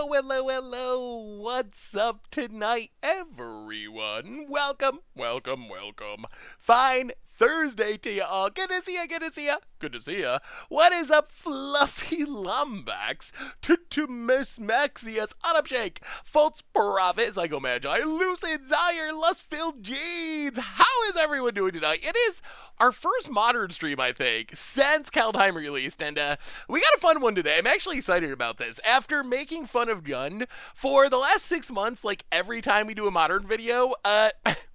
Hello. What's up tonight, everyone? Welcome. Fine Thursday to you all. Good to see ya. What is up, fluffy lumbacks? To Miss Maxius, Shake, False Prophet, Psycho Magi, Lucid Zaire, Lust-Filled Jeans. How is everyone doing tonight? It is our first modern stream, I think, since Kaldheim released, and we got a fun one today. I'm actually excited about this. After making fun of Jund for the last 6 months, like every time we do a modern video,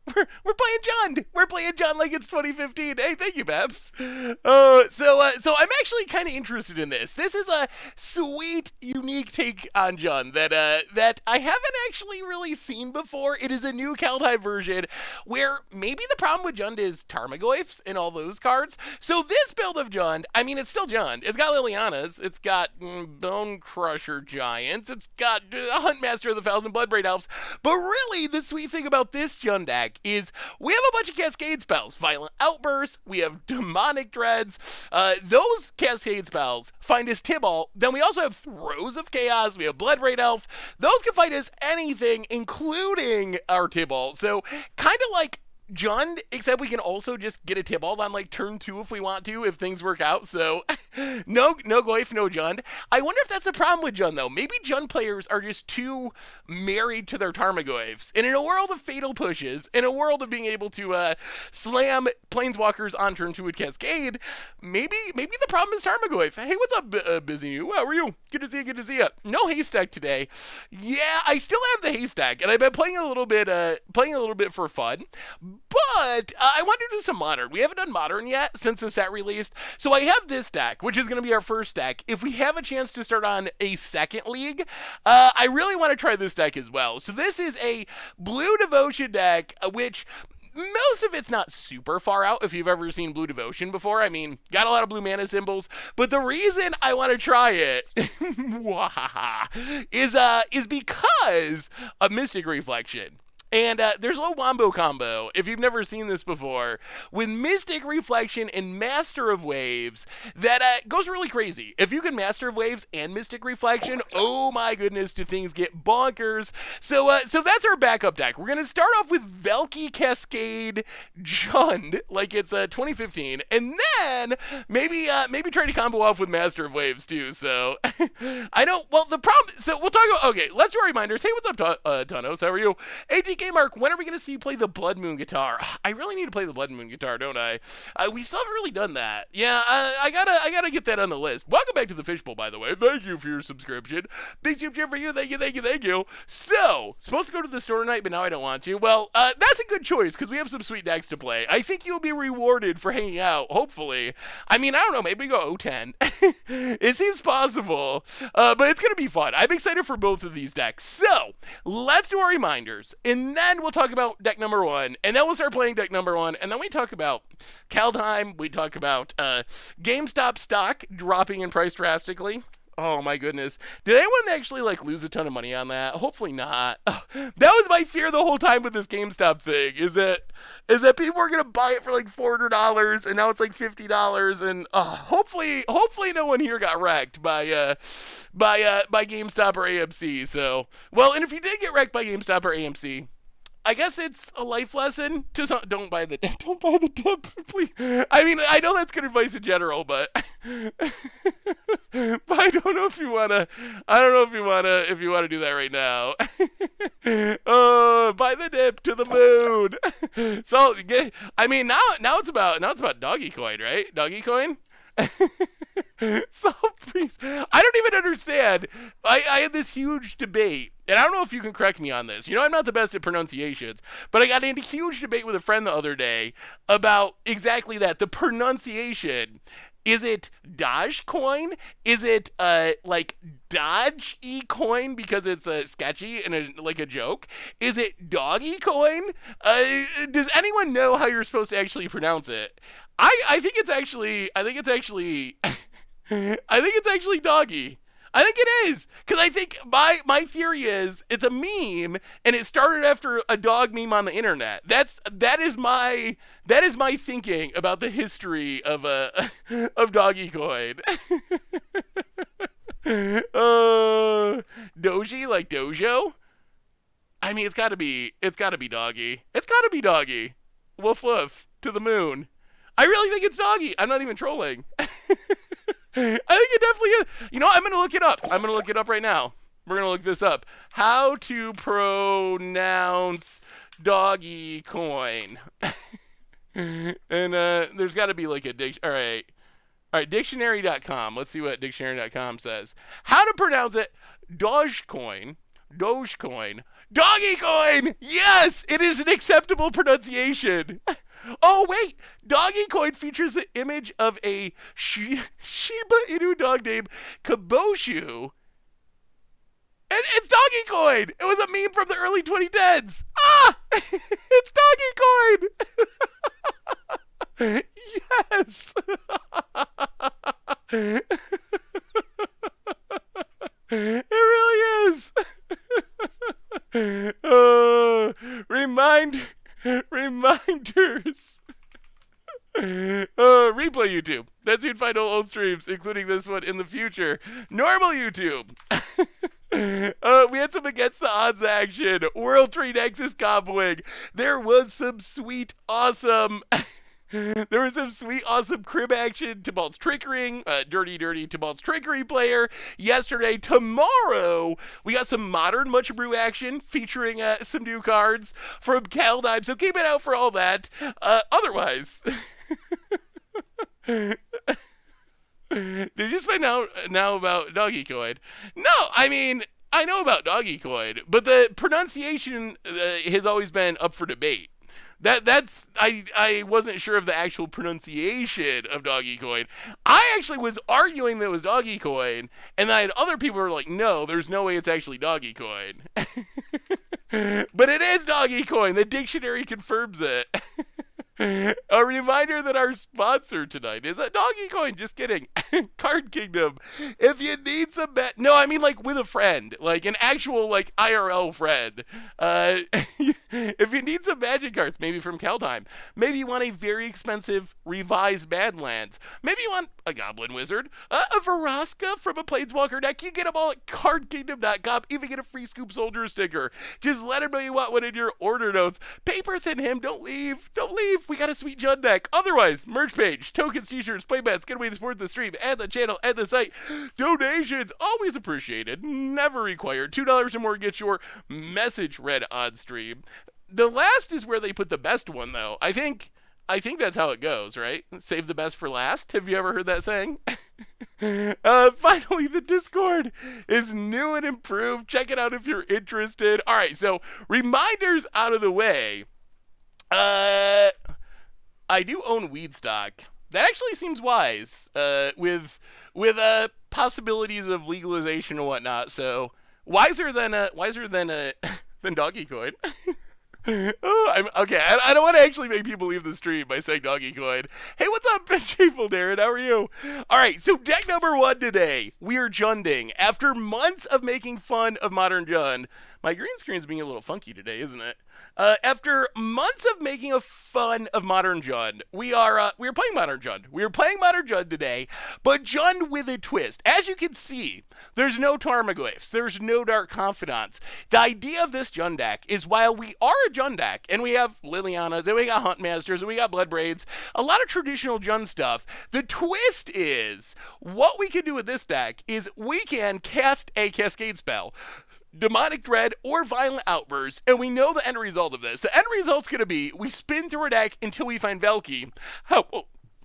we're playing Jund. We're playing Jund like it's 2015. Hey, thank you, Babs. So I'm actually kind of interested in this. This is a sweet, unique take on Jund that I haven't actually really seen before. It is a new Kaldheim version where maybe the problem with Jund is Tarmogoyfs and all those cards. So this build of Jund, I mean, it's still Jund. It's got Lilianas. It's got Bone Crusher Giants. It's got Huntmaster of the Thousand Bloodbraid Elves. But really, the sweet thing about this Jund deck is we have a bunch of Cascade spells. Violent Outbursts, we have Demonic Dreads. Those Cascade spells find us Tibalt. Then we also have Throes of Chaos, we have Bloodbraid Elf. Those can fight us anything, including our Tibalt. So, kind of like Jund, except we can also just get a Tibalt on like turn 2 if we want to, if things work out. So no Goyf, no Jund. I wonder if that's a problem with Jund though. Maybe Jund players are just too married to their Tarmogoyfs. And in a world of fatal pushes, in a world of being able to slam Planeswalkers on turn 2 with Cascade, maybe the problem is Tarmogoyf. Hey, what's up, Busy You? How are you? Good to see you. No Haystack today. Yeah, I still have the Haystack, and I've been playing a little bit for fun. But I want to do some modern. We haven't done modern yet since the set released. So I have this deck, which is going to be our first deck. If we have a chance to start on a second league, I really want to try this deck as well. So this is a Blue Devotion deck, which most of it's not super far out if you've ever seen Blue Devotion before. I mean, got a lot of blue mana symbols. But the reason I want to try it is because of Mystic Reflection. And there's a little wombo combo, if you've never seen this before, with Mystic Reflection and Master of Waves that goes really crazy. If you can Master of Waves and Mystic Reflection, oh my goodness, do things get bonkers. So that's our backup deck. We're going to start off with Valkie, Cascade, Jund, like it's 2015, and then maybe try to combo off with Master of Waves too. So I know, well, the problem, so we'll talk about, okay, let's do our reminders. Hey, what's up, Tanos? How are you? ATK Mark, when are we going to see you play the Blood Moon guitar? I really need to play the Blood Moon guitar, don't I? We still haven't really done that. Yeah, I gotta get that on the list. Welcome back to the Fishbowl, by the way. Thank you for your subscription. Big soup cheer for you. Thank you. So, supposed to go to the store tonight, but now I don't want to. Well, that's a good choice, because we have some sweet decks to play. I think you'll be rewarded for hanging out, hopefully. I mean, I don't know, maybe we go 0-10. It seems possible, but it's going to be fun. I'm excited for both of these decks. So, let's do our reminders, and then we'll talk about deck number 1, and then we'll start playing deck number 1, and then we talk about Kaldheim, we talk about GameStop stock dropping in price drastically. Oh my goodness. Did anyone actually like lose a ton of money on that? Hopefully not. Oh, that was my fear the whole time with this GameStop thing, is that people are going to buy it for like $400 and now it's like $50, and hopefully no one here got wrecked by GameStop or AMC. So, well, and if you did get wrecked by GameStop or AMC, I guess it's a life lesson. Just don't buy the dip, please. I mean, I know that's good advice in general, but I don't know if you wanna. If you wanna do that right now. Oh, buy the dip to the moon. So, I mean, now it's about doggy coin, right? Doggy coin. So please, I don't even understand. I had this huge debate, and I don't know if you can correct me on this. You know, I'm not the best at pronunciations, but I got into a huge debate with a friend the other day about exactly that, the pronunciation. Is it Dogecoin? Is it like Dodge-y coin because it's sketchy and like a joke? Is it Doggy coin? Does anyone know how you're supposed to actually pronounce it? I think it's actually doggy. I think it is, because I think my theory is it's a meme and it started after a dog meme on the internet. That is my thinking about the history of Doggy Coin. Doge Doji, like dojo. I mean, it's gotta be doggy. It's gotta be doggy. Woof woof to the moon. I really think it's doggy. I'm not even trolling. I think it definitely is. You know, I'm gonna look it up. I'm gonna look it up right now. We're gonna look this up. How to pronounce doggy coin. And there's got to be like a all right, dictionary.com. Let's see what dictionary.com says. How to pronounce it? Dogecoin. Dogecoin. Doggy coin! Yes! It is an acceptable pronunciation. Oh, wait! Doggy coin features an image of a Shiba Inu dog named Kaboshu. It's Doggy Coin! It was a meme from the early 2010s! Ah! It's Doggy Coin! Yes! It really is! Reminders! Replay YouTube. That's you'd find all old streams, including this one in the future. Normal YouTube. We had some against the odds action. World Tree Nexus comboing. There was some sweet, awesome. There was some sweet, awesome crib action. Tibalt's Trickery, dirty Tibalt's Trickery player. Yesterday, tomorrow, we got some modern Much Brew action featuring some new cards from Kaldheim. So keep it out for all that. Otherwise, did you just find out now about Doggy Coin? No, I mean, I know about Doggy Coin, but the pronunciation has always been up for debate. I wasn't sure of the actual pronunciation of Doggy Coin. I actually was arguing that it was Doggy Coin, and I had other people who were like, no, there's no way it's actually Doggy Coin. But it is Doggy Coin. The dictionary confirms it. A reminder that our sponsor tonight is a Doggy Coin. Just kidding. Card Kingdom. If you need some no, I mean like with a friend, like an actual like IRL friend. If you need some magic cards, maybe from Kaldheim, maybe you want a very expensive revised Badlands, maybe you want a Goblin Wizard, a Veraska from a Planeswalker deck, you get them all at cardkingdom.com, even get a free Scoop Soldier sticker. Just let him know you want one in your order notes. Paper thin him, don't leave. We got a sweet Jund deck. Otherwise, merch page, tokens, t-shirts, playbats, get away to support the stream, and the channel, and the site. Donations, always appreciated, never required. $2 or more gets your message read on stream. The last is where they put the best one, though. I think that's how it goes, right? Save the best for last. Have you ever heard that saying? Finally, the Discord is new and improved. Check it out if you're interested. All right, so reminders out of the way. I do own weed stock. That actually seems wise, with possibilities of legalization and whatnot. So wiser than than Doggy Coin. Oh, okay. I don't want to actually make people leave the stream by saying Doggy Coin. Hey, what's up, Shameful Darren? How are you? All right, so deck number 1 today. We are Junding. After months of making fun of Modern Jund, my green screen's being a little funky today, isn't it? After months of making fun of Modern Jund, we are playing Modern Jund. We are playing Modern Jund today, but Jund with a twist. As you can see, there's no Tarmogoyfs. There's no Dark Confidants. The idea of this Jund deck is while we are a Jund deck, and we have Lilianas, and we got Huntmasters, and we got Bloodbraids, a lot of traditional Jund stuff, the twist is, what we can do with this deck is we can cast a Cascade spell, Demonic Dread, or Violent Outburst, and we know the end result of this. The end result's going to be, we spin through our deck until we find Valkie.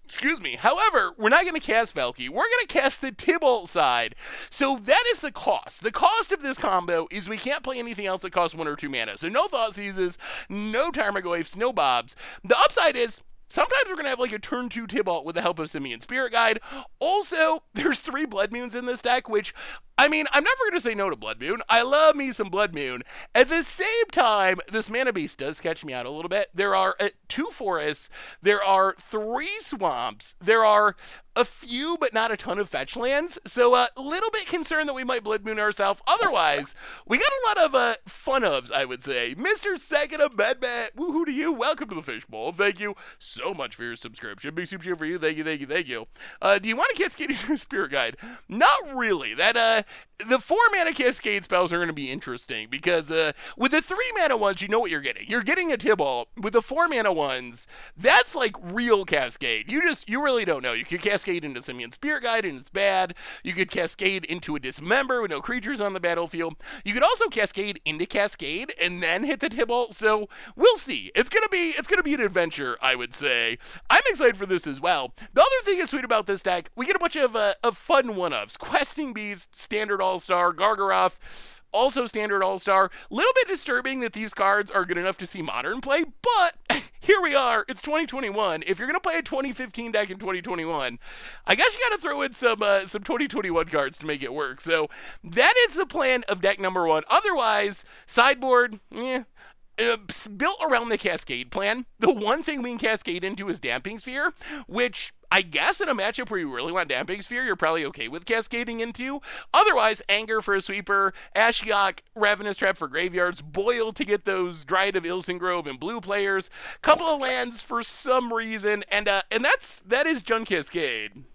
Excuse me. However, we're not going to cast Valkie. We're going to cast the Tibalt side. So that is the cost. The cost of this combo is we can't play anything else that costs 1 or 2 mana. So no Thoughtseizes, no Tarmogoyfs, no Bobs. The upside is, sometimes we're going to have like a turn 2 Tibalt with the help of Simian Spirit Guide. Also, there's 3 Blood Moons in this deck, which, I mean, I'm never going to say no to Blood Moon. I love me some Blood Moon. At the same time, this Mana Beast does catch me out a little bit. There are 2 forests. There are 3 swamps. There are a few, but not a ton of fetch lands. So a little bit concerned that we might Blood Moon ourselves. Otherwise, we got a lot of fun ofs, I would say. Mr. Second Amendment, woohoo to you. Welcome to the Fishbowl. Thank you so much for your subscription. Big super cheer for you. Thank you. Do you want to Cascade your Spirit Guide? Not really. That the 4-mana Cascade spells are going to be interesting because with the 3-mana ones, you know what you're getting. You're getting a Tibalt. With the 4-mana ones, that's like real Cascade. You really don't know. You could Cascade into Simian Spirit Guide and it's bad. You could Cascade into a Dismember with no creatures on the battlefield. You could also Cascade into Cascade and then hit the Tibalt. So we'll see. It's gonna be an adventure, I would say. I'm excited for this as well. The other thing that's sweet about this deck, we get a bunch of fun one-ups. Questing Beast, Standard All-Star, Gargaroth, also Standard All-Star. Little bit disturbing that these cards are good enough to see Modern play, but here we are. It's 2021. If you're going to play a 2015 deck in 2021, I guess you got to throw in some 2021 cards to make it work. So that is the plan of deck number 1. Otherwise, sideboard, built around the Cascade plan. The one thing we can Cascade into is Damping Sphere, which I guess in a matchup where you really want Damping Sphere, you're probably okay with cascading into. Otherwise, Anger for a sweeper, Ashiok, Ravenous Trap for graveyards, Boil to get those Dryad of Ilsengrove and blue players, couple of lands for some reason, and that is Jund Cascade.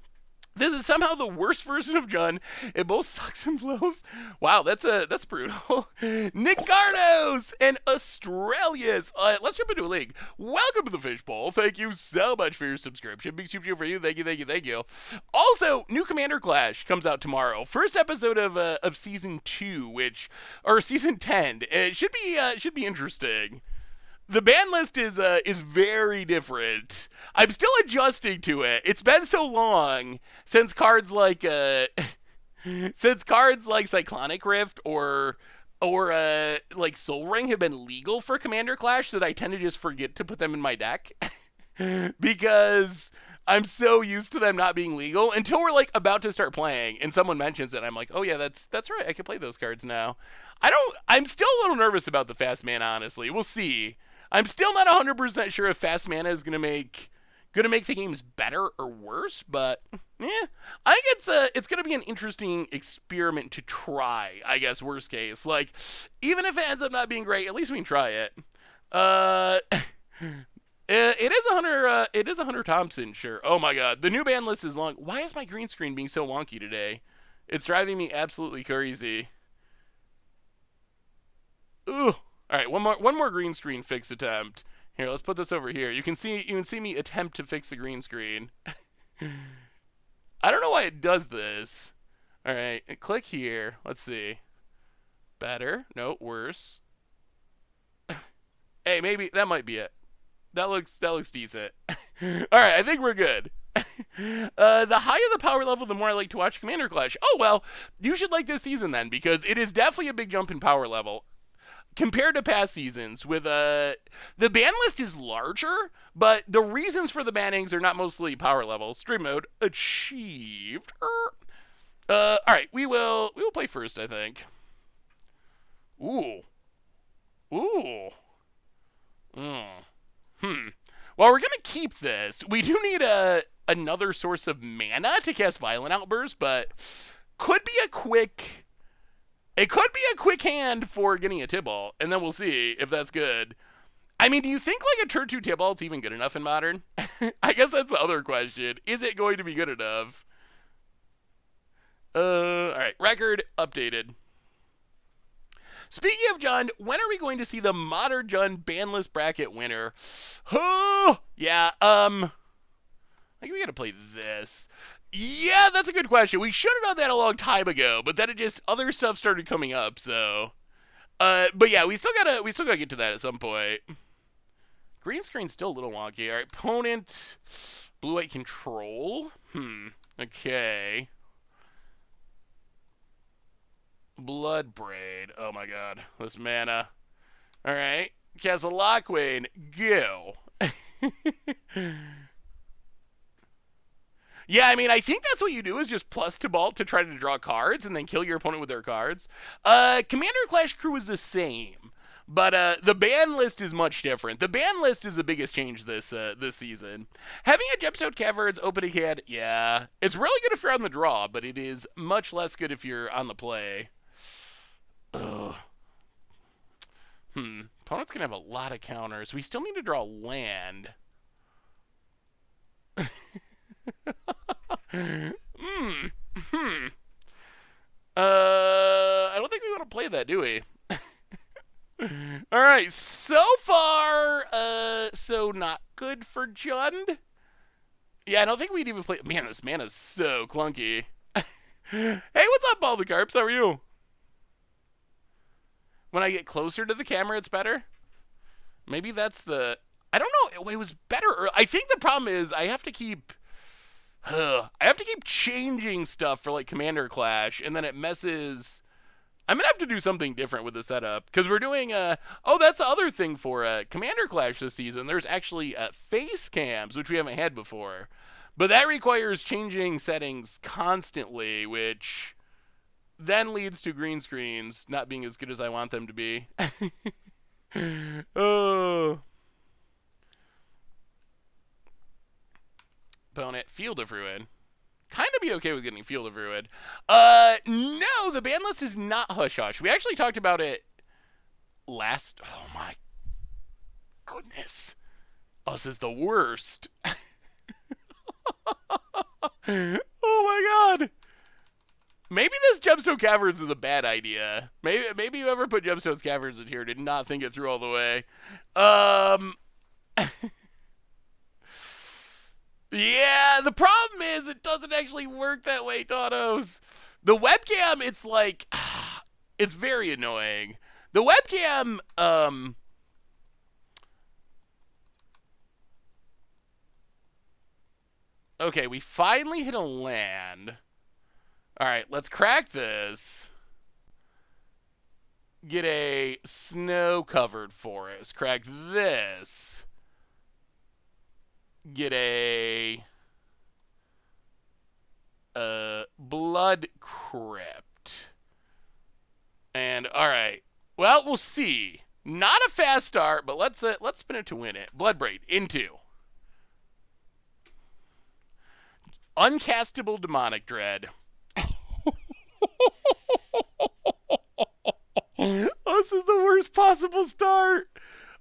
This is somehow the worst version of Jund. It both sucks and blows. Wow, that's brutal. Nick Gardos and Australia's. Let's jump into a league. Welcome to the Fishbowl. Thank you so much for your subscription. Big super for you. Thank you. Also, new Commander Clash comes out tomorrow. First episode of season 2, or season 10. It should be interesting. The ban list is very different. I'm still adjusting to it. It's been so long since cards like Cyclonic Rift or like Soul Ring have been legal for Commander Clash that I tend to just forget to put them in my deck because I'm so used to them not being legal until we're like about to start playing and someone mentions it. I'm like, oh yeah, that's right. I can play those cards now. I'm still a little nervous about the fast mana, honestly. We'll see. I'm still not 100% sure if fast mana is gonna make the games better or worse, but I think it's gonna be an interesting experiment to try. I guess worst case, like even if it ends up not being great, at least we can try it. It is a Hunter Thompson, sure. Oh my god, the new ban list is long. Why is my green screen being so wonky today? It's driving me absolutely crazy. Ooh. All right, one more green screen fix attempt. Here, let's put this over here. You can see me attempt to fix the green screen. I don't know why it does this. All right, click here. Let's see. Better? No, worse. Hey, maybe that might be it. That looks decent. All right, I think we're good. The higher the power level, the more I like to watch Commander Clash. Oh well, you should like this season then because it is definitely a big jump in power level. Compared to past seasons, with the ban list is larger, but the reasons for the bannings are not mostly power level. Stream mode achieved. All right, we will play first, I think. Ooh. Well, we're gonna keep this. We do need another source of mana to cast Violent Outburst, but could be a quick. It could be a quick hand for getting a Tibalt, and then we'll see if that's good. I mean, do you think like a turn 2 Tibalt's even good enough in Modern? I guess that's the other question. Is it going to be good enough? Alright, record updated. Speaking of Jund, when are we going to see the Modern Jund ban list bracket winner? Oh, yeah, I think we gotta play this. Yeah, that's a good question. We should have done that a long time ago, but then other stuff started coming up, so. But yeah, we still gotta get to that at some point. Green screen's still a little wonky. All right, opponent, blue-white control. Okay. Bloodbraid. Oh my god, this mana. All right, Castle Lockwain, go. Yeah, I mean, I think that's what you do is just plus Tibalt to try to draw cards and then kill your opponent with their cards. Commander Clash Crew is the same, but the ban list is much different. The ban list is the biggest change this season. Having a Gemstone Caverns opening hand, yeah, it's really good if you're on the draw, but it is much less good if you're on the play. Ugh. Opponent's gonna have a lot of counters. We still need to draw land. I don't think we want to play that, do we? All right, so far, so not good for Jund. Yeah, I don't think we'd even play. Man, this mana's so clunky. Hey, what's up, all the carps? How are you? When I get closer to the camera, it's better. Maybe that's the. I don't know. It was better. I think the problem is I have to keep. I have to keep changing stuff for like Commander Clash, and then it messes. I'm gonna have to do something different with the setup because we're doing. Oh, that's the other thing for Commander Clash this season. There's actually face cams, which we haven't had before, but that requires changing settings constantly, which then leads to green screens not being as good as I want them to be. Oh. Opponent, Field of Ruin. Kind of be okay with getting Field of Ruin. No, the ban list is not Hush Hush. We actually talked about it last. Oh my goodness. Oh, this is the worst. Oh my god. Maybe this Gemstone Caverns is a bad idea. Maybe whoever put Gemstone Caverns in here did not think it through all the way. Yeah, the problem is it doesn't actually work that way, Tautos. The webcam, it's like, it's very annoying. The webcam, okay, we finally hit a land. All right, let's crack this. Get a snow-covered forest. Crack this. Get a blood crypt. And all right. Well, we'll see. Not a fast start, but let's spin it to win it. Bloodbraid into uncastable demonic dread. Oh, this is the worst possible start.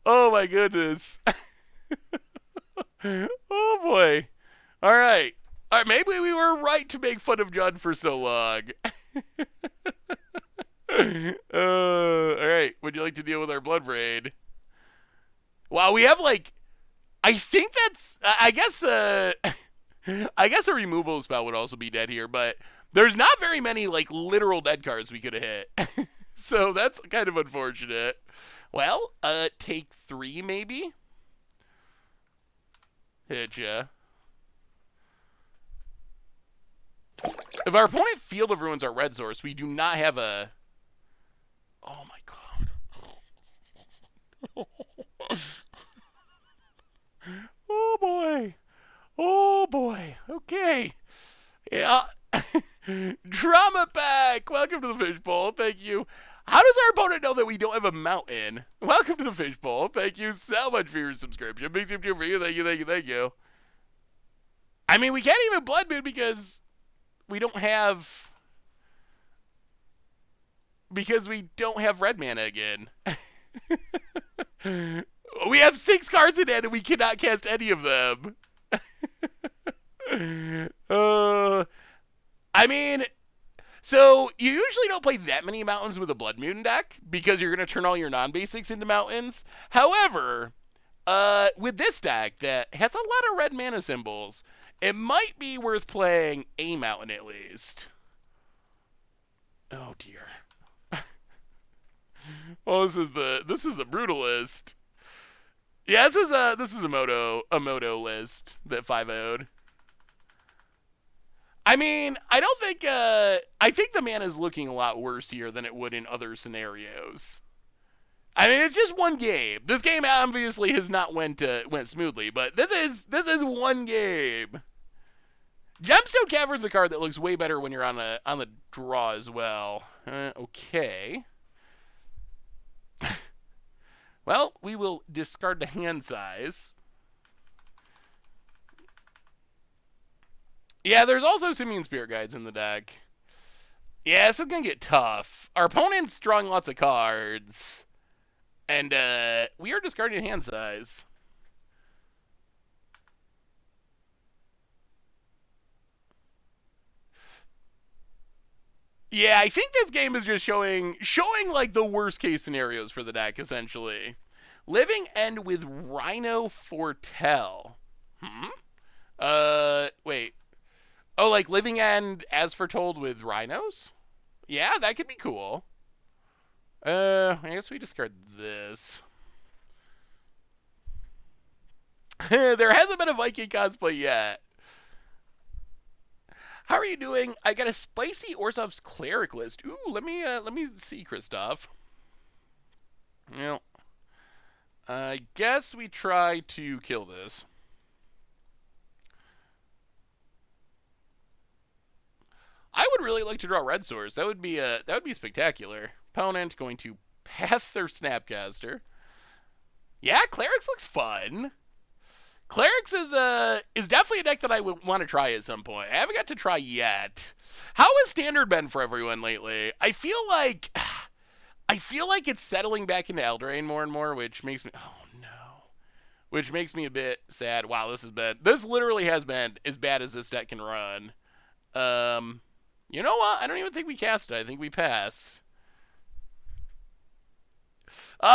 Oh my goodness. Oh boy. All right. All right. Maybe we were right to make fun of Jund for so long. All right. Would you like to deal with our blood raid? Wow, we have like. I think that's. I guess. I guess a removal spell would also be dead here, but there's not very many like literal dead cards we could have hit. So that's kind of unfortunate. Well, take 3 maybe. Hit ya. If our opponent Field of Ruins our red source, we do not have a. Oh my god. Oh boy. Oh boy. Okay. Yeah. Drama Pack. Welcome to the fishbowl. Thank you. How does our opponent know that we don't have a mountain? Welcome to the fishbowl. Thank you so much for your subscription. Big super for you. Thank you. Thank you. Thank you. I mean, we can't even Blood Moon because we don't have. Because we don't have red mana again. We have 6 cards in hand and we cannot cast any of them. I mean, so you usually don't play that many mountains with a Blood Mutant deck because you're going to turn all your non-basics into mountains. However, with this deck that has a lot of red mana symbols, it might be worth playing a mountain at least. Oh dear. Oh, this is the brutalist. Yeah, this is a moto list that 5-0'd. I mean, I don't think I think the mana is looking a lot worse here than it would in other scenarios. I mean, it's just one game. This game obviously has not went smoothly, but this is one game. Gemstone Cavern's a card that looks way better when you're on the draw as well. Okay. Well, we will discard the hand size. Yeah, there's also Simian Spirit Guides in the deck. Yeah, this is going to get tough. Our opponent's drawing lots of cards. And we are discarding hand size. Yeah, I think this game is just showing like the worst case scenarios for the deck essentially. Living End with Rhino Fortell. Hmm. Wait. Oh, like Living End as foretold with rhinos? Yeah, that could be cool. I guess we discard this. There hasn't been a Viking cosplay yet. How are you doing? I got a spicy Orzhov's cleric list. Ooh, let me see, Christoph. Well, I guess we try to kill this. I would really like to draw red source. That would be spectacular. Opponent going to path their Snapcaster. Yeah, clerics looks fun. Clerics is definitely a deck that I would want to try at some point. I haven't got to try yet. How has standard been for everyone lately? I feel like it's settling back into Eldraine more and more, which makes me which makes me a bit sad. Wow, this literally has been as bad as this deck can run. You know what? I don't even think we cast it. I think we pass.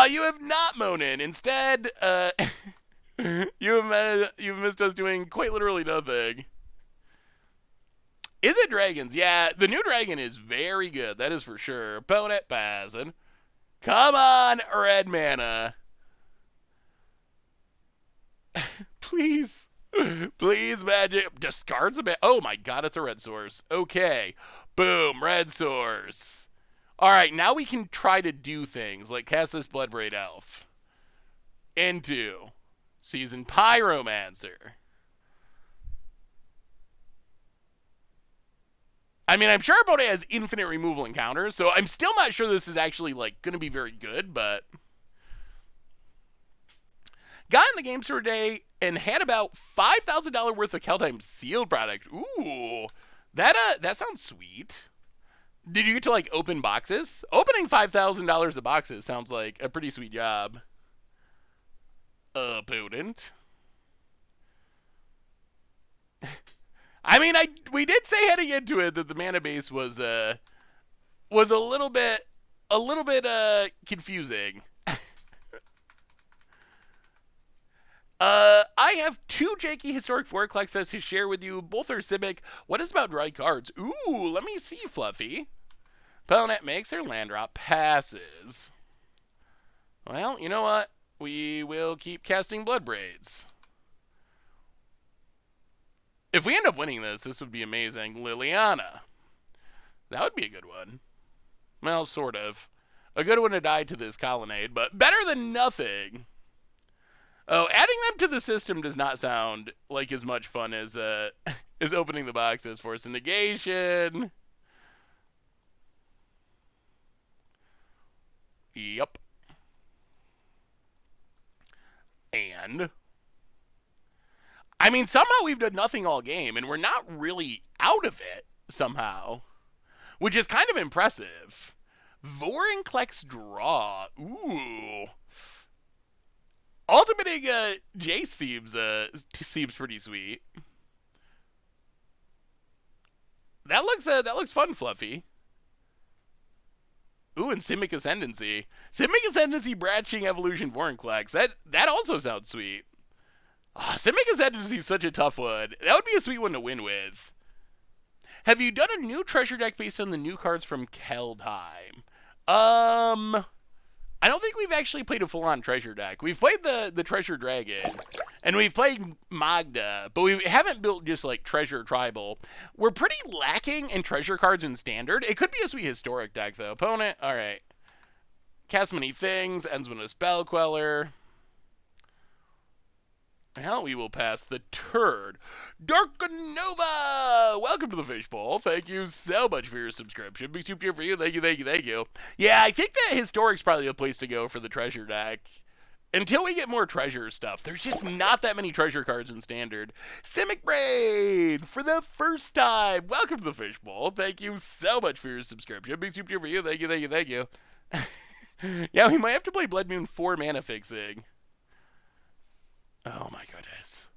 You have not Monin. Instead, you've missed us doing quite literally nothing. Is it dragons? Yeah, the new dragon is very good. That is for sure. Opponent passing. Come on, red mana. Please. Please, magic. Discards a bit. Oh my god, it's a red source. Okay. Boom, red source. Alright, now we can try to do things like cast this Bloodbraid Elf into Seasoned Pyromancer. I mean, I'm sure our opponent has infinite removal encounters, so I'm still not sure this is actually like going to be very good, but got in the game store today and had about $5,000 worth of Kaldheim sealed product. Ooh, that sounds sweet. Did you get to like open boxes? Opening $5,000 of boxes sounds like a pretty sweet job. Opponent. I mean, we did say heading into it that the mana base was a little bit confusing. I have two janky historic Vorklexes to share with you. Both are Simic. What is about dry cards? Ooh, let me see, Fluffy. Opponent makes their land drop, passes. Well, you know what? We will keep casting Bloodbraids. If we end up winning this would be amazing. Liliana. That would be a good one. Well, sort of. A good one to die to this colonnade, but better than nothing. Oh, adding them to the system does not sound like as much fun as as opening the boxes. Force of negation. Yep. And I mean, somehow we've done nothing all game, and we're not really out of it somehow, which is kind of impressive. Vorinclex draw. Ooh. Ultimating Jace seems pretty sweet. That looks fun, Fluffy. Ooh, and Simic Ascendancy. Simic Ascendancy branching evolution Vorinclex. That also sounds sweet. Oh, Simic Ascendancy is such a tough one. That would be a sweet one to win with. Have you done a new treasure deck based on the new cards from Kaldheim? I don't think we've actually played a full-on treasure deck. We've played the Treasure Dragon, and we've played Magda, but we haven't built just, like, Treasure Tribal. We're pretty lacking in treasure cards in Standard. It could be a sweet historic deck, though. Opponent, all right. Cast many things, ends with a Spell Queller. Well, we will pass the turd. Darkanova! Welcome to the Fishbowl. Thank you so much for your subscription. Big soup here for you. Thank you, thank you, thank you. Yeah, I think that Historic's probably the place to go for the treasure deck. Until we get more treasure stuff, there's just not that many treasure cards in Standard. Simic Braid for the first time. Welcome to the Fishbowl. Thank you so much for your subscription. Big soup here for you. Thank you, thank you, thank you. Yeah, we might have to play Blood Moon 4 mana fixing. Oh my goodness.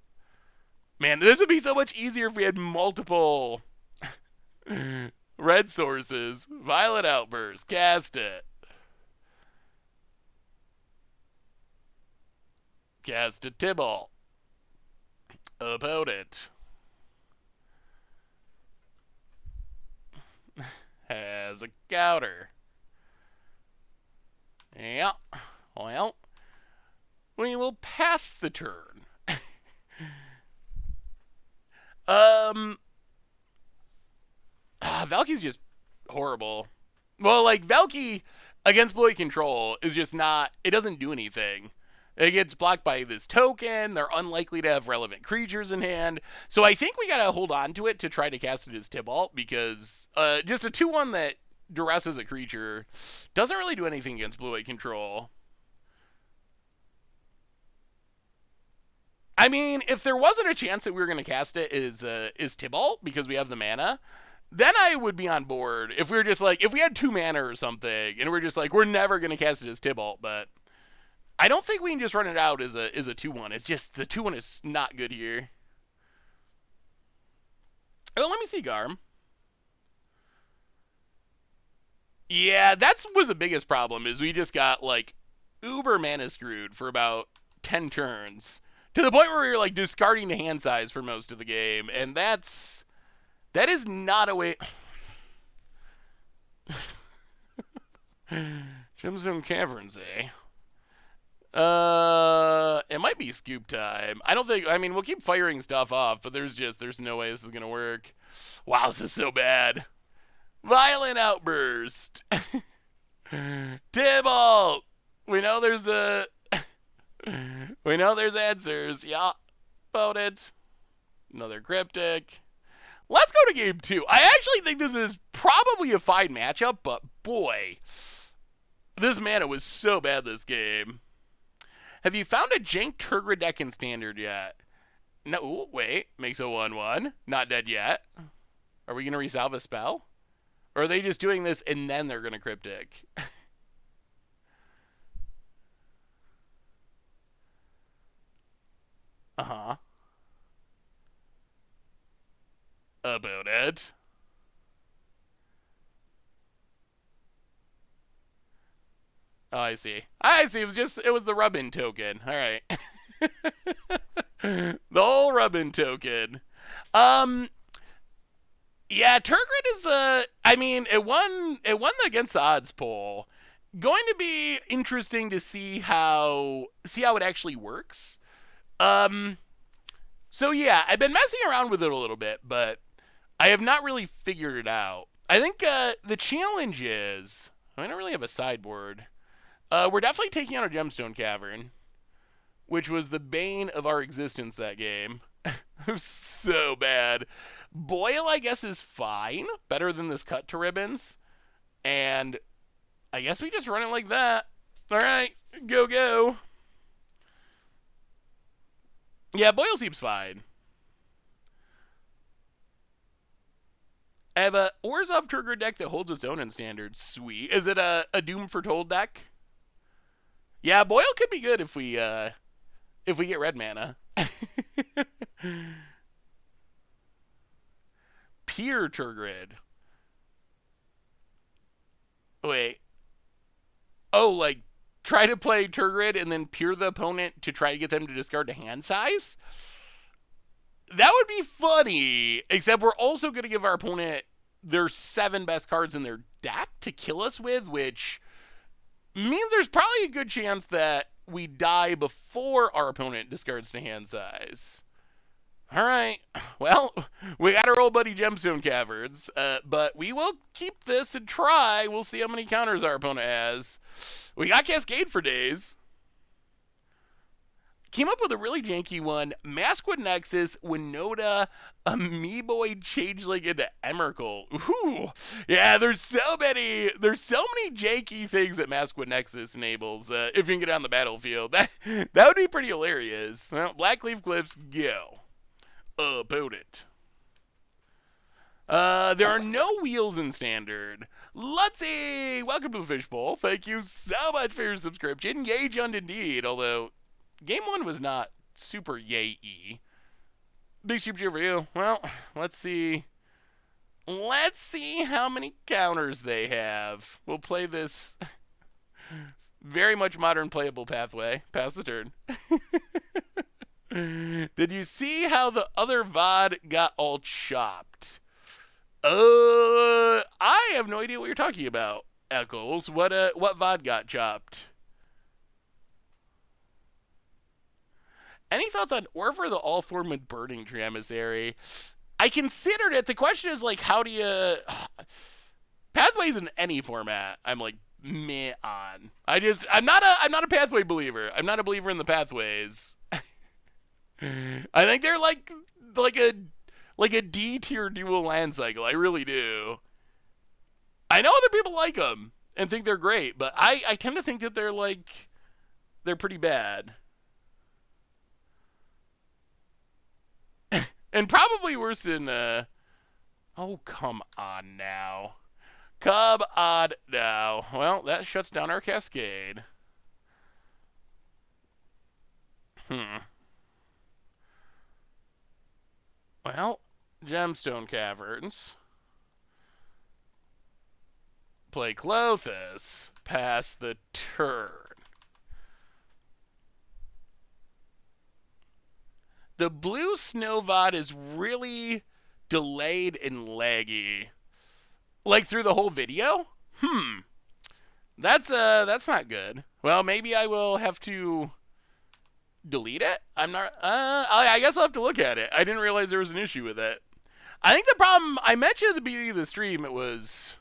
Man, this would be so much easier if we had multiple Red sources. Violet outburst. Cast it. Cast a Tibalt. Opponent has a counter. Yeah. Well, we will pass the turn. Valkie's just horrible. Well, like, Valkie against Blue Control is just not, it doesn't do anything. It gets blocked by this token. They're unlikely to have relevant creatures in hand. So I think we gotta hold on to it to try to cast it as Tibalt, because just a 2-1 that duresses a creature doesn't really do anything against Blue-White Control. I mean, if there wasn't a chance that we were going to cast it is Tibalt because we have the mana, then I would be on board. If we were just like, if we had 2 mana or something, and we're just like, we're never going to cast it as Tibalt, but I don't think we can just run it out as a 2-1. It's just, the 2-1 is not good here. Oh, let me see, Garm. Yeah, that was the biggest problem, is we just got, like, uber mana screwed for about 10 turns. To the point where we were, like, discarding to hand size for most of the game. And that is not a way... Gemstone Caverns, eh? It might be scoop time. I don't think... I mean, we'll keep firing stuff off, but there's no way this is gonna work. Wow, this is so bad. Violent outburst. Tibalt! We know there's a... We know there's answers. Yeah. About it. Another cryptic. Let's go to game 2. I actually think this is probably a fine matchup, but boy, this mana was so bad this game. Have you found a jank Turgid deck in Standard yet? No. Ooh, wait. Makes a 1-1. Not dead yet. Are we going to resolve a spell? Or are they just doing this and then they're going to cryptic? Uh-huh. About it. Oh, I see. It was the rub-in token. All right. The whole rub-in token. Yeah, Turgid is I mean, it won against the odds poll. Going to be interesting to see how it actually works. So yeah, I've been messing around with it a little bit, but I have not really figured it out. I think the challenge is, I don't really have a sideboard. We're definitely taking out a Gemstone Cavern, which was the bane of our existence that game. It was so bad. Boil, I guess, is fine. Better than this cut to ribbons. And I guess we just run it like that. All right, go. Yeah, Boil seems fine. I have a Orzhov Turgid deck that holds its own in Standard. Sweet. Is it a Doom Foretold deck? Yeah, Boil could be good if we get red mana. Peer Turgid. Wait. Oh, like, try to play Turgid and then peer the opponent to try to get them to discard to hand size? That would be funny, except we're also going to give our opponent their 7 best cards in their deck to kill us with, which means there's probably a good chance that we die before our opponent discards to hand size. All right. Well, we got our old buddy Gemstone Caverns, but we will keep this and try. We'll see how many counters our opponent has. We got Cascade for days. Came up with a really janky one. Maskwood Nexus, Winota, Amoeboid Changeling into Emrakul. Ooh. Yeah, there's so many janky things that Maskwood Nexus enables if you can get on the battlefield. That would be pretty hilarious. Well, Blackleaf Cliffs, go. About it. There are no wheels in Standard. Let's see. Welcome to the Fishbowl. Thank you so much for your subscription. Yay, Jund indeed. Although Game 1 was not super yay-y. Big super cheer for you. Well, let's see Let's see how many counters they have. We'll play this very much modern playable pathway. Pass the turn. Did you see how the other VOD got all chopped? I have no idea what you're talking about, Eccles. What VOD got chopped? Any thoughts on Orver, the all-formed burning tree emissary? I considered it. The question is, like, how do you... Pathways in any format, I'm like, meh on. I'm not a pathway believer. I'm not a believer in the pathways. I think they're like a D tier dual land cycle. I really do. I know other people like them and think they're great, but I tend to think that they're pretty bad. And probably worse than oh, come on now. Come on now. Well, that shuts down our Cascade. Well, Gemstone Caverns. Play Clothis. Pass the turn. The blue snow VOD is really delayed and laggy. Like through the whole video? That's not good. Well, maybe I will have to delete it? I'm not I guess I'll have to look at it. I didn't realize there was an issue with it. I think the problem I mentioned at the beginning of the stream, it was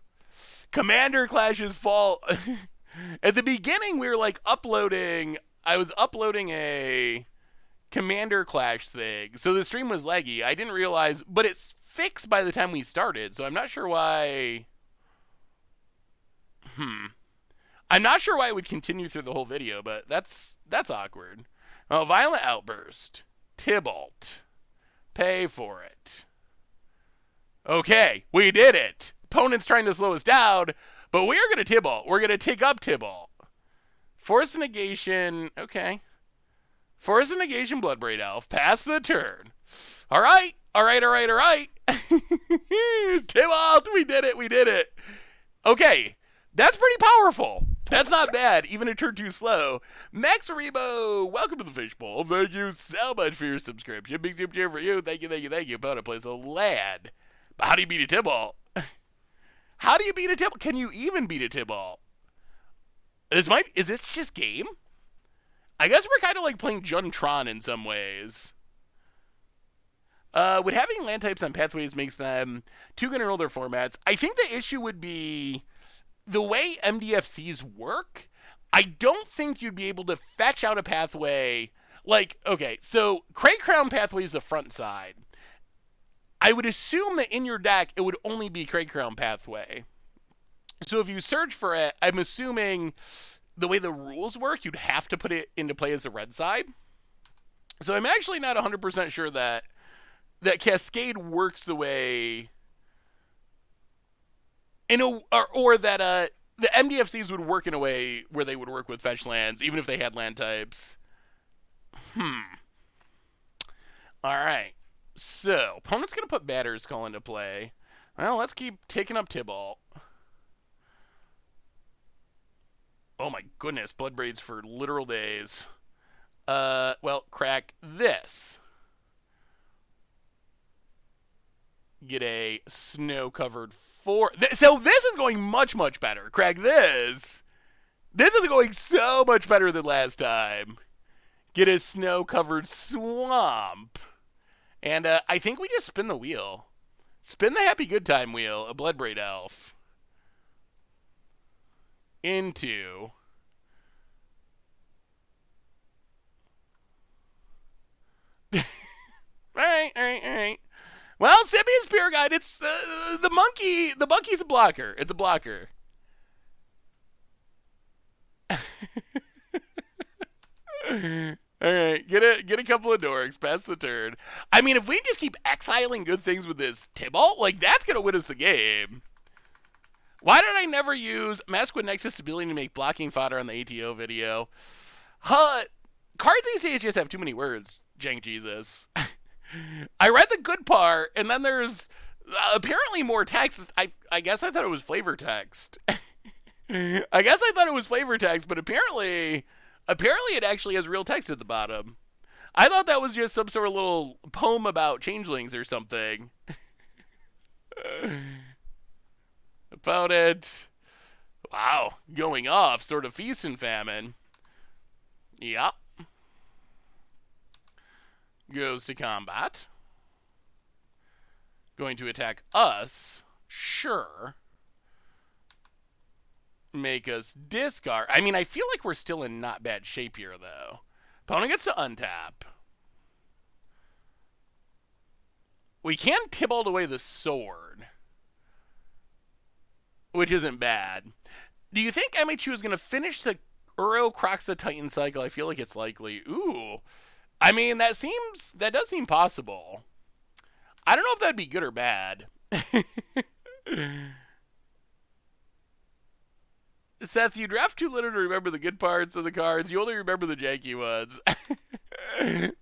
Commander Clash's fault. At the beginning we were like I was uploading a Commander Clash thing, so the stream was laggy. I didn't realize, but it's fixed by the time we started, so I'm not sure why. I'm not sure why it would continue through the whole video, but that's awkward. Oh, Violent Outburst. Tibalt. Pay for it. Okay, we did it. Opponent's trying to slow us down, but we are going to Tibalt. We're going to take up Tibalt. Force Negation. Okay. Force Negation Bloodbraid Elf. Pass the turn. All right. Tibalt, we did it. Okay. That's pretty powerful. That's not bad, even a turn too slow. Max Rebo, welcome to the Fishbowl. Thank you so much for your subscription. Big super cheer for you. Thank you. Opponent plays a lad. But how do you beat a Tibalt? How do you beat a Tibalt? Can you even beat a Tibalt? Is this just game? I guess we're kind of like playing Juntron in some ways. Would having land types on pathways makes them too good in older formats? I think the issue would be the way MDFCs work. I don't think you'd be able to fetch out a pathway. Like, okay, so Crate Crown pathway is the front side. I would assume that in your deck, it would only be Crate Crown pathway. So if you search for it, I'm assuming the way the rules work, you'd have to put it into play as a red side. So I'm actually not 100% sure that Cascade works the way, or that the MDFCs would work in a way where they would work with fetch lands, even if they had land types. All right. So, opponent's going to put Batter's Call into play. Well, let's keep taking up Tibalt. Oh my goodness, Bloodbraids for literal days. Well, crack this. Get a snow-covered 4. So this is going much, much better. Crack this. This is going so much better than last time. Get a snow-covered swamp. And I think we just spin the wheel. Spin the happy good time wheel, a Bloodbraid Elf. Into... All right. Well, Simeon's Spear Guide, it's the monkey. The monkey's a blocker. It's a blocker. All right, get a couple of dorks, pass the turn. I mean, if we just keep exiling good things with this Tibalt, like, that's going to win us the game. Why did I never use Masquid Nexus' ability to make blocking fodder on the ATO video? Cards these days just have too many words, Jank Jesus. I read the good part, and then there's Apparently more text. I guess I thought it was flavor text. I guess I thought it was flavor text, but apparently it actually has real text at the bottom. I thought that was just some sort of little poem about changelings or something. About it. Wow, going off, sort of feast and famine. Yep. Goes to combat. Going to attack us. Sure. Make us discard. I mean, I feel like we're still in not bad shape here, though. Opponent gets to untap. We can Tibalt away the sword, which isn't bad. Do you think MHU is going to finish the Uro Croxa Titan cycle? I feel like it's likely. Ooh. I mean, that does seem possible. I don't know if that'd be good or bad. Seth, you draft too little to remember the good parts of the cards. You only remember the janky ones.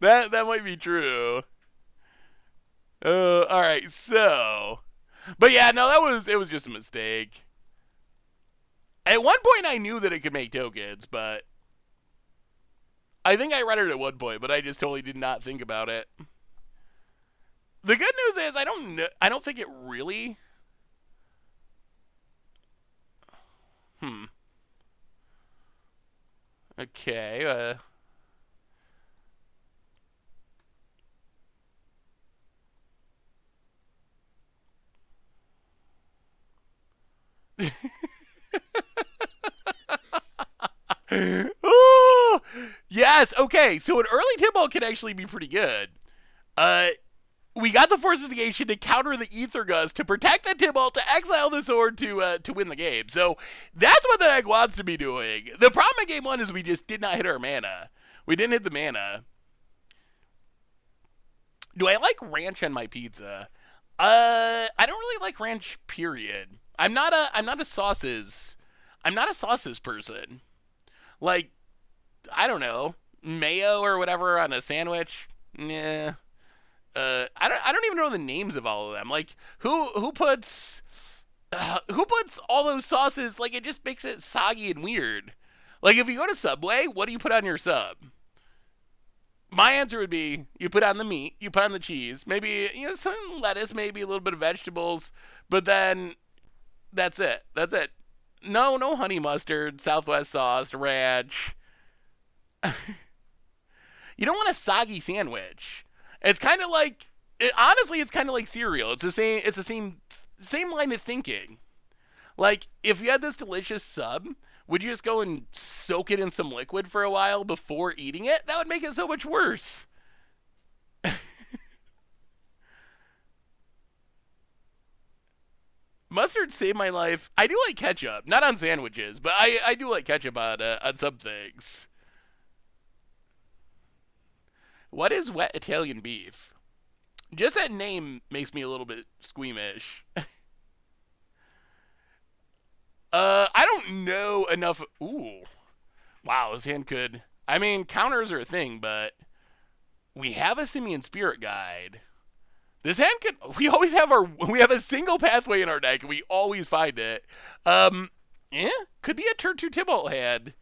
that might be true. All right, so, but yeah, no, it was just a mistake. At one point, I knew that it could make tokens, but I think I read it at one point, but I just totally did not think about it. The good news is I don't think it really. Okay. Oh, yes. Okay. So an early Tibalt can actually be pretty good. We got the Force of Negation to counter the Ether Gust, to protect the Tibalt, to exile the sword to win the game. So that's what the deck wants to be doing. The problem in game one is we just did not hit our mana. We didn't hit the mana. Do I like ranch on my pizza? I don't really like ranch. Period. I'm not a sauces person. Like, I don't know, mayo or whatever on a sandwich. Nah. I don't even know the names of all of them. Like, who puts all those sauces? Like, it just makes it soggy and weird. Like, if you go to Subway, what do you put on your sub? My answer would be you put on the meat, you put on the cheese, maybe some lettuce, maybe a little bit of vegetables, but then that's it. That's it. No honey mustard, Southwest sauce, ranch. You don't want a soggy sandwich. It's kind of like, honestly, it's kind of like cereal. It's the same line of thinking. Like, if you had this delicious sub, would you just go and soak it in some liquid for a while before eating it? That would make it so much worse. Mustard saved my life. I do like ketchup, not on sandwiches, but I do like ketchup on some things. What is wet Italian beef? Just that name makes me a little bit squeamish. I don't know enough. Ooh. Wow, this hand could. I mean, counters are a thing, but we have a Simian Spirit Guide. This hand could. We have a single pathway in our deck, and we always find it. Yeah, could be a turn 2 Tibalt hand,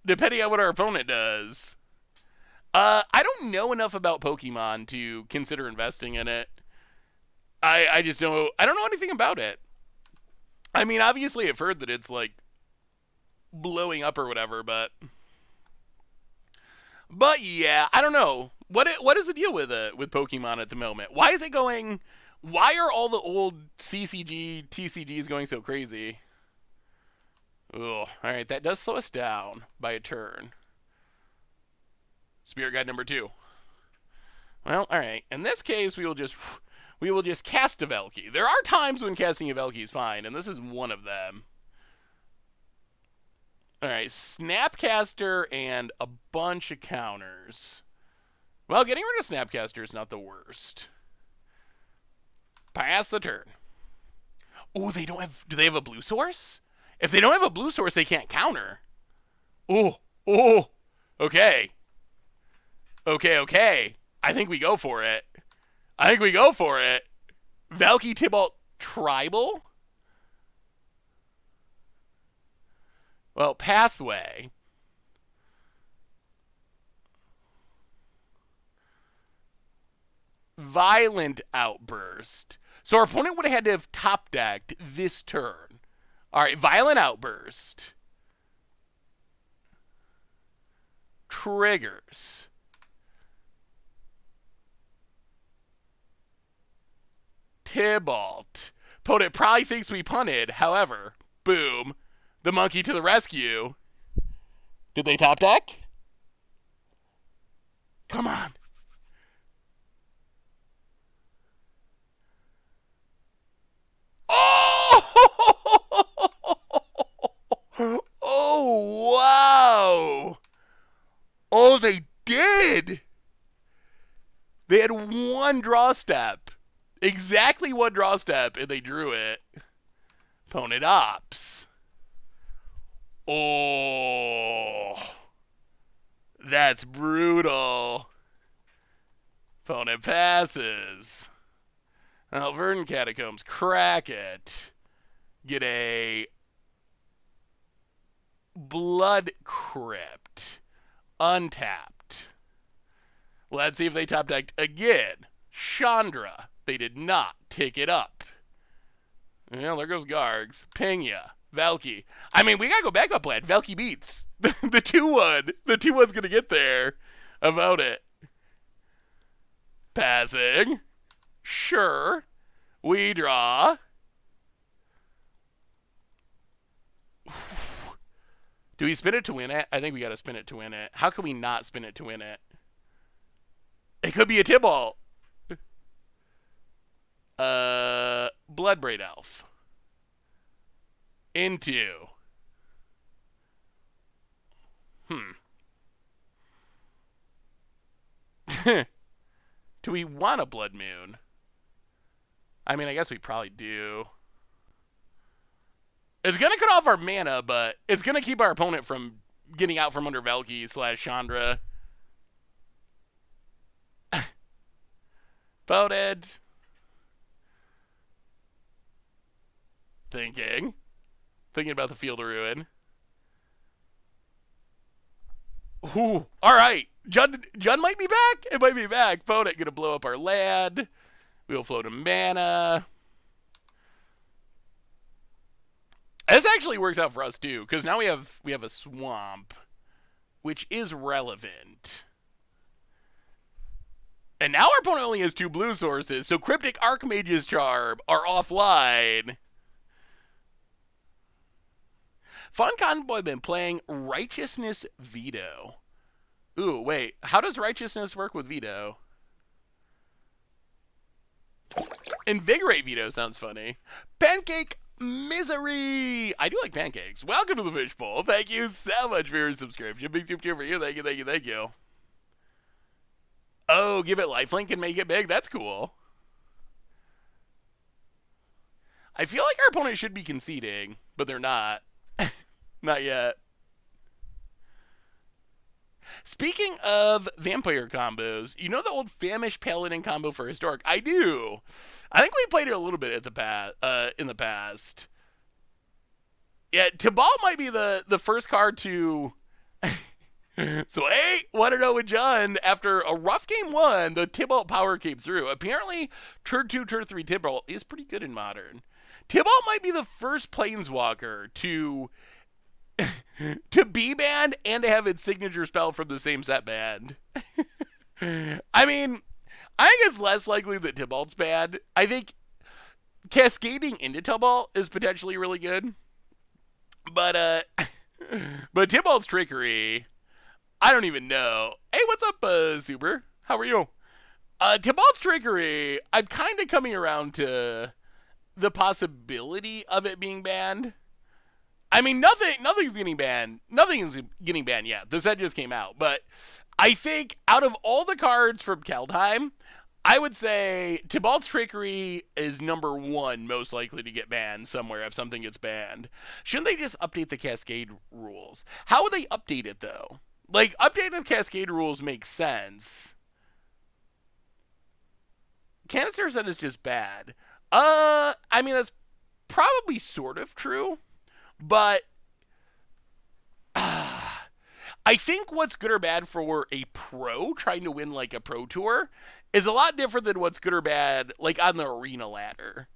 depending on what our opponent does. I don't know enough about Pokemon to consider investing in it. I just don't. I don't know anything about it. I mean, obviously, I've heard that it's like blowing up or whatever, but yeah, I don't know. What is the deal with Pokemon at the moment? Why is it going? Why are all the old CCG TCGs going so crazy? Oh, all right, that does slow us down by a turn. Spirit Guide number 2. Well, all right. In this case, we will just cast a Valkie. There are times when casting a Valkie is fine, and this is one of them. All right, Snapcaster and a bunch of counters. Well, getting rid of Snapcaster is not the worst. Pass the turn. Oh, they don't have. Do they have a blue source? If they don't have a blue source, they can't counter. Oh. Okay. Okay. I think we go for it. Valkie, Tibalt, Tribal? Well, Pathway. Violent Outburst. So our opponent would have had to have top decked this turn. All right, Violent Outburst. Triggers. Tibalt. Opponent probably thinks we punted. However, boom. The monkey to the rescue. Did they top deck? Come on. Oh! Oh, wow. Oh, they did. They had one draw step. Exactly one draw step, and they drew it. Opponent ops. Oh. That's brutal. Opponent passes. Verdant Catacombs. Crack it. Get a Blood Crypt. Untapped. Let's see if they top decked again. Chandra. They did not take it up. Well, there goes Gargs. Pena. Valkie. I mean, we gotta go backup plan. Valkie beats. The 2-1. The 2-1's gonna get there. About it. Passing. Sure. We draw. Do we spin it to win it? I think we gotta spin it to win it. How can we not spin it to win it? It could be a Tibalt. Bloodbraid Elf. Into. Do we want a Blood Moon? I mean, I guess we probably do. It's going to cut off our mana, but it's going to keep our opponent from getting out from under Valkie / Chandra. Voted. Thinking about the Field of Ruin. Ooh, all right. Jund might be back. It might be back. Vote gonna blow up our land. We'll float a mana. This actually works out for us too, because now we have a swamp, which is relevant. And now our opponent only has 2 blue sources, so Cryptic Archmage's Charm are offline. Fun Convoy been playing Righteousness Veto. Ooh, wait. How does Righteousness work with Veto? Invigorate Veto sounds funny. Pancake Misery. I do like pancakes. Welcome to the Fishbowl. Thank you so much for your subscription. Big super cheer for you. Thank you, thank you, thank you. Oh, give it lifelink and make it big. That's cool. I feel like our opponent should be conceding, but they're not. Not yet. Speaking of vampire combos, you know the old Famish Paladin combo for Historic? I do. I think we played it a little bit in the past. Yeah, Tibalt might be the first card to... So, hey, want to know with John, after a rough game 1, the Tibalt power came through. Apparently, turn 2, turn 3 Tibalt is pretty good in Modern. Tibalt might be the first Planeswalker to be banned and to have its signature spell from the same set banned. I mean, I think it's less likely that Tibalt's bad. I think cascading into Tibalt is potentially really good. But Tibalt's Trickery, I don't even know. Hey, what's up, Super? How are you? Tibalt's Trickery, I'm kind of coming around to the possibility of it being banned. I mean, nothing's getting banned. Nothing's getting banned yet. The set just came out. But I think out of all the cards from Kaldheim, I would say Tibalt's Trickery is number 1 most likely to get banned somewhere if something gets banned. Shouldn't they just update the Cascade rules? How would they update it, though? Like, updating the Cascade rules makes sense. Canister said it's just bad. I mean, that's probably sort of true, but I think what's good or bad for a pro trying to win like a pro tour is a lot different than what's good or bad like on the arena ladder.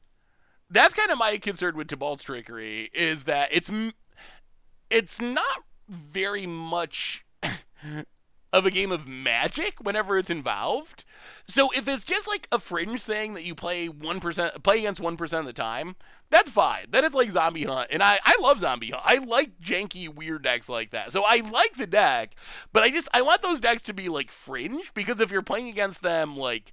That's kind of my concern with Tibalt's trickery is that it's not very much of a game of Magic whenever it's involved. So if it's just like a fringe thing that you play 1% play against 1% of the time, that's fine. That is like Zombie Hunt, and I love Zombie Hunt. I like janky weird decks like that. So I like the deck, but I want those decks to be like fringe because if you're playing against them like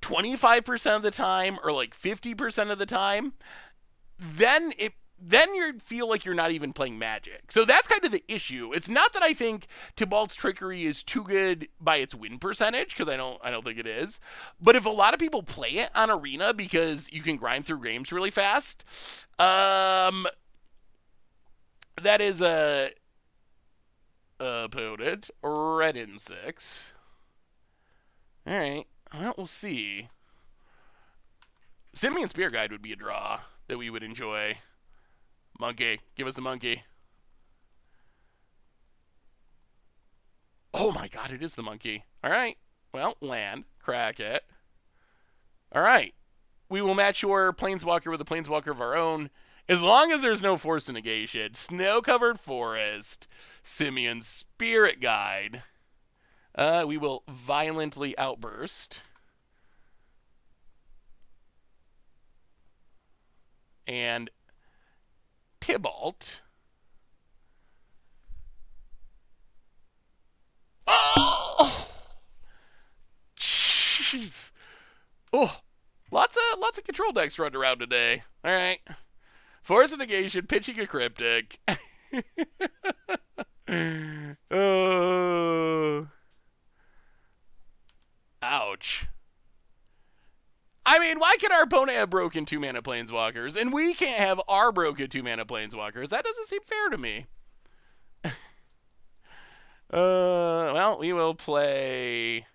25% of the time or like 50% of the time, then you feel like you're not even playing Magic. So that's kind of the issue. It's not that I think Tibalt's trickery is too good by its win percentage because I don't think it is. But if a lot of people play it on Arena because you can grind through games really fast, that is a opponent red in 6. All right, well we'll see. Simian Spear Guide would be a draw that we would enjoy. Monkey. Give us a monkey. Oh my god, it is the monkey. Alright. Well, land. Crack it. Alright. We will match your Planeswalker with a Planeswalker of our own. As long as there's no Force of Negation. Snow-covered forest. Simian Spirit Guide. We will violently outburst. And Tibalt. Oh, jeez. Oh, lots of control decks running around today. All right, Force of Negation, pitching a cryptic. Oh, ouch. I mean, why can our opponent have broken 2-mana Planeswalkers, and we can't have our broken 2-mana Planeswalkers? That doesn't seem fair to me. Well, we will play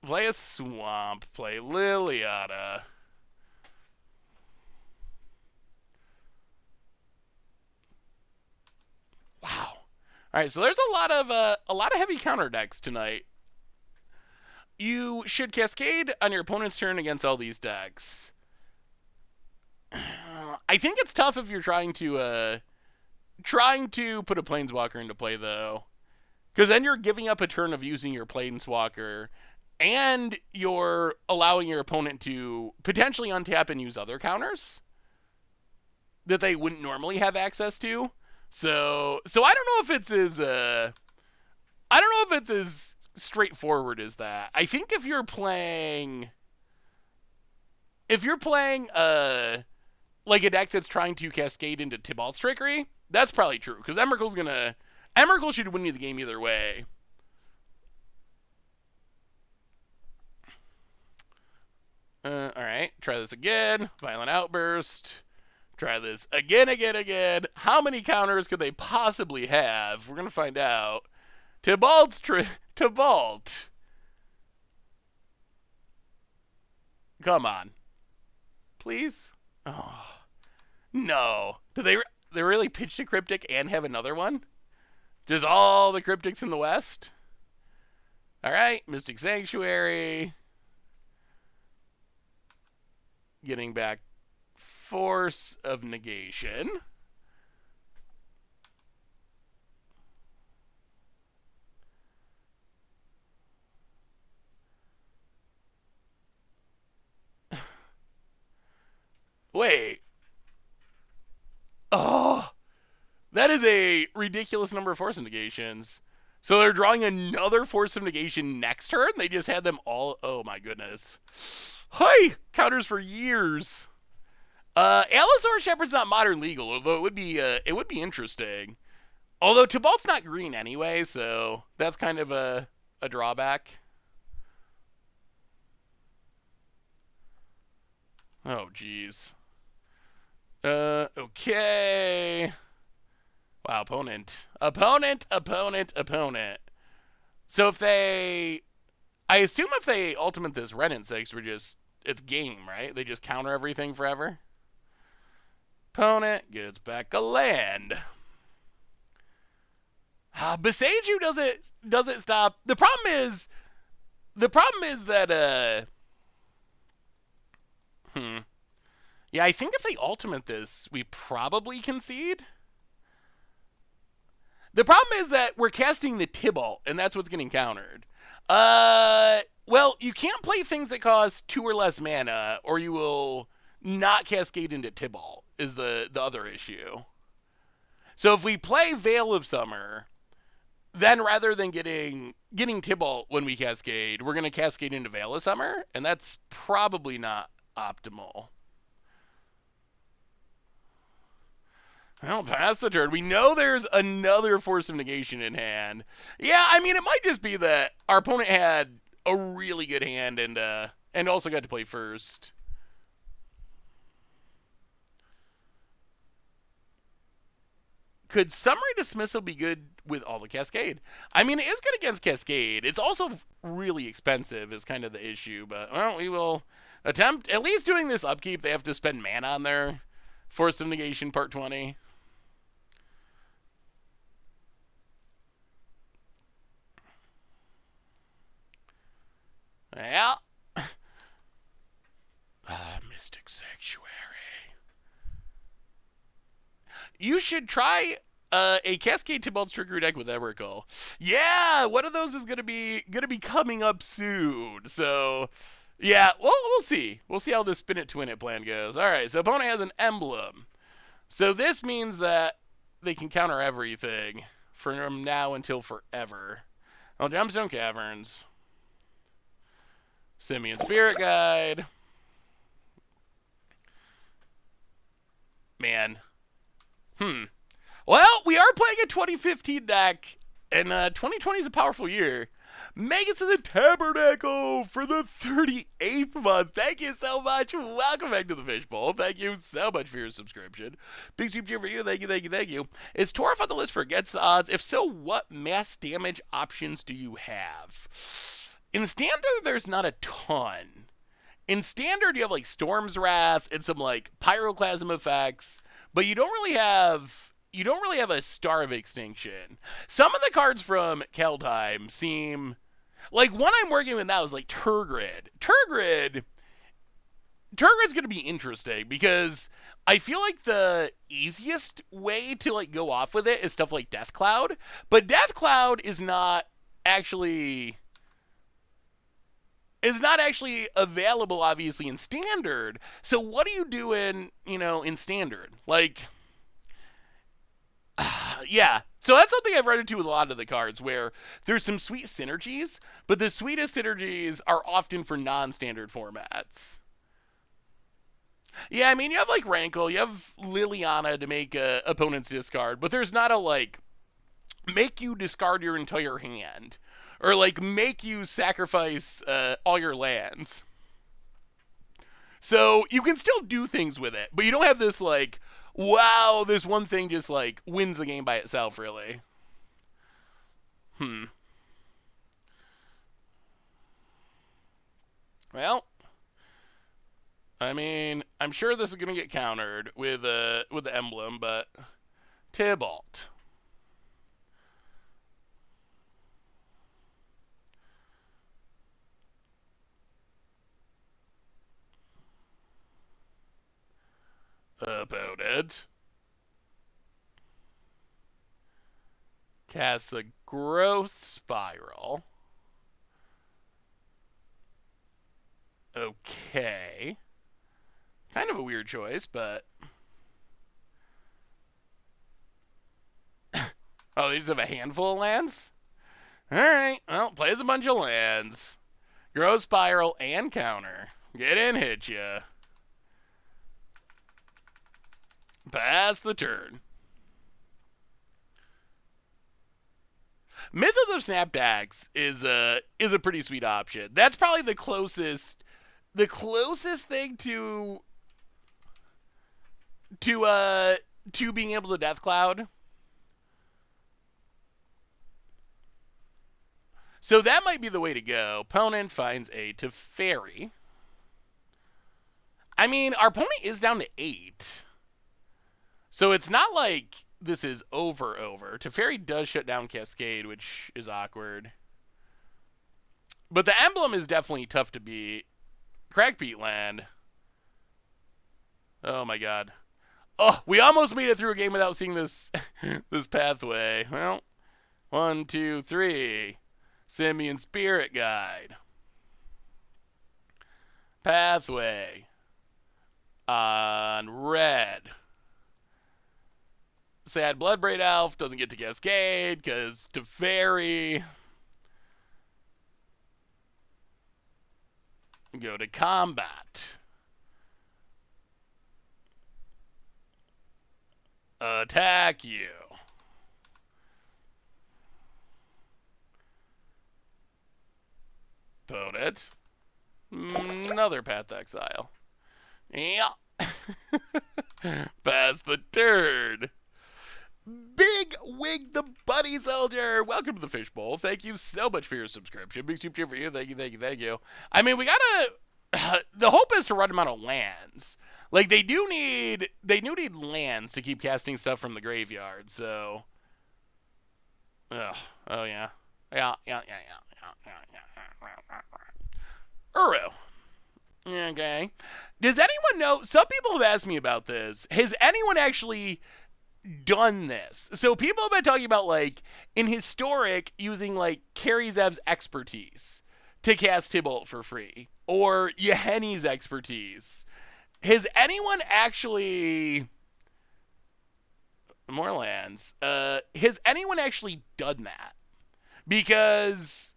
a Swamp, play Liliana. Wow. All right, so there's a lot of heavy counter decks tonight. You should Cascade on your opponent's turn against all these decks. I think it's tough if you're trying to put a Planeswalker into play, though. Because then you're giving up a turn of using your Planeswalker, and you're allowing your opponent to potentially untap and use other counters that they wouldn't normally have access to. So I don't know if it's as straightforward as that. I think if you're playing like a deck that's trying to Cascade into Tibalt's trickery, that's probably true because Emrakul should win you the game either way. All right, try this again. Violent Outburst. Try this again. How many counters could they possibly have? We're gonna find out. Tibalt. Come on. Please? Oh. No. Do they really pitch a cryptic and have another one? Just all the cryptics in the West? Alright, Mystic Sanctuary. Getting back Force of Negation. Wait. Oh. That is a ridiculous number of Force of Negations. So they're drawing another Force of Negation next turn? They just had them all... Oh my goodness. Hi! Counters for years. Allosaur Shepherd's not modern legal, although it would be interesting. Although Tibalt's not green anyway, so that's kind of a drawback. Oh, jeez. Okay. Wow, opponent. So if they... I assume if they ultimate this Ren in 6, it's game, right? They just counter everything forever. Opponent gets back a land. Beseiju doesn't stop. The problem is that yeah, I think if they ultimate this, we probably concede. The problem is that we're casting the Tibalt, and that's what's getting countered. Well, you can't play things that cost 2 or less mana, or you will not cascade into Tibalt, is the other issue. So if we play Veil of Summer, then rather than getting Tibalt when we cascade, we're going to cascade into Veil of Summer, and that's probably not optimal. Well, pass the turn. We know there's another Force of Negation in hand. Yeah, I mean, it might just be that our opponent had a really good hand and also got to play first. Could Summary Dismissal be good with all the Cascade? I mean, it is good against Cascade. It's also really expensive is kind of the issue, but, well, we will attempt, at least doing this upkeep, they have to spend mana on their Force of Negation Part 20. Yeah. Mystic Sanctuary. You should try a Cascade Tibalt Trickery deck with Emrakul. Yeah, one of those is gonna be coming up soon. So yeah, well, we'll see. We'll see how this spin it to win it plan goes. All right, so opponent has an emblem. So this means that they can counter everything from now until forever. Oh, Gemstone Caverns. Simian Spirit Guide. Man. Well, we are playing a 2015 deck, and 2020 is a powerful year. Magus of the Tabernacle for the 38th month. Thank you so much. Welcome back to the Fishbowl. Thank you so much for your subscription. Big soup cheer for you. Thank you, thank you, thank you. Is Torf on the list for Against the Odds? If so, what mass damage options do you have? In Standard, there's not a ton. In Standard, you have like Storm's Wrath and some like Pyroclasm effects, but you don't really have a Star of Extinction. Some of the cards from Keldheim seem like one I'm working with now is like Turgrid. Turgrid's going to be interesting because I feel like the easiest way to like go off with it is stuff like Death Cloud, but Death Cloud is not actually available, obviously, in Standard. So what do you do in Standard? Like, yeah. So that's something I've run into with a lot of the cards, where there's some sweet synergies, but the sweetest synergies are often for non-standard formats. Yeah, I mean, you have, like, Rankle, you have Liliana to make opponents discard, but there's not a, like, make you discard your entire hand, or, like, make you sacrifice all your lands. So you can still do things with it, but you don't have this, like, wow, this one thing just, like, wins the game by itself, really. Well, I mean, I'm sure this is going to get countered with the emblem, but Tibalt. Opponent cast the Growth Spiral. Okay. Kind of a weird choice, but oh, they just have a handful of lands? Alright, well, plays a bunch of lands. Growth Spiral and counter. Get in, hit ya. Pass the turn. Myth of the Snapbacks is a pretty sweet option. That's probably the closest thing to being able to Death Cloud. So that might be the way to go. Opponent finds a Teferi. I mean, our opponent is down to 8. So it's not like this is over. Teferi does shut down Cascade, which is awkward. But the emblem is definitely tough to beat. Crackbeat land. Oh my god. Oh, we almost made it through a game without seeing this this pathway. Well, 1, 2, 3. Simian Spirit Guide. Pathway. On red. Sad Bloodbraid Elf doesn't get to Cascade because Teferi. Go to combat. Attack you. Opponent. Another Path Exile. Yeah. Pass the turn. Big Wig the Bunny Soldier. Welcome to the Fishbowl. Thank you so much for your subscription. Big super cheer for you. Thank you. I mean, we gotta... the hope is to run them out of lands. Like, they do need lands to keep casting stuff from the graveyard, so... Ugh. Oh, yeah. Yeah. Uro. Okay. Does anyone know... Some people have asked me about this. Has anyone actually done this? So people have been talking about, like, in Historic, using, like, Karizev's expertise to cast Tibalt for free. Or Yeheni's expertise. Has anyone actually... More lands. Has anyone actually done that? Because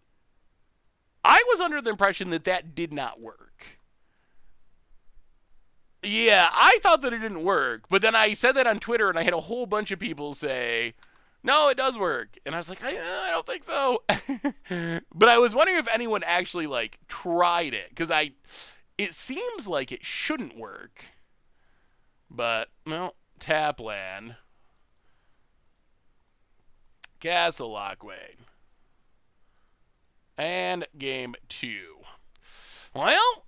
I was under the impression that that did not work. Yeah, I thought that it didn't work, but then I said that on Twitter, and I had a whole bunch of people say, no, it does work. And I was like, I don't think so. But I was wondering if anyone actually, like, tried it, because it seems like it shouldn't work. But, well, tap land. Castle Lockway. And game 2. Well,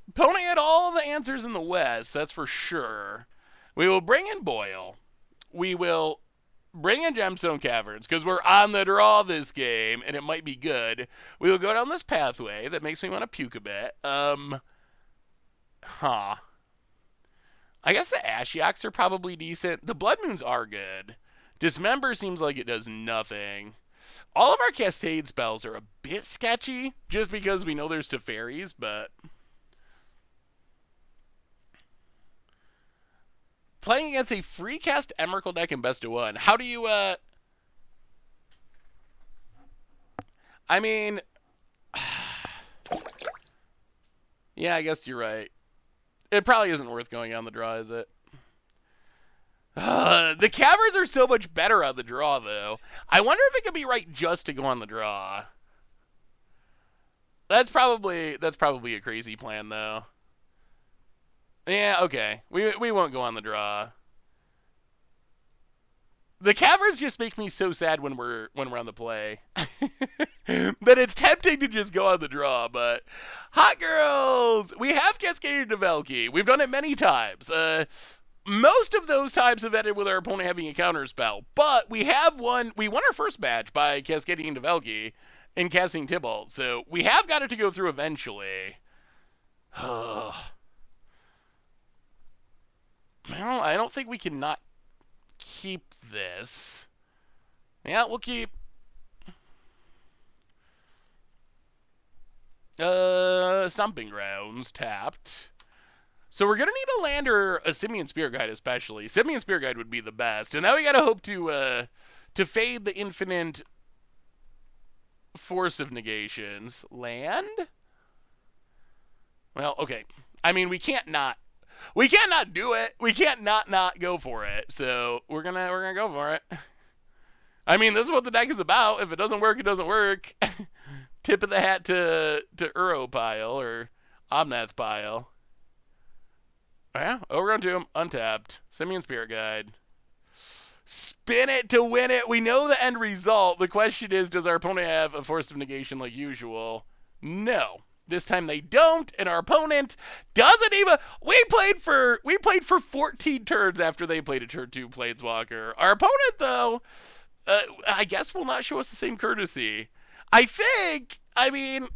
opponent had all the answers in the West, that's for sure. We will bring in Boyle. We will bring in Gemstone Caverns, because we're on the draw this game, and it might be good. We will go down this pathway that makes me want to puke a bit. I guess the Ashiok's are probably decent. The Blood Moons are good. Dismember seems like it does nothing. All of our Cascade spells are a bit sketchy, just because we know there's Teferis, but... Playing against a free cast Emrakul deck in best of 1. How do you, I mean... Yeah, I guess you're right. It probably isn't worth going on the draw, is it? The Caverns are so much better on the draw, though. I wonder if it could be right just to go on the draw. That's probably a crazy plan, though. Yeah, okay. We won't go on the draw. The Caverns just make me so sad when we're on the play. That it's tempting to just go on the draw, but hot girls! We have Cascade to Valkie. We've done it many times. Most of those times have ended with our opponent having a counter spell, but we won our first match by Cascading into Valkie and casting Tibalt, so we have got it to go through eventually. Well, I don't think we can not keep this. Yeah, we'll keep. Stomping Grounds tapped. So we're going to need a land or a Simian Spirit Guide especially. Simian Spirit Guide would be the best. And now we got to hope to fade the infinite force of negations. Land? Well, okay. I mean, we can't not do it. We can't not go for it. So we're gonna go for it. I mean, this is what the deck is about. If it doesn't work, it doesn't work. Tip of the hat to Uro pile or Omnath pile. Yeah, over on to him, untapped. Simian Spirit Guide. Spin it to win it. We know the end result. The question is, does our opponent have a Force of Negation like usual? No. This time they don't, and our opponent doesn't even. We played for 14 turns after they played a turn 2 Planeswalker. Our opponent, though, I guess will not show us the same courtesy. I think. I mean,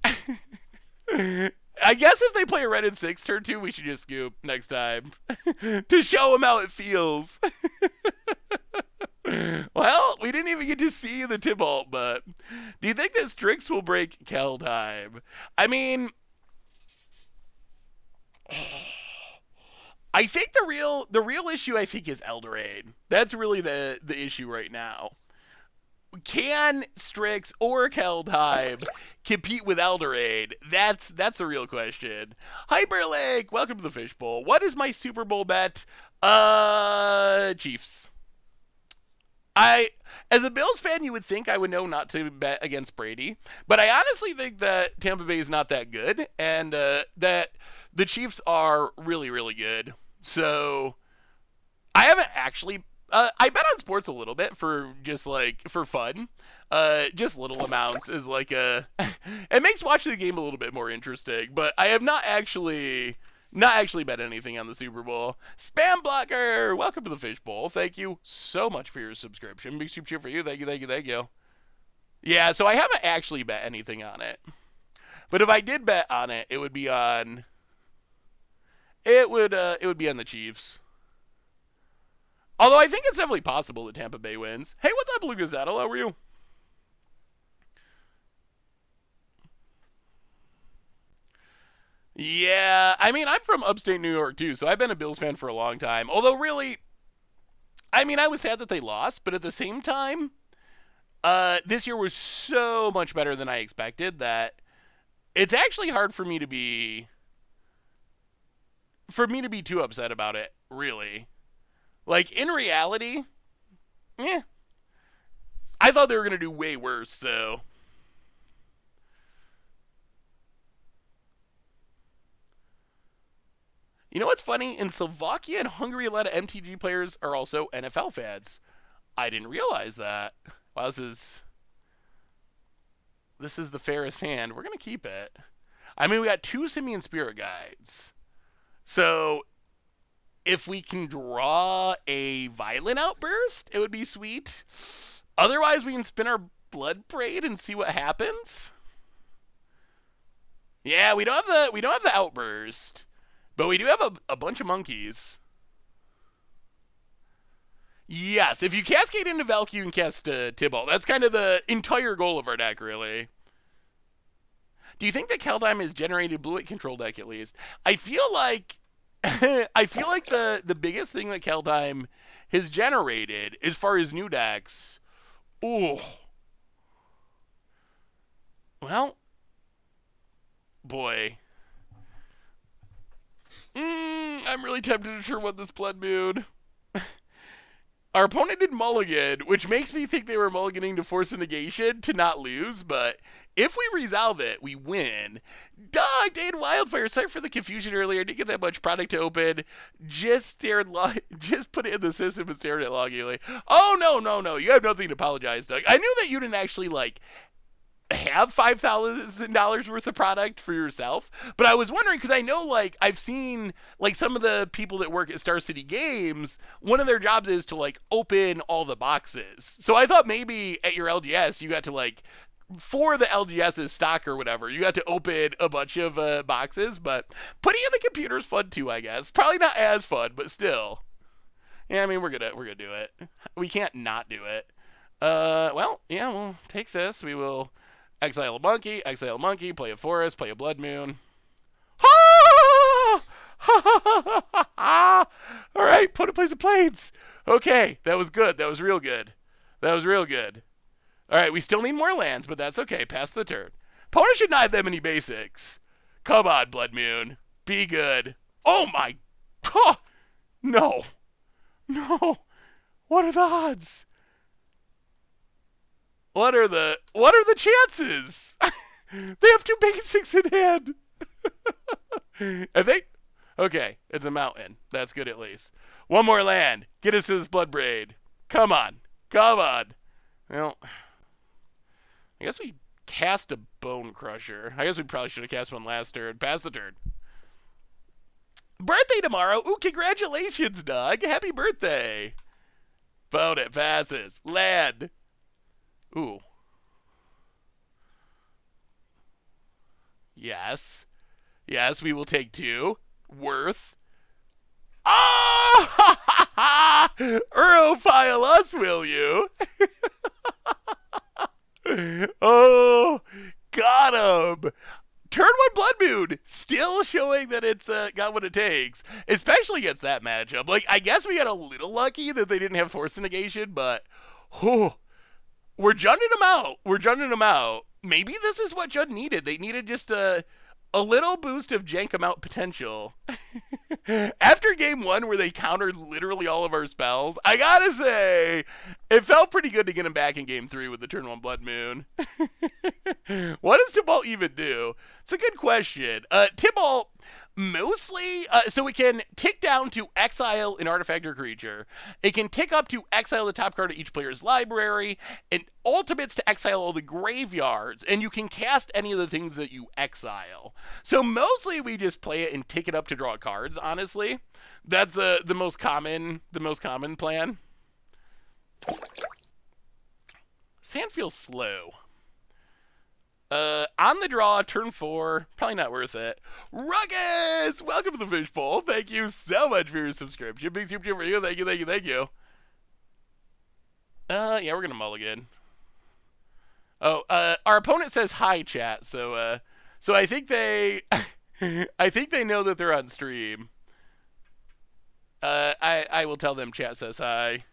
I guess if they play a red and 6 turn 2, we should just scoop next time to show them how it feels. Well, we didn't even get to see the Tibalt, but do you think that Strix will break Keldheim? I mean, I think the real issue I think is Eldraine. That's really the issue right now. Can Strix or Keldheim compete with Eldraine? That's a real question. Hyperlink, welcome to the Fishbowl. What is my Super Bowl bet? Chiefs. As a Bills fan, you would think I would know not to bet against Brady, but I honestly think that Tampa Bay is not that good, and that the Chiefs are really, really good. So I haven't actually. I bet on sports a little bit for just like for fun, just little amounts is like it makes watching the game a little bit more interesting. But I have not actually bet anything on the Super Bowl. Spam Blocker, welcome to the Fishbowl. Thank you so much for your subscription. Big super cheer for you. Thank you. Yeah, so I haven't actually bet anything on it. But if I did bet on it, it would be on. It would be on the Chiefs. Although I think it's definitely possible that Tampa Bay wins. Hey, what's up, Lucas Adel? How are you? Yeah, I mean, I'm from upstate New York, too, so I've been a Bills fan for a long time. Although, really, I mean, I was sad that they lost, but at the same time, this year was so much better than I expected that it's actually hard for me to be too upset about it, really. Like, in reality, I thought they were going to do way worse, so. You know what's funny? In Slovakia and Hungary, a lot of MTG players are also NFL fans. I didn't realize that. Wow, this is the fairest hand. We're going to keep it. I mean, we got 2 Simian Spirit Guides. So, if we can draw a Violent Outburst, it would be sweet. Otherwise, we can spin our Blood Parade and see what happens. Yeah, we don't have the Outburst, but we do have a bunch of monkeys. Yes, if you Cascade into Valkie, you can cast Tibalt. That's kind of the entire goal of our deck, really. Do you think that Keldheim has generated blue-white control deck at least? I feel like the biggest thing that Keldheim has generated as far as new decks. Ooh. Well, boy. I'm really tempted to turn on this Blood Moon. Our opponent did mulligan, which makes me think they were mulliganing to force a negation to not lose, but if we resolve it, we win. Dog, Dane Wildfire, sorry for the confusion earlier. I didn't get that much product to open. Just put it in the system and stared at logically. Oh, no. You have nothing to apologize, Doug. I knew that you didn't actually, have $5,000 worth of product for yourself, but I was wondering because I know I've seen some of the people that work at Star City Games, one of their jobs is to open all the boxes. So I thought maybe at your LGS you got to for the LGS's stock or whatever, you got to open a bunch of boxes, but putting in the computer is fun too, I guess. Probably not as fun, but still. Yeah, I mean we're gonna do it. We can't not do it. Well, yeah, we'll take this. We will exile a monkey, play a forest, play a blood moon. All right, put in place of planes. Okay, that was good. That was real good. All right, we still need more lands, but that's okay. Pass the turn. Opponent should not have that many basics. Come on, Blood Moon. Be good. Oh my. Oh, no. What are the odds? What are the chances? They have 2 basics in hand. I think. Okay, it's a mountain. That's good at least. One more land. Get us to this Blood Braid. Come on. Come on. Well, I guess we cast a Bone Crusher. I guess we probably should have cast one last turn. Pass the turn. Birthday tomorrow. Ooh, congratulations, Doug. Happy birthday. Bone it. Passes. Land. Ooh. Yes. Yes, we will take 2. Worth. Ah! Urophile us, will you? Oh, got him. Turn 1 Blood Moon, still showing that it's got what it takes, especially against that matchup. Like, I guess we got a little lucky that they didn't have Force Negation, but we're junning them out. We're junning them out. Maybe this is what Jund needed. They needed just a little boost of jank amount potential. After game 1, where they countered literally all of our spells, I gotta say, it felt pretty good to get him back in game 3 with the turn 1 Blood Moon. What does Tibalt even do? It's a good question. Tibalt mostly, so it can tick down to exile an artifact or creature. It can tick up to exile the top card of each player's library, and ultimates to exile all the graveyards, and you can cast any of the things that you exile. So mostly we just play it and tick it up to draw cards, honestly. That's the most common plan. Sand feels slow. On the draw, turn 4, probably not worth it. Ruckus! Welcome to the Fishbowl. Thank you so much for your subscription. Big super for you. Thank you, thank you, thank you. Yeah, we're gonna mulligan. Oh, our opponent says hi, chat. So I think they, I think they know that they're on stream. I will tell them chat says hi.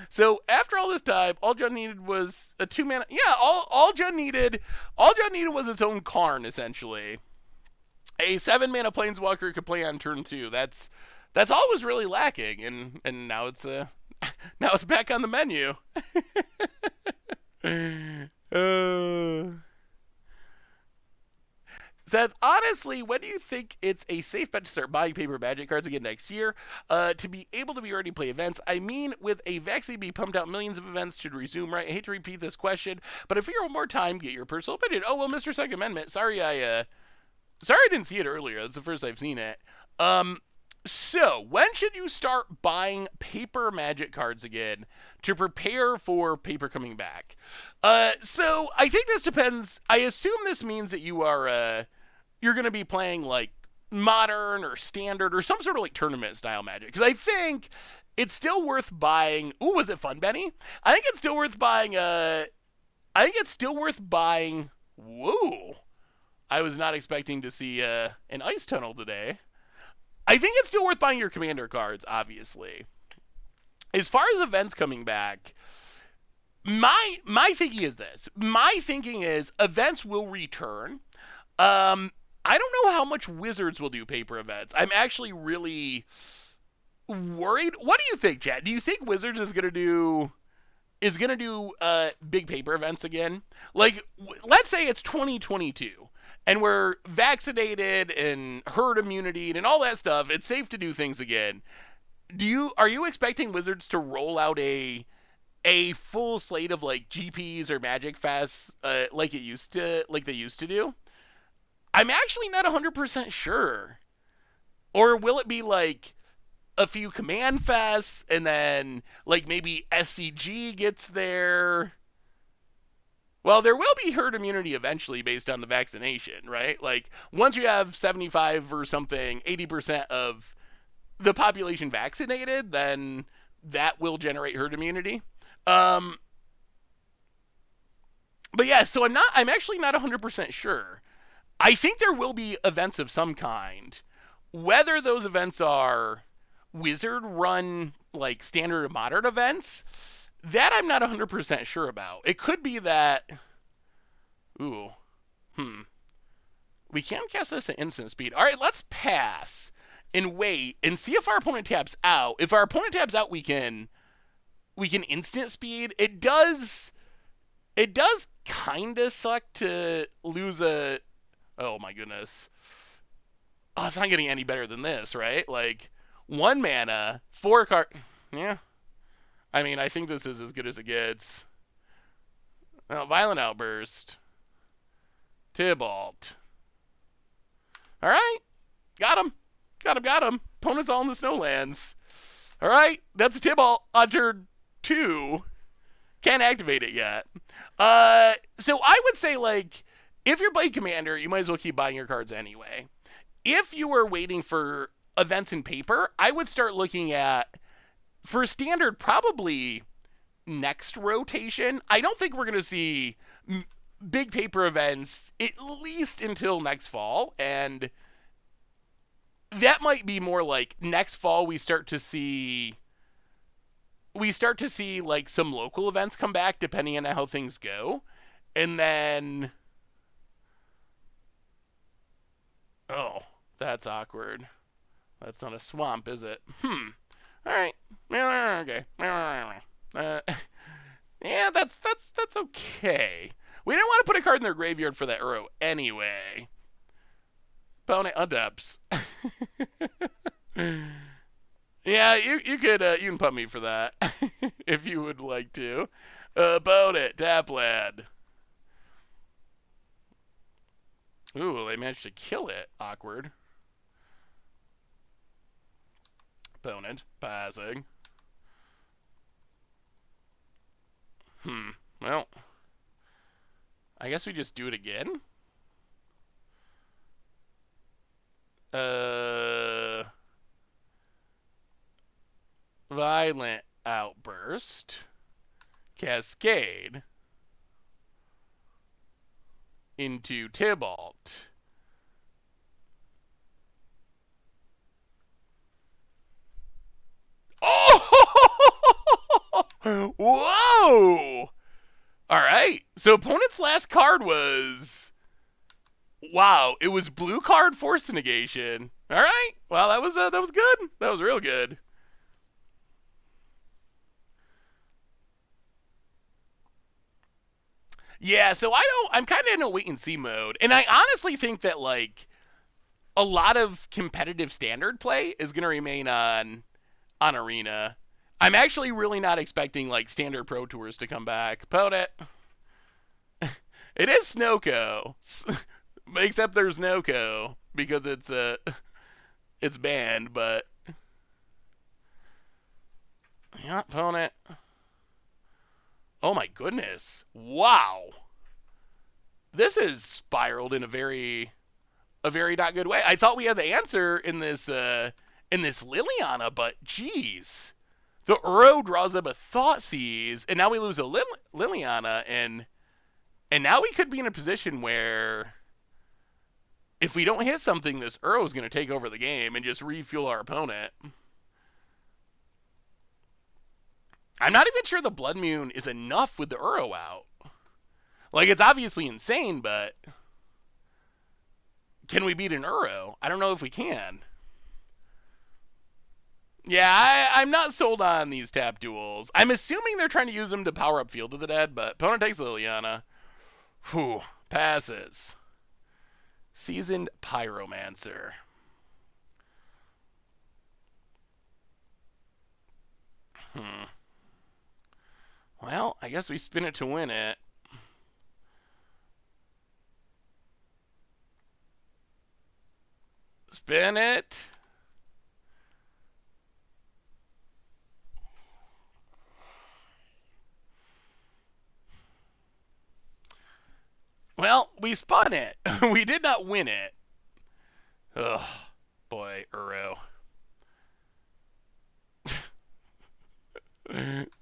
So after all this time, all Jund needed was a 2-mana. Yeah, all Jund needed was its own Karn, essentially. A 7-mana Planeswalker could play on turn 2. That's all it was really lacking, and now it's now it's back on the menu. Seth, honestly, when do you think it's a safe bet to start buying paper Magic cards again next year? To be able to be ready to play events. I mean, with a vaccine being pumped out, millions of events should resume, right? I hate to repeat this question, but if you have more time, get your personal opinion. Oh, well, Mr. Second Amendment, sorry I didn't see it earlier. That's the first I've seen it. So, when should you start buying paper Magic cards again to prepare for paper coming back? So, I think this depends. I assume this means that you are, you're going to be playing, like, Modern or Standard or some sort of, like, tournament-style Magic. Because I think it's still worth buying. Ooh, was it fun, Benny? I think it's still worth buying, Whoa. I was not expecting to see, an Ice Tunnel today. I think it's still worth buying your Commander cards, obviously. As far as events coming back, my thinking is this. My thinking is events will return. I don't know how much Wizards will do paper events. I'm actually really worried. What do you think, Chad? Do you think Wizards is gonna do big paper events again? Like, let's say it's 2022. And we're vaccinated and herd immunity and all that stuff. It's safe to do things again. Are you expecting Wizards to roll out a full slate of like GPs or Magic Fests like they used to do? I'm actually not 100% sure. Or will it be like a few Command Fests and then like maybe SCG gets there? Well, there will be herd immunity eventually based on the vaccination, right? Like, once you have 75 or something, 80% of the population vaccinated, then that will generate herd immunity. But yeah, so I'm actually not 100% sure. I think there will be events of some kind. Whether those events are Wizard run, like, standard or modern events, that I'm not 100% sure about. It could be that... Ooh. We can cast this at instant speed. All right, let's pass and wait and see if our opponent taps out. If our opponent taps out, we can instant speed. It does kind of suck to lose a... Oh, my goodness. Oh, it's not getting any better than this, right? Like, 1 mana, 4 card. Yeah. I mean, I think this is as good as it gets. Well, Violent Outburst. Tibalt. All right. Got him. Got him. Opponent's all in the Snowlands. All right. That's a Tibalt on turn 2. Can't activate it yet. So I would say, like, if you're playing Commander, you might as well keep buying your cards anyway. If you were waiting for events in paper, I would start looking at, for Standard, probably next rotation. I don't think we're going to see big paper events at least until next fall, and that might be more like next fall we start to see like some local events come back depending on how things go. And then oh, that's awkward. That's not a swamp, is it? All right. Okay. Yeah, that's okay. We didn't want to put a card in their graveyard for that Uro anyway. Opponent adapts. Yeah, you can put me for that if you would like to. Opponent tap land. Ooh, they managed to kill it. Awkward. Opponent passing. Well, I guess we just do it again. Violent Outburst. Cascade. Into Tibalt. Oh! Whoa! All right. So opponent's last card was, wow, it was blue card force negation. All right. Well, that was good. That was real good. Yeah, so I'm kind of in a wait and see mode. And I honestly think that, like, a lot of competitive Standard play is going to remain on Arena. I'm actually really not expecting, like, Standard Pro Tours to come back. Opponent. It is Snowco. Except there's Snowco because it's banned, but yeah, opponent. Oh my goodness. Wow. This has spiraled in a very not good way. I thought we had the answer in this Liliana, but geez. The Uro draws up a Thoughtseize, and now we lose a Liliana, and now we could be in a position where if we don't hit something, this Uro is going to take over the game and just refuel our opponent. I'm not even sure the Blood Moon is enough with the Uro out. Like, it's obviously insane, but can we beat an Uro? I don't know if we can. Yeah, I'm not sold on these tap duels. I'm assuming they're trying to use them to power up Field of the Dead, but opponent takes Liliana. Whew, passes. Seasoned Pyromancer. Well, I guess we spin it to win it. Spin it. Well, we spun it. We did not win it. Ugh, boy, Uro.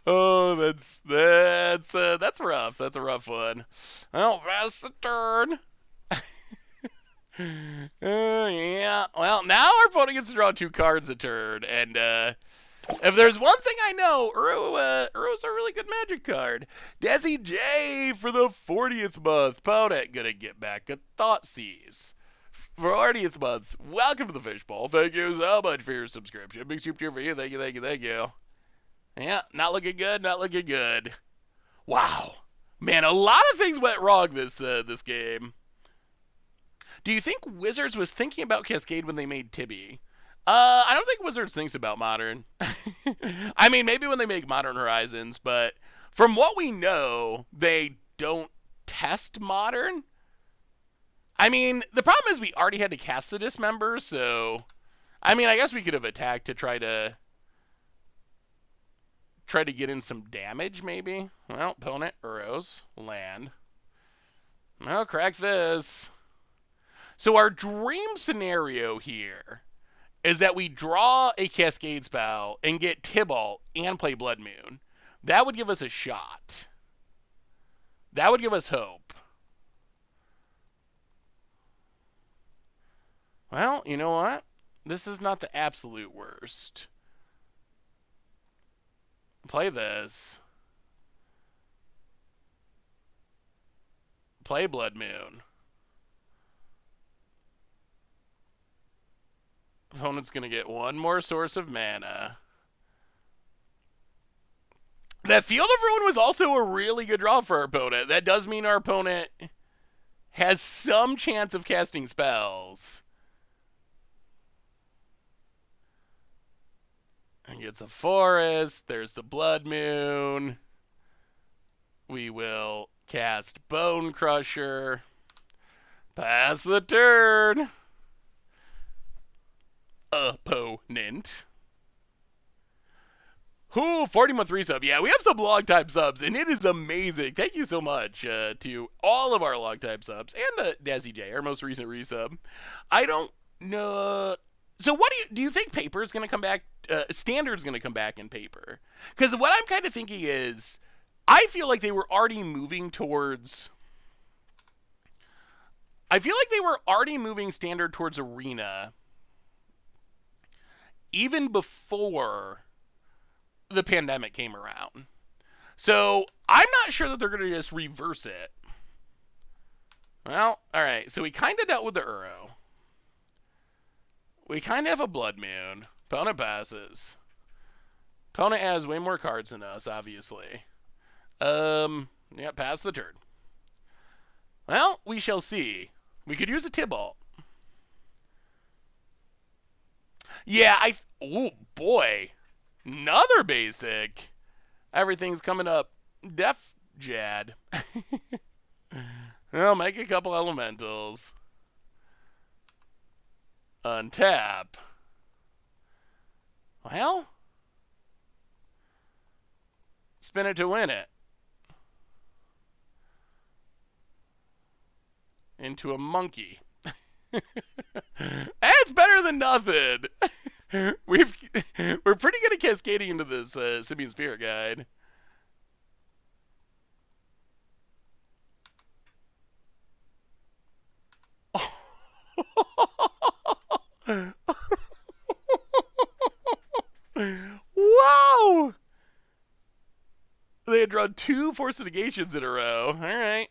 Oh, that's rough. That's a rough one. Well, pass the turn. Yeah. Well, now our opponent gets to draw 2 cards a turn, and if there's one thing I know, Uro's a really good Magic card. Desi J for the 40th month. Opponent gonna get back a Thoughtseize. 40th month. Welcome to the Fishbowl. Thank you so much for your subscription. Big soup cheer for you. Thank you, thank you, thank you. Yeah, not looking good, not looking good. Wow. Man, a lot of things went wrong this game. Do you think Wizards was thinking about Cascade when they made Tibby? I don't think Wizards thinks about Modern. I mean, maybe when they make Modern Horizons, but from what we know, they don't test Modern. I mean, the problem is we already had to cast the Dismember, so I mean, I guess we could have attacked to try to get in some damage, maybe. Well, opponent Uros land. I'll crack this. So our dream scenario here is that we draw a Cascade spell and get Tibalt and play Blood Moon. That would give us a shot. That would give us hope. Well, you know what? This is not the absolute worst. Play this. Play Blood Moon. Opponent's going to get one more source of mana. That Field of Ruin was also a really good draw for our opponent. That does mean our opponent has some chance of casting spells. And gets a forest. There's the Blood Moon. We will cast Bone Crusher. Pass the turn. Opponent. Ooh, 40-month resub. Yeah, we have some log type subs, and it is amazing. Thank you so much to all of our log type subs and Dazzy J, our most recent resub. I don't know. So, what do you think paper is going to come back? Standard's going to come back in paper? Because what I'm kind of thinking is, I feel like they were already moving towards. I feel like they were already moving standard towards arena, even before the pandemic came around. So I'm not sure that they're going to just reverse it. Well, all right. So we kind of dealt with the Uro. We kind of have a Blood Moon. Opponent passes. Opponent has way more cards than us, obviously. Yeah, pass the turn. Well, we shall see. We could use a Tibalt. Yeah, oh boy. Another basic. Everything's coming up. Def Jad. I'll make a couple elementals. Untap. Well, spin it to win it. Into a monkey. It's better than nothing. We're pretty good at cascading into this Simian Spirit Guide. Wow! They had drawn 2 Force Negations in a row. All right.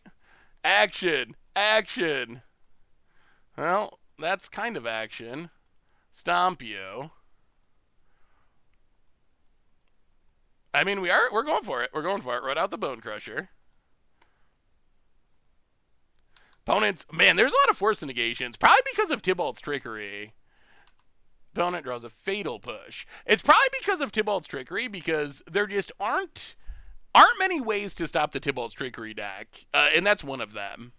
Action. Action. Well, that's kind of action. Stomp you. I mean, we're going for it. We're going for it. Wrote out the Bone Crusher. Opponents, man, there's a lot of Force Negations. Probably because of Tibalt's trickery. Opponent draws a Fatal Push. It's probably because of Tibalt's trickery, because there just aren't many ways to stop the Tibalt's trickery deck, and that's one of them.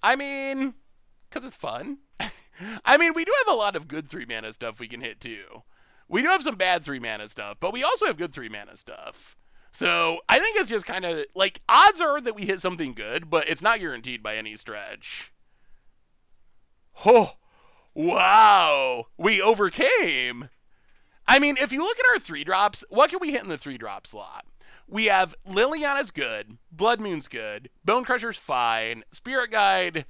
I mean, because it's fun. I mean, we do have a lot of good 3-mana stuff we can hit, too. We do have some bad 3-mana stuff, but we also have good 3-mana stuff. So, I think it's just kind of, like, odds are that we hit something good, but it's not guaranteed by any stretch. Oh, wow. We overcame. I mean, if you look at our 3-drops, what can we hit in the 3-drop slot? We have Liliana's good, Blood Moon's good, Bone Crusher's fine, Spirit Guide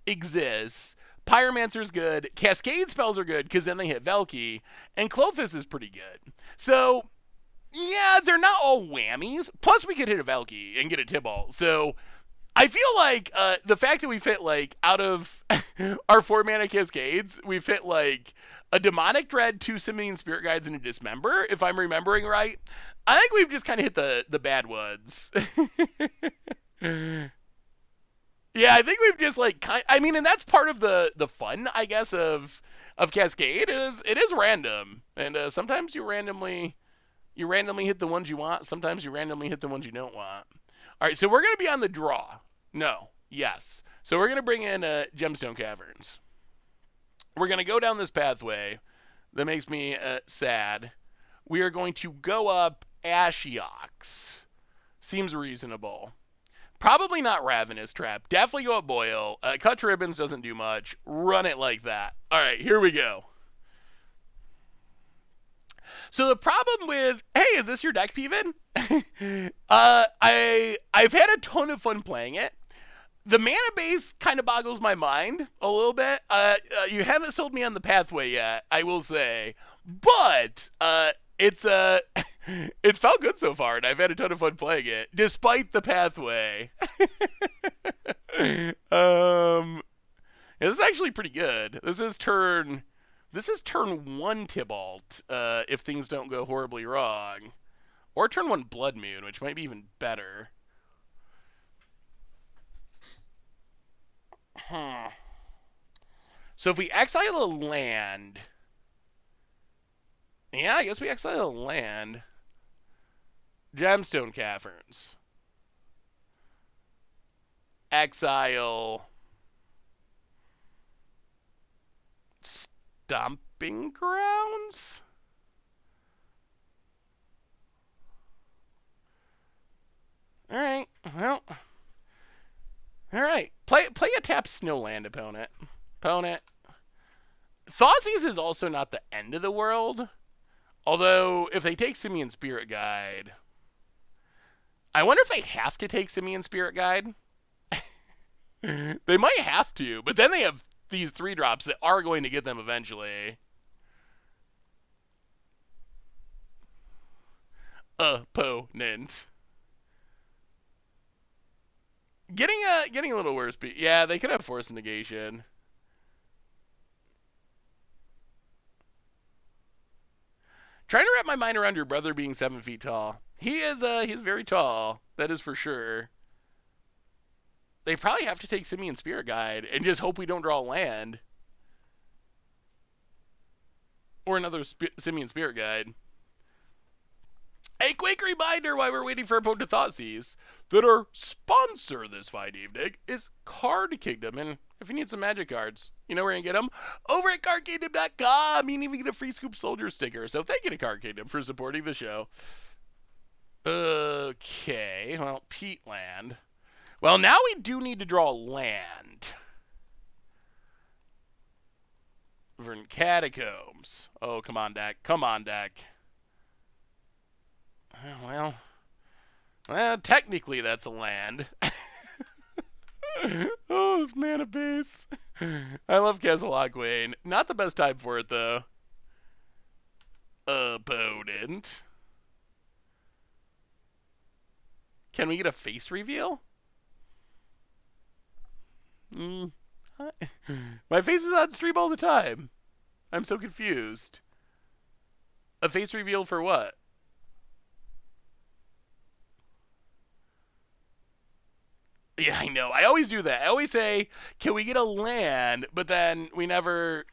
exists, Pyromancer's good, Cascade spells are good because then they hit Valkie, and Clothis is pretty good. So, yeah, they're not all whammies. Plus, we could hit a Valkie and get a Tibalt. So, I feel like the fact that we fit, like, out of our 4-mana Cascades, we fit, like, a Demonic Dread, 2 Simian Spirit Guides, and a Dismember, if I'm remembering right. I think we've just kind of hit the bad ones. Yeah, I think we've just like I mean, and that's part of the fun, I guess, of Cascade is it is random, and sometimes you randomly hit the ones you want. Sometimes you randomly hit the ones you don't want. All right, so we're gonna be on the draw. No, yes. So we're gonna bring in Gemstone Caverns. We're gonna go down this pathway that makes me sad. We are going to go up Ashiok's. Seems reasonable. Probably not Ravenous Trap. Definitely go up Boil. Cut to Ribbons doesn't do much. Run it like that. All right, here we go. So the problem with, hey, is this your deck, Peven? I've had a ton of fun playing it. The mana base kind of boggles my mind a little bit. You haven't sold me on the pathway yet, I will say, but it's it's felt good so far, and I've had a ton of fun playing it, despite the pathway. This is actually pretty good. This is turn one Tibalt, if things don't go horribly wrong, or turn one Blood Moon, which might be even better. So if we exile a land, yeah, I guess we exile a land. Gemstone Caverns. Exile. Stomping Grounds? Alright, well. Alright. Play a tap Snowland opponent. Thoughtseize is also not the end of the world. Although, if they take Simian Spirit Guide, I wonder if they have to take Simian Spirit Guide. They might have to, but then they have these 3-drops that are going to get them eventually. Opponent. Getting a little worse. Yeah, they could have Force Negation. Trying to wrap my mind around your brother being 7 feet tall. He's very tall. That is for sure. They probably have to take Simian Spirit Guide and just hope we don't draw land. Or another Simian Spirit Guide. A quick reminder while we're waiting for opponent to Thoughtseize that our sponsor this fine evening is Card Kingdom. And if you need some magic cards, you know where you can get them? Over at cardkingdom.com. You can even get a free Scoop Soldier sticker. So thank you to Card Kingdom for supporting the show. Okay, well, Peatland. Well, now we do need to draw land. Verdant Catacombs. Oh, come on, deck. Come on, deck. Well, technically that's a land. Oh, this mana base. I love Castle Aquain. Not the best time for it, though. Opponent. Can we get a face reveal? My face is on stream all the time. I'm so confused. A face reveal for what? Yeah, I know. I always do that. I always say, "Can we get a land?" But then we never,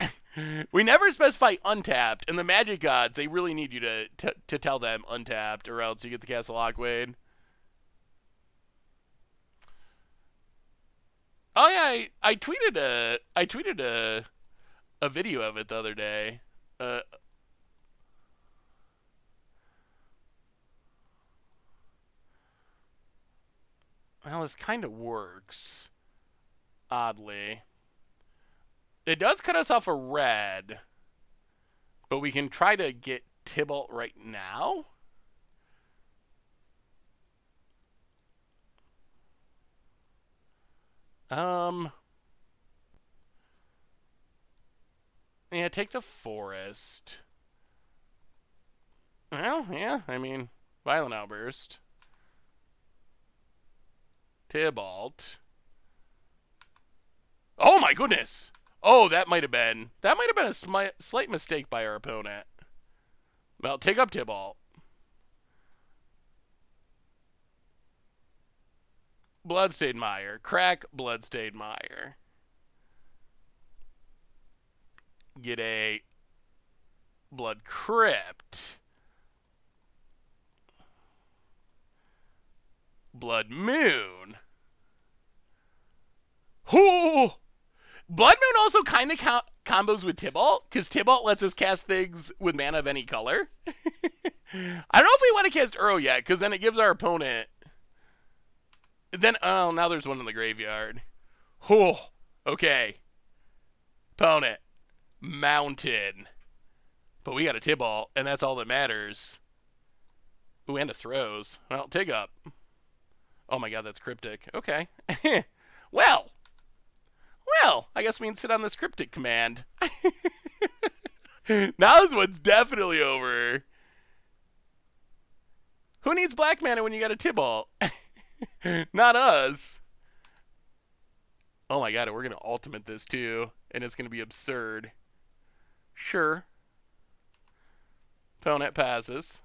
we never specify untapped. And the Magic Gods, they really need you to tell them untapped, or else you get the Castle Aquaid. Oh yeah, I tweeted a video of it the other day. Well, this kind of works. Oddly. It does cut us off a red. But we can try to get Tibalt right now. Yeah, take the forest. Well, yeah, I mean, Violent Outburst. Tibalt. Oh my goodness! Oh, that might have been a slight mistake by our opponent. Well, take up Tibalt. Bloodstained Mire. Crack Bloodstained Mire. Get a Blood Crypt. Blood Moon. Oh! Blood Moon also kind of combos with Tibalt, because Tibalt lets us cast things with mana of any color. I don't know if we want to cast Uro yet, because then it gives our opponent... Then, oh, now there's one in the graveyard. Oh, okay. Opponent. Mountain. But we got a Tibalt, and that's all that matters. Ooh, and a Throws. Well, Tig up. Oh my god, that's cryptic. Okay. Well, I guess we can sit on this cryptic command. Now this one's definitely over. Who needs black mana when you got a Tibalt? Not us. Oh my god, we're going to ultimate this too, and it's going to be absurd. Sure. Opponent passes.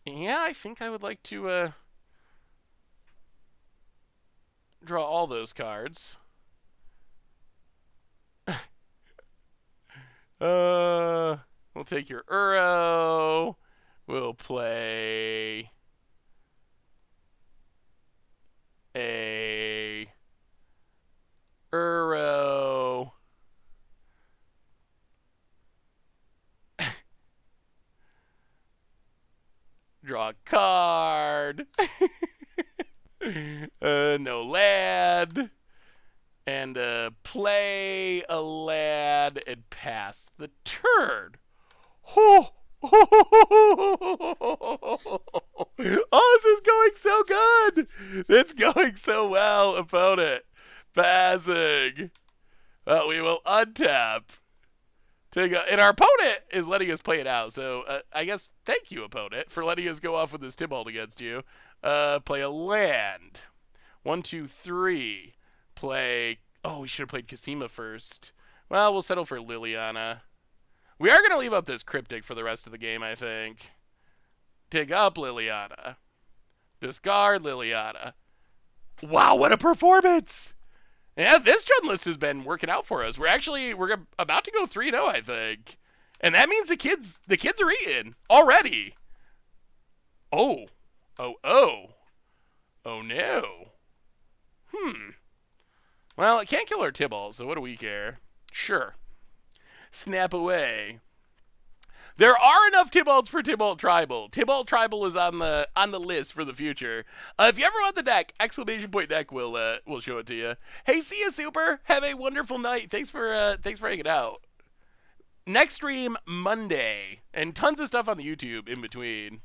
Yeah, I think I would like to draw all those cards. We'll take your Uro. We'll play a Uro. Draw a card. No lad. And play a lad and pass the turn. Oh, this is going so good. It's going so well, opponent. Passing. Well, we will untap. And our opponent is letting us play it out. So I guess thank you, opponent, for letting us go off with this Tibalt against you. Play a land. 1, 2, 3. Play. Oh, we should have played Cassima first. Well, we'll settle for Liliana. We are going to leave up this cryptic for the rest of the game, I think. Dig up Liliana. Discard Liliana. Wow, what a performance! Yeah, this trend list has been working out for us. We're about to go 3-0, I think. And that means the kids are eating already. Oh. Oh no. Well, it can't kill our Tibalt, so what do we care? Sure. Snap away. There are enough Tibalts for Tibalt Tribal. Tibalt Tribal is on the list for the future. If you ever want the deck, ! Deck will show it to you. Hey, see you, Super. Have a wonderful night. Thanks for hanging out. Next stream Monday, and tons of stuff on the YouTube in between.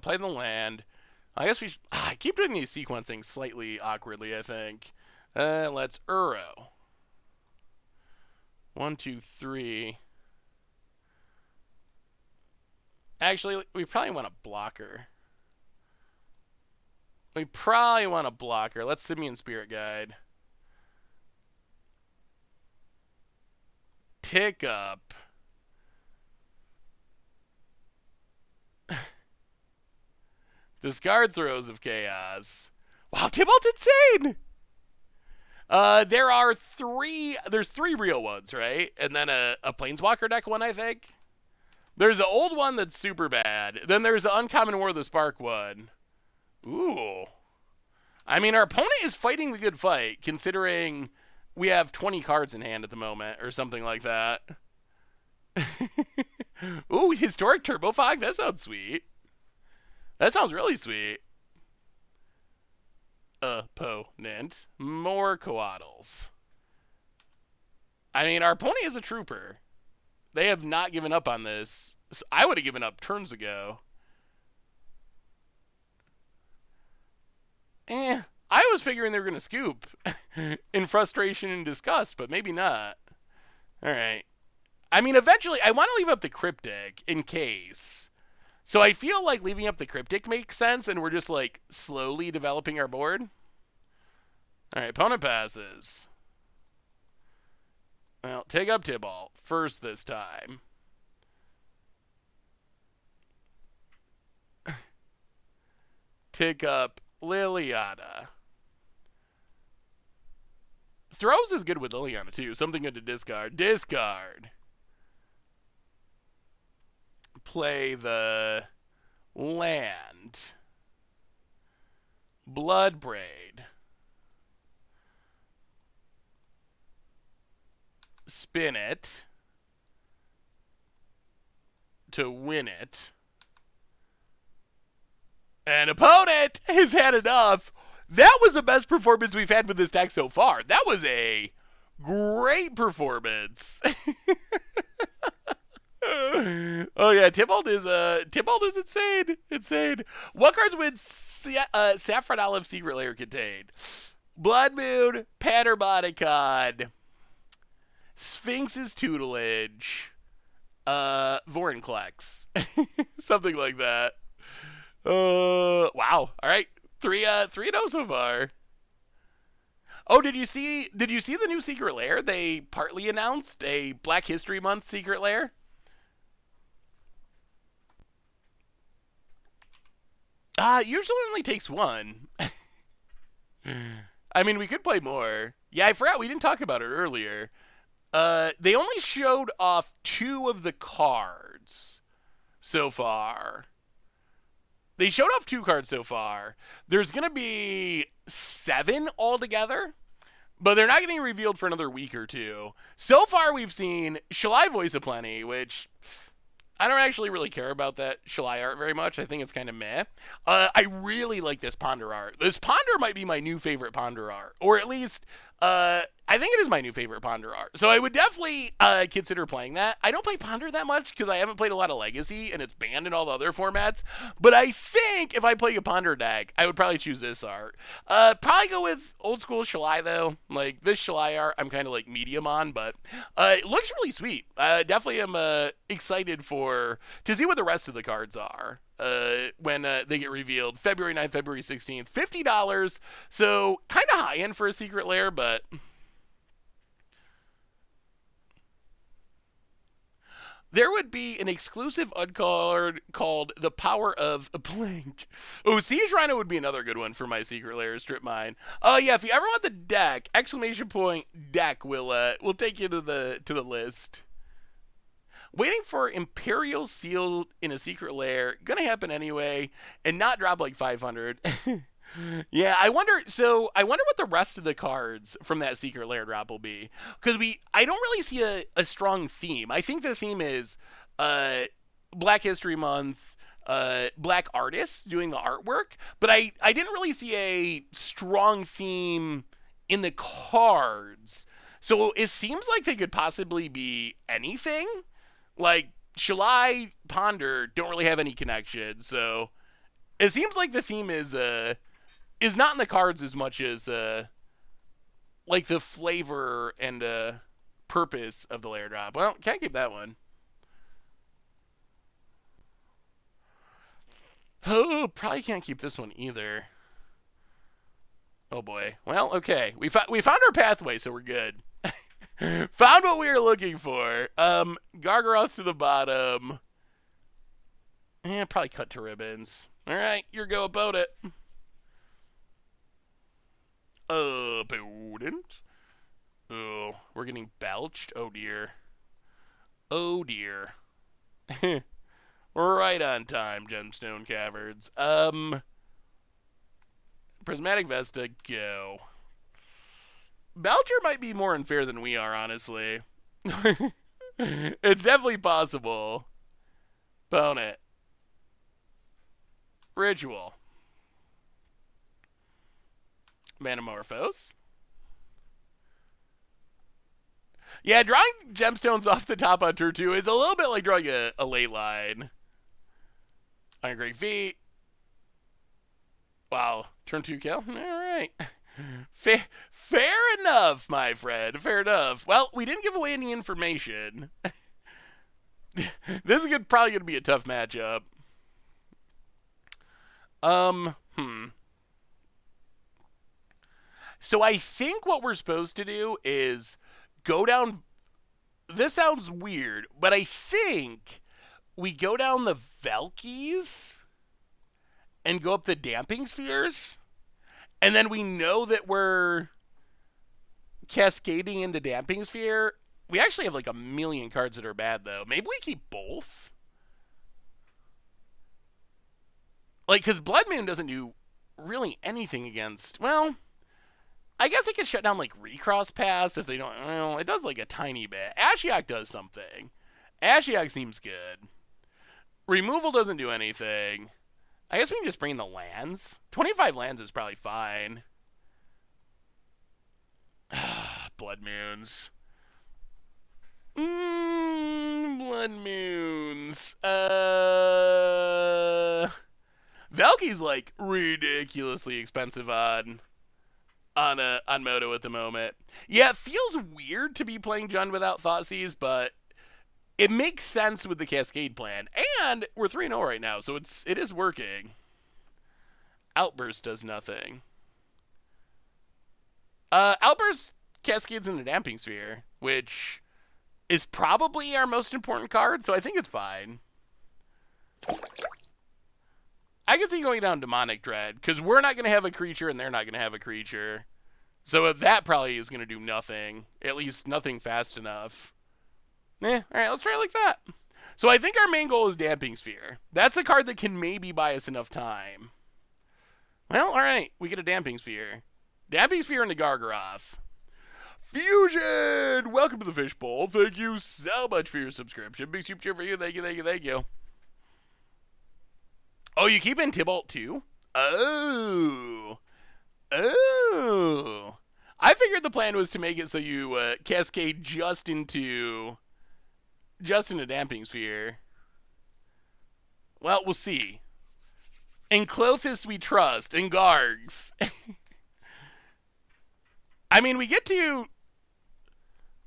Play the land. I guess I keep doing these sequencing slightly awkwardly, I think. Let's Uro. 1, 2, 3. Actually, we probably want a blocker. Let's Simian Spirit Guide. Tick up. Discard Throes of Chaos. Wow, Tibalt's insane! There's 3 real ones, right? And then a Planeswalker deck one, I think. There's the old one that's super bad. Then there's the Uncommon War of the Spark one. Ooh. I mean, our opponent is fighting the good fight, considering we have 20 cards in hand at the moment, or something like that. Ooh, Historic Turbo Fog? That sounds sweet. That sounds really sweet. Opponent. More Coatls. I mean, our opponent is a trooper. They have not given up on this. I would have given up turns ago. I was figuring they were going to scoop in frustration and disgust, but maybe not. All right. I mean, eventually, I want to leave up the Cryptic in case. So I feel like leaving up the Cryptic makes sense, and we're just, like, slowly developing our board. All right, opponent passes. Well, take up Tibalt first this time. Take up Liliana. Throws is good with Liliana, too. Something good to discard. Discard. Play the land. Bloodbraid. Spin it to win it. An opponent has had enough. That was the best performance we've had with this deck so far. That was a great performance. Oh yeah, Tibalt is insane. Insane. What cards would Saffron Olive Secret Lair contain? Blood Moon, Paterboticon, Sphinx's Tutelage, Vorinclex. Something like that. Wow. All right. 3-0 so far. Oh, did you see the new Secret Lair? They partly announced a Black History Month Secret Lair. Usually only takes one. I mean, we could play more. Yeah, I forgot we didn't talk about it earlier. They only showed off 2 of the cards so far. They showed off 2 cards so far. There's going to be 7 altogether, but they're not getting revealed for another week or 2. So far, we've seen Shalai Voice of Plenty, which I don't actually really care about that Shalai art very much. I think it's kind of meh. I really like this Ponder art. This Ponder might be my new favorite Ponder art, or at least I think it is my new favorite Ponder art. So I would definitely consider playing that. I don't play Ponder that much because I haven't played a lot of Legacy, and it's banned in all the other formats. But I think if I play a Ponder deck, I would probably choose this art. Probably go with old school Shalai, though. Like, this Shalai art, I'm kind of like medium on, but it looks really sweet. Definitely am excited to see what the rest of the cards are. When they get revealed February 9th, February 16th, $50. So kind of high end for a Secret Lair, but there would be an exclusive uncard called The Power of a Blank. Oh, Siege Rhino would be another good one for my Secret Lair strip mine. Oh yeah, if you ever want the deck, exclamation point deck will take you to the list. Waiting for Imperial Seal in a Secret Lair, gonna happen anyway, and not drop like 500. Yeah, I wonder what the rest of the cards from that Secret Lair drop will be, because I don't really see a strong theme. I think the theme is Black History Month, Black artists doing the artwork, but I didn't really see a strong theme in the cards. So it seems like they could possibly be anything. Like, Shalai, Ponder don't really have any connection, so it seems like the theme is not in the cards as much as like the flavor and purpose of the lair drop. Well, can't keep that one. Oh, probably can't keep this one either. Oh boy. Well, okay. We found our pathway, so we're good. Found what we were looking for. Gargaroth to the bottom. Probably cut to ribbons. Alright, your go about it. Opponent. Oh, we're getting belched. Oh dear. Oh dear. Right on time, Gemstone Caverns. Prismatic Vesta, go. Belcher might be more unfair than we are, honestly. It's definitely possible. Opponent. Ritual. Manamorphose. Yeah, drawing gemstones off the top on turn 2 is a little bit like drawing a ley line. Iron Great Feet. Wow. Turn 2 kill? Alright. Fair enough, my friend. Fair enough. Well, we didn't give away any information. This is probably going to be a tough matchup. So I think what we're supposed to do is go down. This sounds weird, but I think we go down the Valkies and go up the damping spheres, and then we know that we're cascading into damping sphere. We actually have like a million cards that are bad, though. Maybe we keep both? Like, because Blood Moon doesn't do really anything against... Well, I guess it could shut down, like, Recross Pass if they don't... Well, it does, like, a tiny bit. Ashiok does something. Ashiok seems good. Removal doesn't do anything. I guess we can just bring the lands. 25 lands is probably fine. Blood Moons. Blood Moons. Valkie's like ridiculously expensive on Moto at the moment. Yeah, it feels weird to be playing Jund without Thoughtseize, but it makes sense with the Cascade plan. And we're 3-0 right now, so it is working. Outburst does nothing. Outburst cascades in the Damping Sphere, which is probably our most important card, so I think it's fine. I can see going down Demonic Dread, because we're not going to have a creature and they're not going to have a creature. So that probably is going to do nothing. At least nothing fast enough. Alright, let's try it like that. So I think our main goal is Damping Sphere. That's a card that can maybe buy us enough time. Well, alright, we get a Damping Sphere. Damping Sphere into Gargaroth. Fusion! Welcome to the Fishbowl. Thank you so much for your subscription. Big super cheer for you. Thank you, thank you, thank you. Oh, you keep in Tibalt too? Oh. I figured the plan was to make it so you cascade just into Damping Sphere. Well, we'll see. In Clothis we trust. In Gargs. I mean, we get to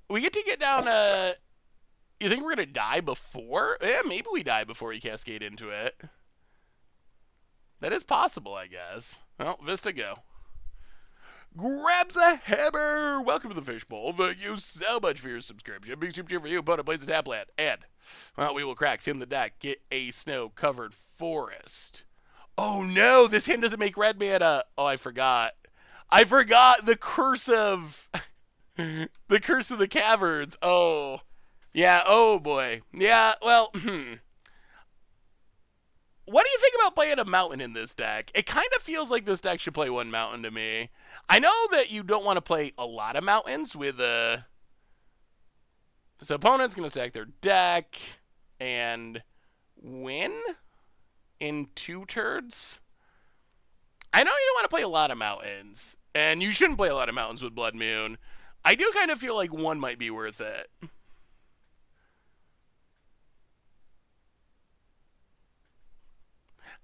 get down, you think we're going to die before? Yeah, maybe we die before we cascade into it. That is possible, I guess. Well, Vista go. Grabs a hammer! Welcome to the Fishbowl. Thank you so much for your subscription. Big super cheer for you. Opponent plays a tapland. And, well, we will crack, thin the deck, get a snow-covered forest. Oh no, this hand doesn't make red mana. Oh, I forgot. I forgot the curse of... the curse of the caverns. Oh. Yeah, oh boy. Yeah, well, What do you think about playing a mountain in this deck? It kind of feels like this deck should play one mountain to me. I know that you don't want to play a lot of mountains with so opponent's going to stack their deck and win in 2 turns. I know you don't want to play a lot of mountains, and you shouldn't play a lot of mountains with Blood Moon. I do kind of feel like one might be worth it.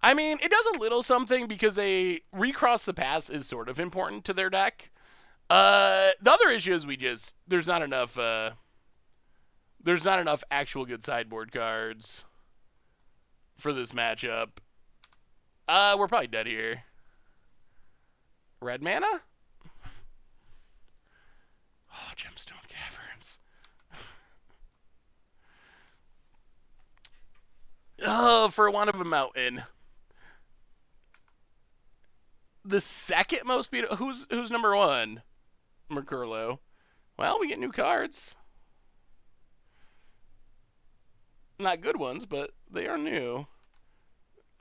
I mean, it does a little something because they recross the pass is sort of important to their deck. The other issue is there's not enough actual good sideboard cards for this matchup. We're probably dead here. Red mana? Oh, Gemstone Caverns. Oh, for one of a mountain. The second most beautiful... Who's number 1? Mercurlo. Well, we get new cards. Not good ones, but they are new.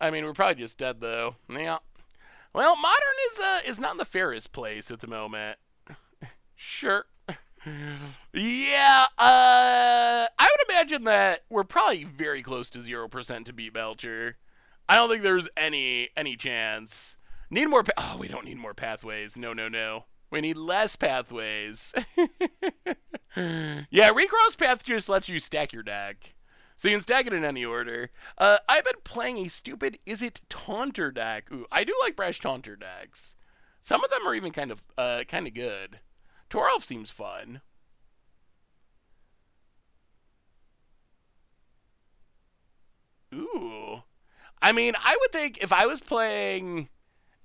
I mean, we're probably just dead, though. Yeah. Well, Modern is not in the fairest place at the moment. Sure. Yeah, I would imagine that we're probably very close to 0% to beat Belcher. I don't think there's any chance. Need more oh, we don't need more pathways. No. We need less pathways. Yeah, Recross Path just lets you stack your deck. So you can stack it in any order. I've been playing a stupid Is It Taunter deck. Ooh, I do like Brash Taunter decks. Some of them are even kind of good. Toralf seems fun. Ooh. I mean, I would think if I was playing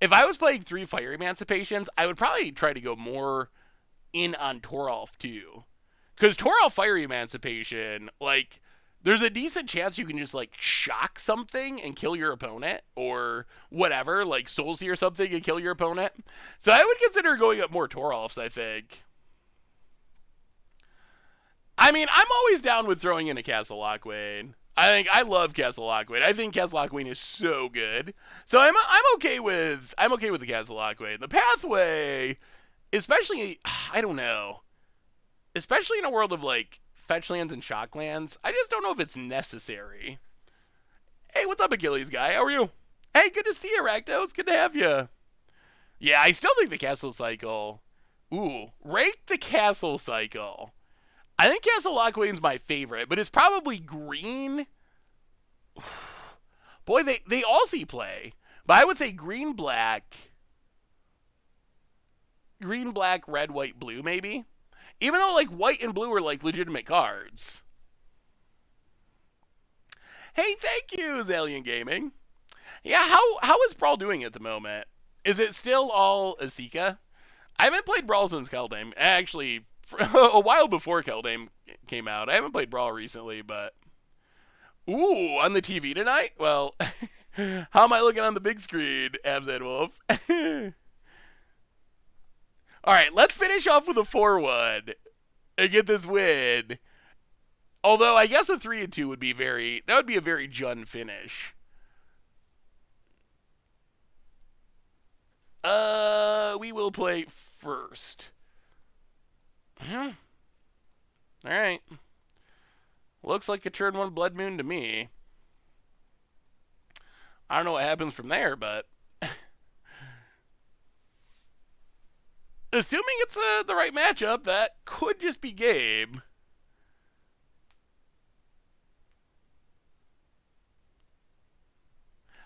3 Fire Emancipations, I would probably try to go more in on Toralf too. Because Toralf Fire Emancipation, like, there's a decent chance you can just like shock something and kill your opponent, or whatever, like Soul Sea or something and kill your opponent. So I would consider going up more Toralfs, I think. I mean, I'm always down with throwing in a Castle Lockwain. I love Castle Lockwain. I think Castle Lockwain is so good. So I'm okay with the Castle Lockwain. The pathway, especially, I don't know, especially in a world of like fetch lands and shock lands, I just don't know if it's necessary. Hey, what's up, Achilles guy? How are you? Hey, good to see you, Rakdos. Good to have you. Yeah, I still think the Castle Cycle. Ooh, rake the Castle Cycle. I think Castle Lockwain's my favorite, but it's probably green. Boy, they all see play. But I would say green, black, red, white, blue, maybe. Even though, like, white and blue are, like, legitimate cards. Hey, thank you, Zalian Gaming. Yeah, how is Brawl doing at the moment? Is it still all Azeka? I haven't played Brawl since Keldame. Actually, a while before Keldame came out. I haven't played Brawl recently, but... Ooh, on the TV tonight? Well, how am I looking on the big screen, Abzad Wolf? Alright, let's finish off with a 4-1 and get this win. Although, I guess a 3-2 would be that would be a very Jun finish. We will play first. Alright. Looks like a turn 1 Blood Moon to me. I don't know what happens from there, but... Assuming it's the right matchup, that could just be game.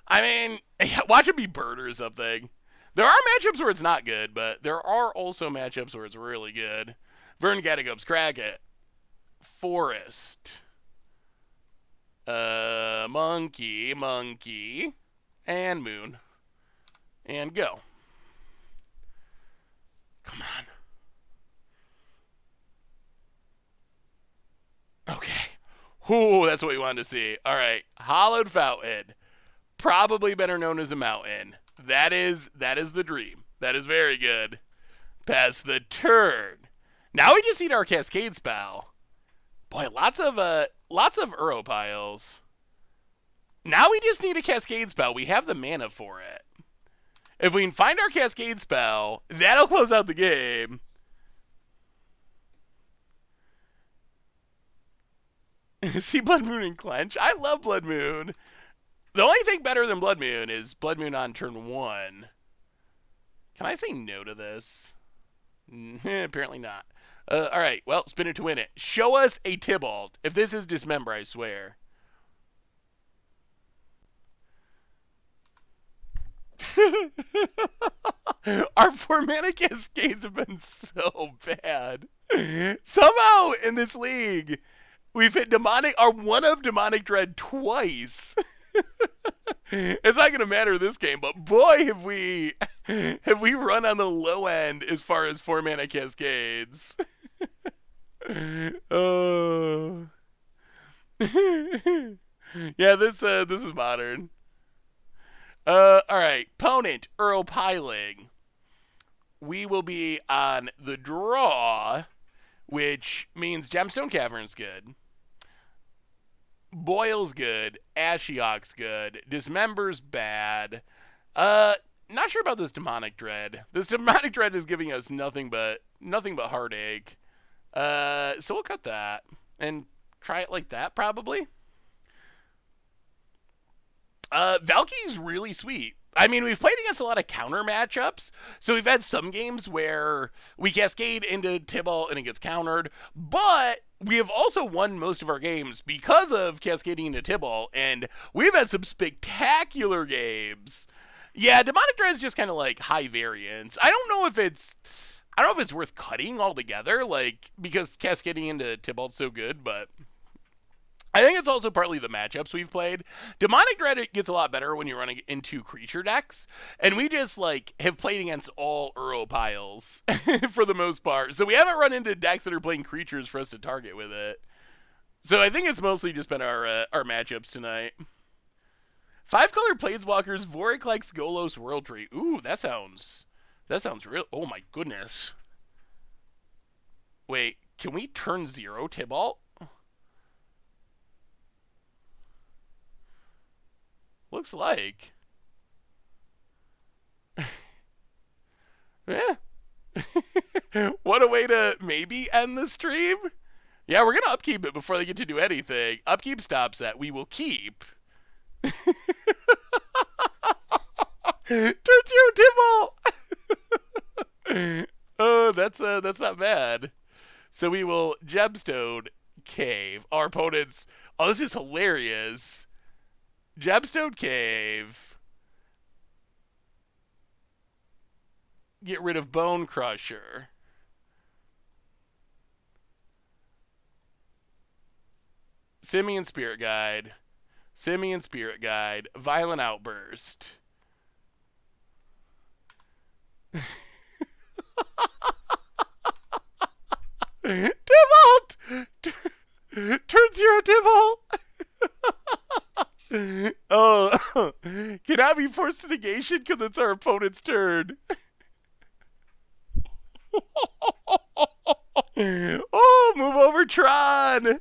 I mean, watch it be Bird or something. There are matchups where it's not good, but there are also matchups where it's really good. Vern Gatagop's crack it. Forest. Monkey, and Moon. And go. Come on. Okay. Ooh, that's what we wanted to see. All right. Hollowed Fountain. Probably better known as a mountain. That is the dream. That is very good. Pass the turn. Now we just need our Cascade spell. Boy, lots of Uro piles. Now we just need a Cascade spell. We have the mana for it. If we can find our Cascade spell, that'll close out the game. See Blood Moon and Clench? I love Blood Moon. The only thing better than Blood Moon is Blood Moon on turn 1. Can I say no to this? Apparently not. Alright, well, spin it to win it. Show us a Tibalt. If this is Dismember, I swear. Our 4-mana Cascades have been so bad. Somehow, in this league, we've hit one of Demonic Dread twice. It's not going to matter this game, but boy, have we run on the low end as far as 4-mana Cascades. Oh. Yeah, this is modern. Alright, opponent, Uro Piling. We will be on the draw, which means Gemstone Cavern's good. Boil's good. Ashiok's good. Dismember's bad. Not sure about this Demonic Dread. This Demonic Dread is giving us nothing but heartache. So we'll cut that and try it like that, probably. Valkie's really sweet. I mean, we've played against a lot of counter matchups, so we've had some games where we Cascade into Tibalt and it gets countered, but we have also won most of our games because of Cascading into Tibalt, and we've had some spectacular games. Yeah, Demonic Dread is just kind of like high variance. I don't know if it's worth cutting altogether, like, because Cascading into Tibalt's so good, but I think it's also partly the matchups we've played. Demonic Dread gets a lot better when you're running into creature decks, and we just, like, have played against all Uro piles for the most part. So we haven't run into decks that are playing creatures for us to target with it. So I think it's mostly just been our matchups tonight. 5-color Planeswalkers, Voraclex, Golos, World Tree. Ooh, that sounds real. Oh my goodness. Wait, can we turn 0 Tibalt? Looks like. Yeah. What a way to maybe end the stream. Yeah, we're going to upkeep it before they get to do anything. Upkeep stops that. We will keep. Turn 0 Tibalt! Oh, that's not bad. So we will Gemstone Cave. Our opponents. Oh, this is hilarious. Gemstone Cave. Get rid of Bone Crusher. Simian Spirit Guide. Simian Spirit Guide. Violent Outburst. Tibalt! Turn 0 Tibalt! Oh, cannot be forced to negation because it's our opponent's turn. Oh, move over, Tron!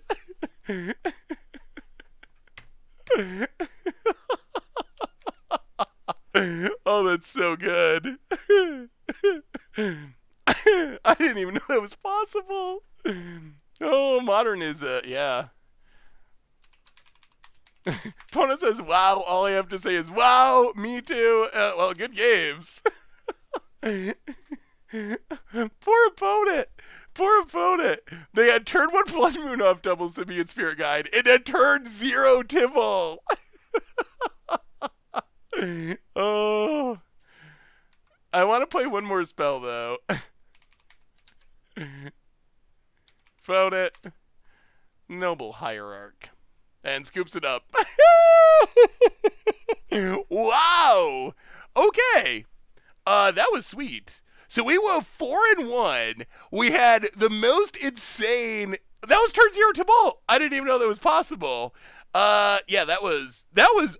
Oh, that's so good. I didn't even know that was possible. Oh, modern is, yeah. Pona says, wow. All I have to say is, wow, me too. Well, good games. Poor opponent. Poor opponent. They had turn 1 Blood Moon off double Simian Spirit Guide and then turn 0 Tibalt. Oh. I want to play one more spell, though. Found it. Noble Hierarch. And scoops it up. Wow. Okay. That was sweet. So we were 4-1. We had the most insane. That was turn 0 Tibalt. I didn't even know that was possible. Yeah, that was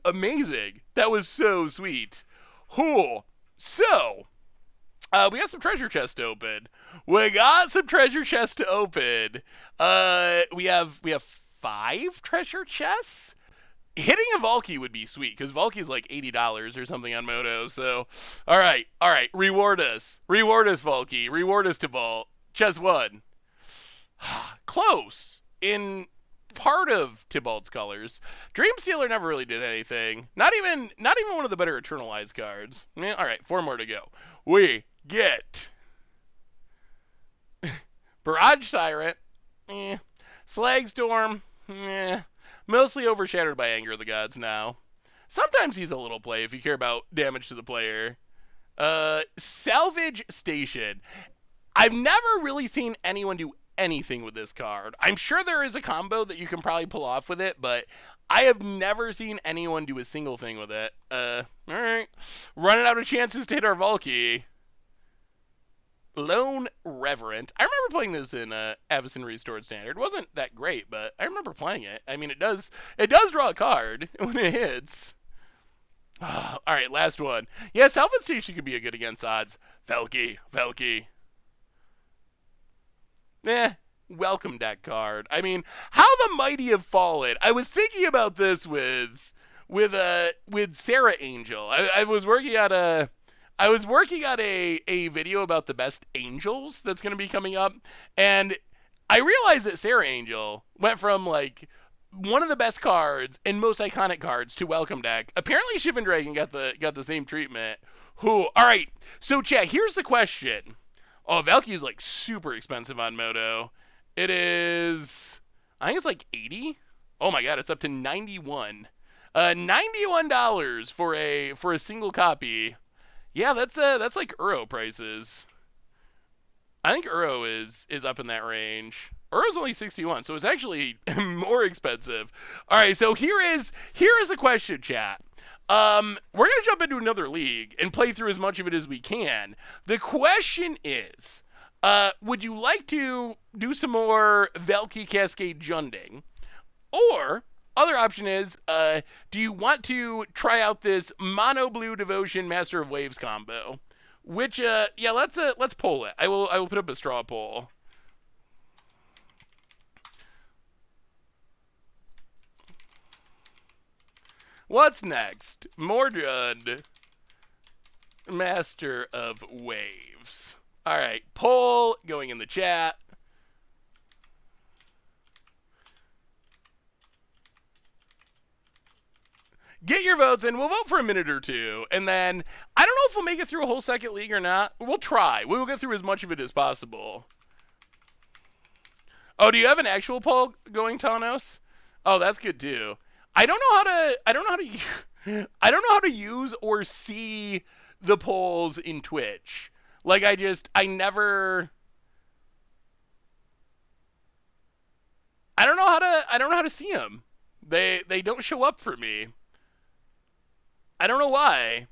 amazing. That was so sweet. Cool. So, we got some treasure chests to open. We got some treasure chests to open. We have 5 treasure chests. Hitting a Valkie would be sweet because Valkie's like $80 or something on Moto. So, all right, reward us, Valkie, reward us, Tibalt. Chest 1, close in part of Tibalt's colors. Dreamstealer never really did anything. Not even one of the better Eternalized cards. All right, 4 more to go. We get Barrage Tyrant, Slagstorm, mostly overshadowed by Anger of the Gods now. Sometimes he's a little play if you care about damage to the player. Salvage Station. I've never really seen anyone do anything with this card. I'm sure there is a combo that you can probably pull off with it, but I have never seen anyone do a single thing with it. Alright. Running out of chances to hit our Valkie. Lone Reverent. I remember playing this in Avacyn Restored Standard. It wasn't that great, but I remember playing it. I mean, it does draw a card when it hits. Oh, all right, last one. Yeah, Salvage Station could be a good against odds. Valkie. Welcome deck card. I mean, how the mighty have fallen. I was thinking about this with Sarah Angel. I was working on a video about the best angels that's going to be coming up, and I realized that Sarah Angel went from like one of the best cards and most iconic cards to welcome deck. Apparently Shivan Dragon got the same treatment. All right, so chat, here's the question. Oh, Valkie is like super expensive on Moto. It is, I think it's like 80. Oh my god, it's up to 91. $91 for a single copy. Yeah, that's like Uro prices. I think Uro is up in that range. Uro's only 61, so it's actually more expensive. All right, so here is a question, chat. We're gonna jump into another league and play through as much of it as we can. The question is, would you like to do some more Valkie Cascade Junding, Or other option is, do you want to try out this mono blue devotion Master of Waves combo? Which yeah, let's poll it. I will put up a straw poll. What's next? Mordred, Master of Waves. All right, poll going in the chat. Get your votes in. We'll vote for a minute or two. And then, I don't know if we'll make it through a whole second league or not. We'll try. We will get through as much of it as possible. Oh, do you have an actual poll going, Tanos? Oh, that's good too. I don't know how to use or see the polls in Twitch. Like I never I don't know how to see them. They don't show up for me. I don't know why.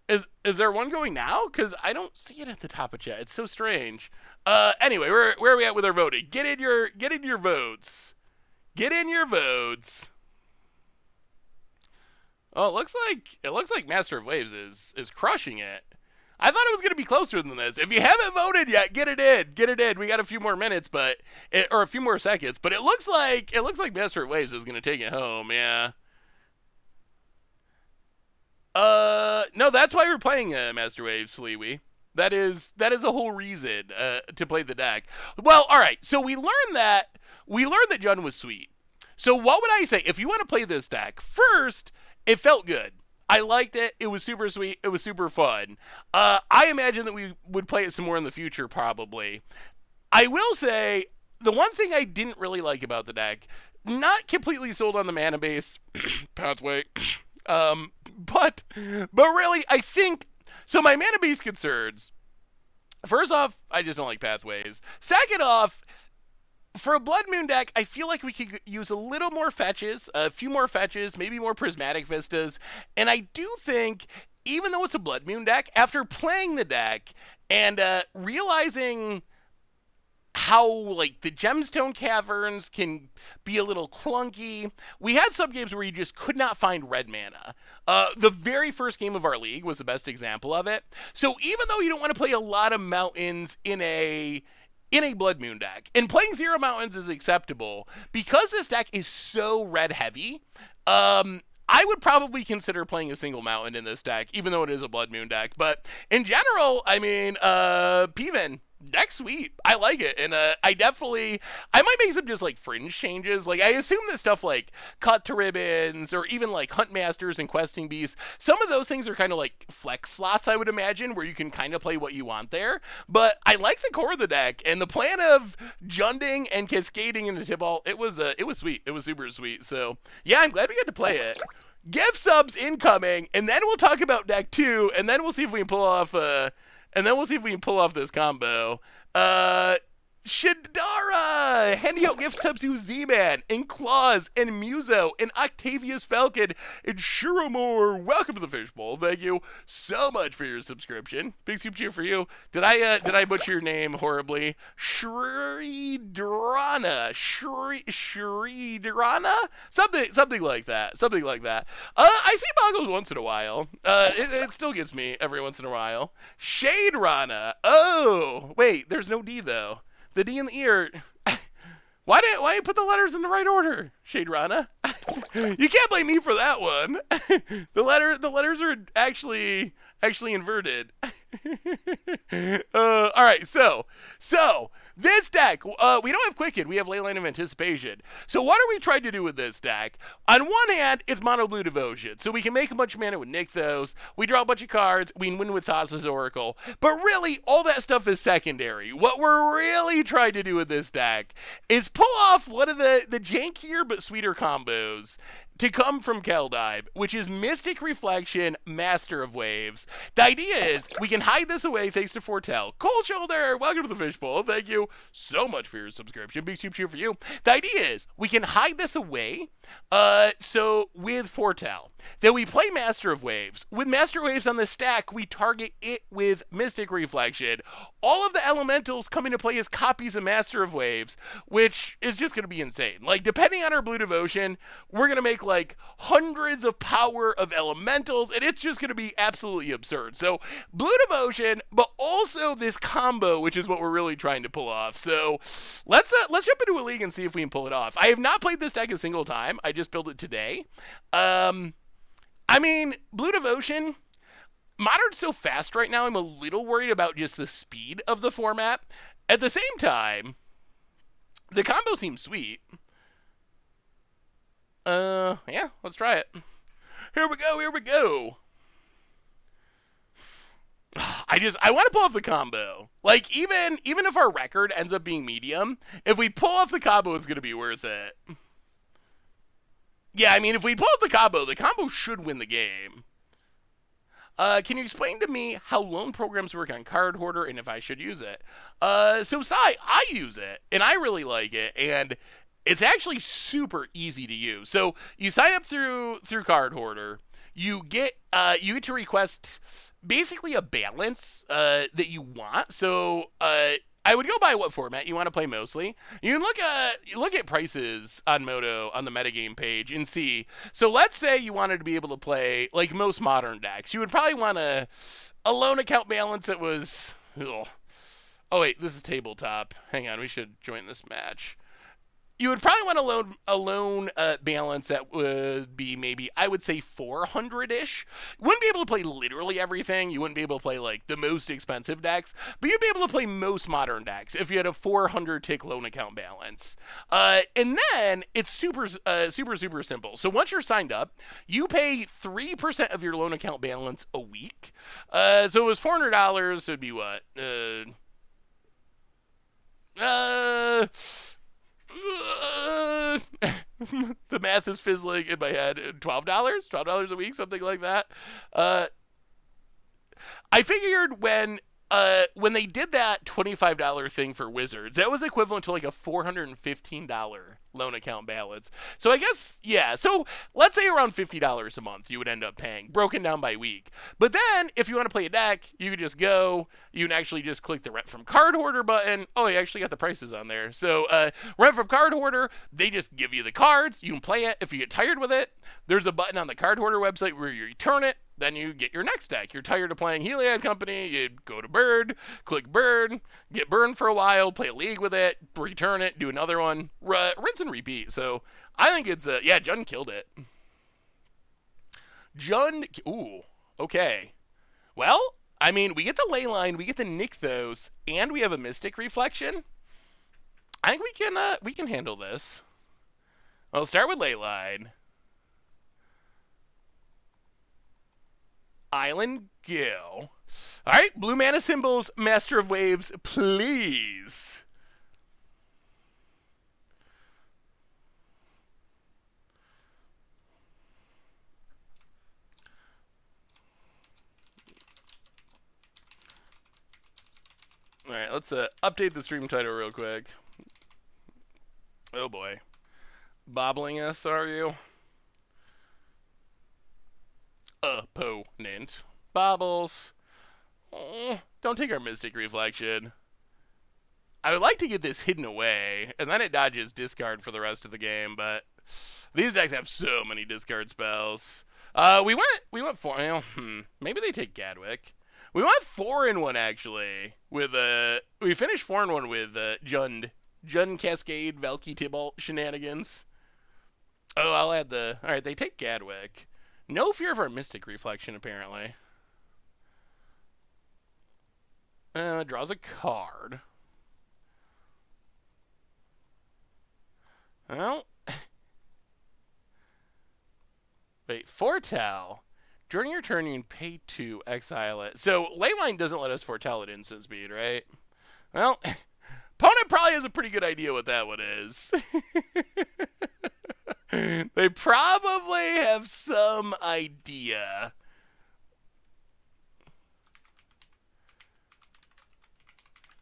Is there one going now? Because I don't see it at the top of chat. It's so strange. Anyway, where are we at with our voting? Get in your votes. Get in your votes. Oh, it looks like Master of Waves is crushing it. I thought it was going to be closer than this. If you haven't voted yet, get it in. Get it in. We got a few more minutes, or a few more seconds, but it looks like Master of Waves is going to take it home. Yeah. No, that's why we're playing Master Waves, Sleewee. That is a whole reason to play the deck. Well, all right. So we learned that Jund was sweet. So what would I say if you want to play this deck? First, it felt good. I liked it. It was super sweet. It was super fun. I imagine that we would play it some more in the future, probably. I will say the one thing I didn't really like about the deck, not completely sold on the mana base pathway. But really, I think so. My mana base concerns. First off, I just don't like pathways. Second off, for a Blood Moon deck, I feel like we could use a little more fetches, a few more fetches, maybe more prismatic vistas. And I do think, even though it's a Blood Moon deck, after playing the deck and realizing how like the gemstone caverns can be a little clunky. We had some games where you just could not find red mana. The very first game of our league was the best example of it. So even though you don't want to play a lot of mountains in a Blood Moon deck, and playing 0 mountains is acceptable, because this deck is so red heavy, I would probably consider playing a single mountain in this deck, even though it is a Blood Moon deck. But in general, I mean, Peven, deck's sweet. I like it. And I might make some just like fringe changes. Like I assume that stuff like cut to ribbons or even like hunt masters and questing beasts, some of those things are kind of like flex slots, I would imagine, where you can kind of play what you want there. But I like the core of the deck, and the plan of junding and cascading into Tibalt, it was sweet. It was super sweet. So yeah, I'm glad we got to play it. Gift subs incoming, and then we'll talk about deck 2, and then we'll see if we can pull off this combo. Shadara! Handing out gift subs to Z-Man, and Claus, and Muso, and Octavius Falcon, and Shiromore. Welcome to the Fishbowl. Thank you so much for your subscription. Big soup cheer for you. Did I butcher your name horribly? Shridrana. Shridrana? Something like that. Something like that. I see Boggles once in a while. It still gets me every once in a while. Shade Rana. Oh, wait, there's no D though. The D in the ear. Why didn't you put the letters in the right order, Shade Rana? You can't blame me for that one. The letters are actually inverted. All right, so this deck, we don't have Quicken, we have Leyline of Anticipation. So what are we trying to do with this deck? On one hand, it's mono blue devotion, so we can make a bunch of mana with Nykthos, we draw a bunch of cards, we can win with Thassa's Oracle, but really, all that stuff is secondary. What we're really trying to do with this deck is pull off one of the jankier but sweeter combos to come from Keldibe, which is Mystic Reflection, Master of Waves. The idea is we can hide this away thanks to Foretell. Cold Shoulder, welcome to the Fishbowl. Thank you so much for your subscription. Big soup cheer for you. The idea is we can hide this away so with Foretell. Then we play Master of Waves. With Master of Waves on the stack, we target it with Mystic Reflection. All of the elementals come into play as copies of Master of Waves, which is just going to be insane. Like, depending on our Blue Devotion, we're going to make like hundreds of power of elementals, and it's just going to be absolutely absurd. So, Blue Devotion, but also this combo, which is what we're really trying to pull off. So, let's jump into a league and see if we can pull it off. I have not played this deck a single time. I just built it today. I mean, Blue Devotion, Modern's so fast right now, I'm a little worried about just the speed of the format. At the same time, the combo seems sweet. Yeah, let's try it. Here we go. I want to pull off the combo. Like, even if our record ends up being medium, if we pull off the combo, it's going to be worth it. Yeah, I mean, if we pull off the combo should win the game. Can you explain to me how loan programs work on Card Hoarder and if I should use it? So, Sai, I use it, and I really like it, and it's actually super easy to use. So, you sign up through Card Hoarder. You get to request basically a balance that you want. So, I would go by what format you want to play mostly. You can look at prices on Moto on the metagame page and see. So let's say you wanted to be able to play like most modern decks. You would probably want a loan account balance that was. Ugh. Oh wait, this is tabletop. Hang on, we should join this match. You would probably want a loan balance that would be maybe, I would say, 400-ish. You wouldn't be able to play literally everything. You wouldn't be able to play, like, the most expensive decks. But you'd be able to play most modern decks if you had a 400-tick loan account balance. And then, it's super simple. So once you're signed up, you pay 3% of your loan account balance a week. So it was $400, so it'd be what? The math is fizzling in my head. $12 a week, something like that. I figured when they did that $25 thing for Wizards, that was equivalent to like a $415 loan account balance. So I guess, yeah, so let's say around $50 a month you would end up paying, broken down by week. But then, if you want to play a deck, you could just go, you can actually just click the Rent from Card Hoarder button. Oh, you actually got the prices on there. So, Rent from Card Hoarder, they just give you the cards, you can play it. If you get tired with it, there's a button on the Card Hoarder website where you return it. Then you get your next deck. You're tired of playing Heliod Company, you go to Bird, click Bird, get burned for a while, play a league with it, return it, do another one, rinse and repeat. So I think it's, yeah, Jun killed it. Ooh, okay. Well, I mean, we get the Leyline, we get the Nykthos, and we have a Mystic Reflection. I think we can handle this. I'll start with Leyline. Island Gill. Alright, blue mana symbols, Master of Waves, please. Alright, let's update the stream title real quick. Oh boy. Bobbling us, are you? Opponent. Bobbles. Oh, don't take our Mystic Reflection. I would like to get this hidden away, and then it dodges discard for the rest of the game, but these decks have so many discard spells. We went for, maybe they take Gadwick. We went 4-in-1 actually, with, we finished 4-in-1 with, Jund, Cascade, Valkie, Tibalt shenanigans. Oh, I'll add the, alright, they take Gadwick. No fear of our Mystic Reflection, apparently. Draws a card. Well. Wait, Foretell. During your turn, you can pay 2, exile it. So, Leyline doesn't let us foretell at instant speed, right? Well, opponent probably has a pretty good idea what that one is. They probably have some idea.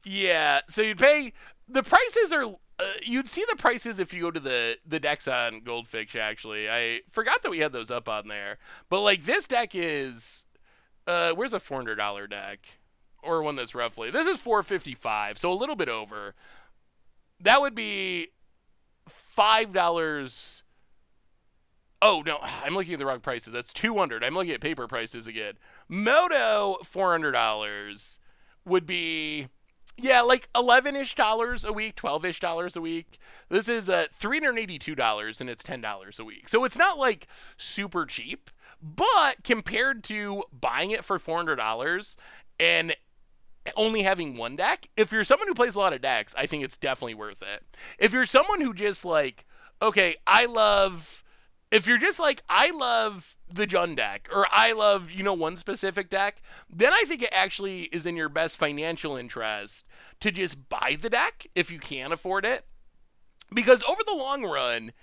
Yeah, so you'd pay... The prices are You'd see the prices if you go to the decks on Goldfish. Actually, I forgot that we had those up on there. But like this deck is, where's a $400 deck, or one that's roughly, this is 455, so a little bit over. That would be $5. Oh no, I'm looking at the wrong prices. That's 200. I'm looking at paper prices again. Moto $400 would be, yeah, like 11-ish dollars a week, 12-ish dollars a week. This is $382 and it's $10 a week. So it's not like super cheap, but compared to buying it for $400 and only having one deck, if you're someone who plays a lot of decks, I think it's definitely worth it. If you're someone who just like, okay, if you're just like, I love the Jund deck, or I love, one specific deck, then I think it actually is in your best financial interest to just buy the deck if you can afford it. Because over the long run,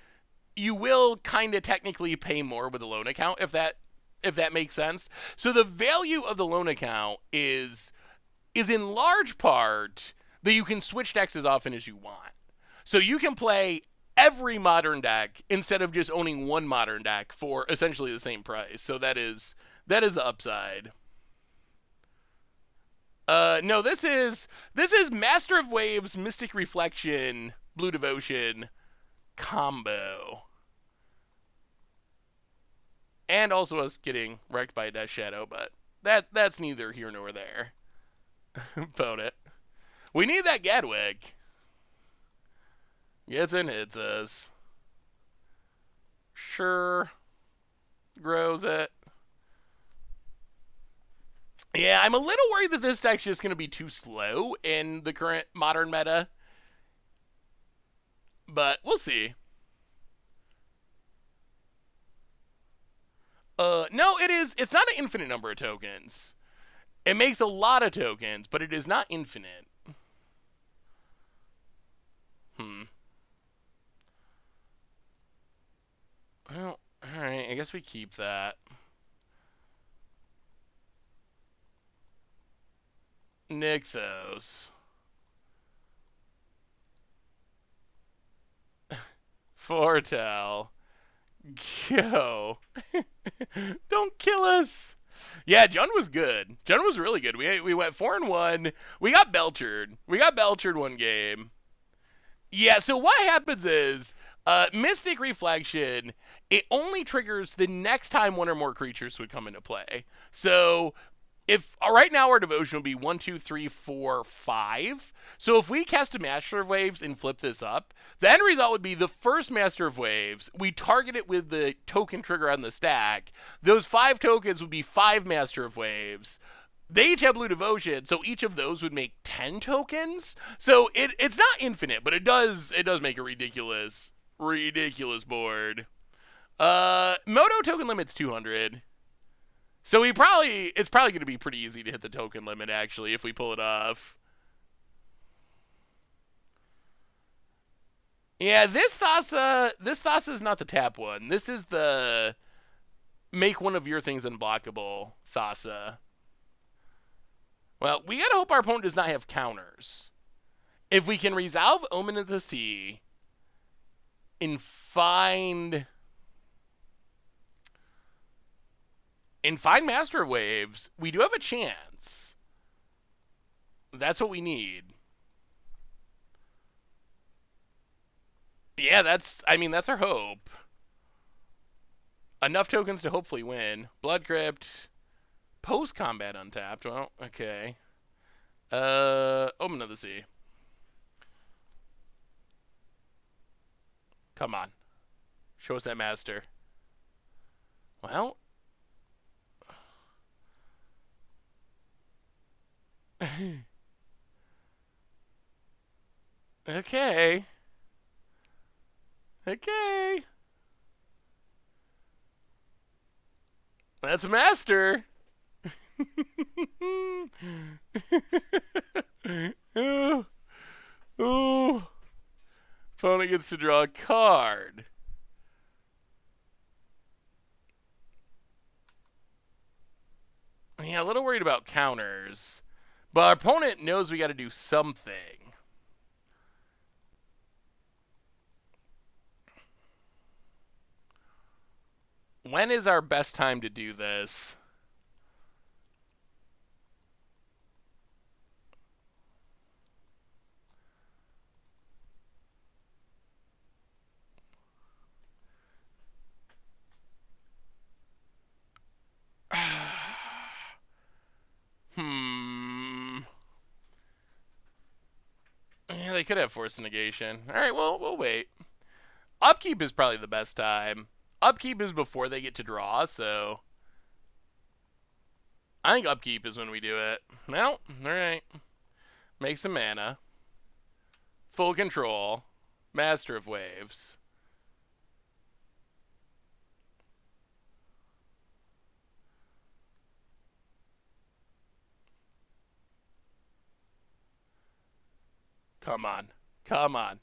you will kind of technically pay more with a loan account, if that makes sense. So the value of the loan account is in large part that you can switch decks as often as you want. So you can play every modern deck instead of just owning one modern deck for essentially the same price. So that is the upside. No, this is Master of Waves, Mystic Reflection, Blue Devotion combo. And also us getting wrecked by Death Shadow, but that's neither here nor there. About it. We need that Gadwick. Gets and hits us. Sure. Grows it. Yeah, I'm a little worried that this deck's just going to be too slow in the current modern meta. But we'll see. No, it's not an infinite number of tokens. It makes a lot of tokens, but it is not infinite. Well, alright, I guess we keep that. Nykthos. Foretell. Go. Don't kill us. Yeah, Jund was good. Jund was really good. We went 4-1. We got Belchered. One game. Yeah, so what happens is Mystic Reflection, it only triggers the next time one or more creatures would come into play. So if right now our devotion would be 1, 2, 3, 4, 5. So if we cast a Master of Waves and flip this up, the end result would be the first Master of Waves. We target it with the token trigger on the stack. Those 5 tokens would be 5 Master of Waves. They each have Blue Devotion, so each of those would make 10 tokens. So it's not infinite, but it does make a ridiculous board. Moto token limit's 200. So it's probably going to be pretty easy to hit the token limit, actually, if we pull it off. Yeah, this Thassa is not the tap one. This is the make one of your things unblockable Thassa. Well, we gotta hope our opponent does not have counters. If we can resolve Omen of the Sea and find Master Waves, we do have a chance. That's what we need. Yeah, that's our hope. Enough tokens to hopefully win. Blood Crypt. Post-combat untapped. Well, okay. Omen of the Sea. Come on. Show us that master. Well. Okay. Okay. That's a master. Ooh. Ooh. Opponent gets to draw a card. Yeah, a little worried about counters. But our opponent knows we got to do something. When is our best time to do this? Yeah, they could have forced negation. All right, well, we'll wait. Upkeep is probably the best time. Upkeep is before they get to draw, so I think upkeep is when we do it. Well, all right. Make some mana. Full control. Master of Waves. Come on. Come on.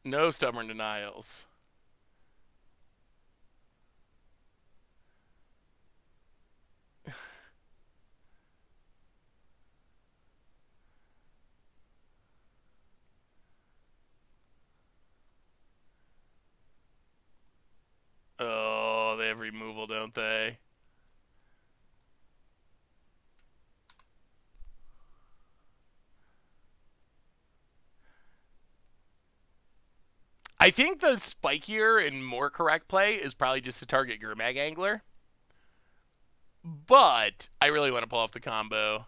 No stubborn denials. Oh, they have removal, don't they? I think the spikier and more correct play is probably just to target Gurmag Angler. But I really want to pull off the combo.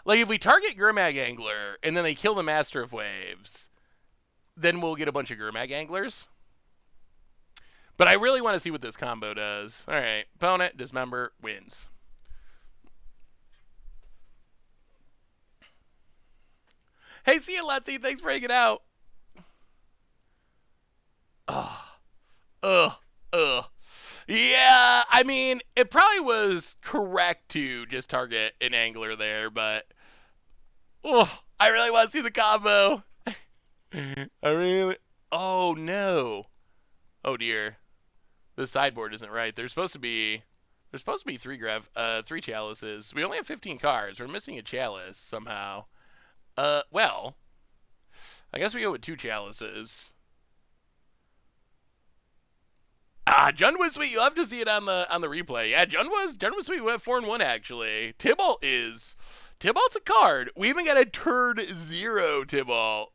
Like, if we target Gurmag Angler and then they kill the Master of Waves, then we'll get a bunch of Gurmag Anglers. But I really want to see what this combo does. All right, opponent, dismember, wins. Hey, see you, Letsy. Thanks for hanging out. Ugh. Yeah, I mean, it probably was correct to just target an angler there, but I really want to see the combo. Oh no. Oh dear. The sideboard isn't right. There's supposed to be three chalices. We only have 15 cards. We're missing a chalice somehow. Well, I guess we go with 2 chalices. Jund was sweet. You'll have to see it on the replay. Yeah, Jund was sweet. We went 4-1 actually. Tibalt's a card. We even got a turn 0 Tibalt.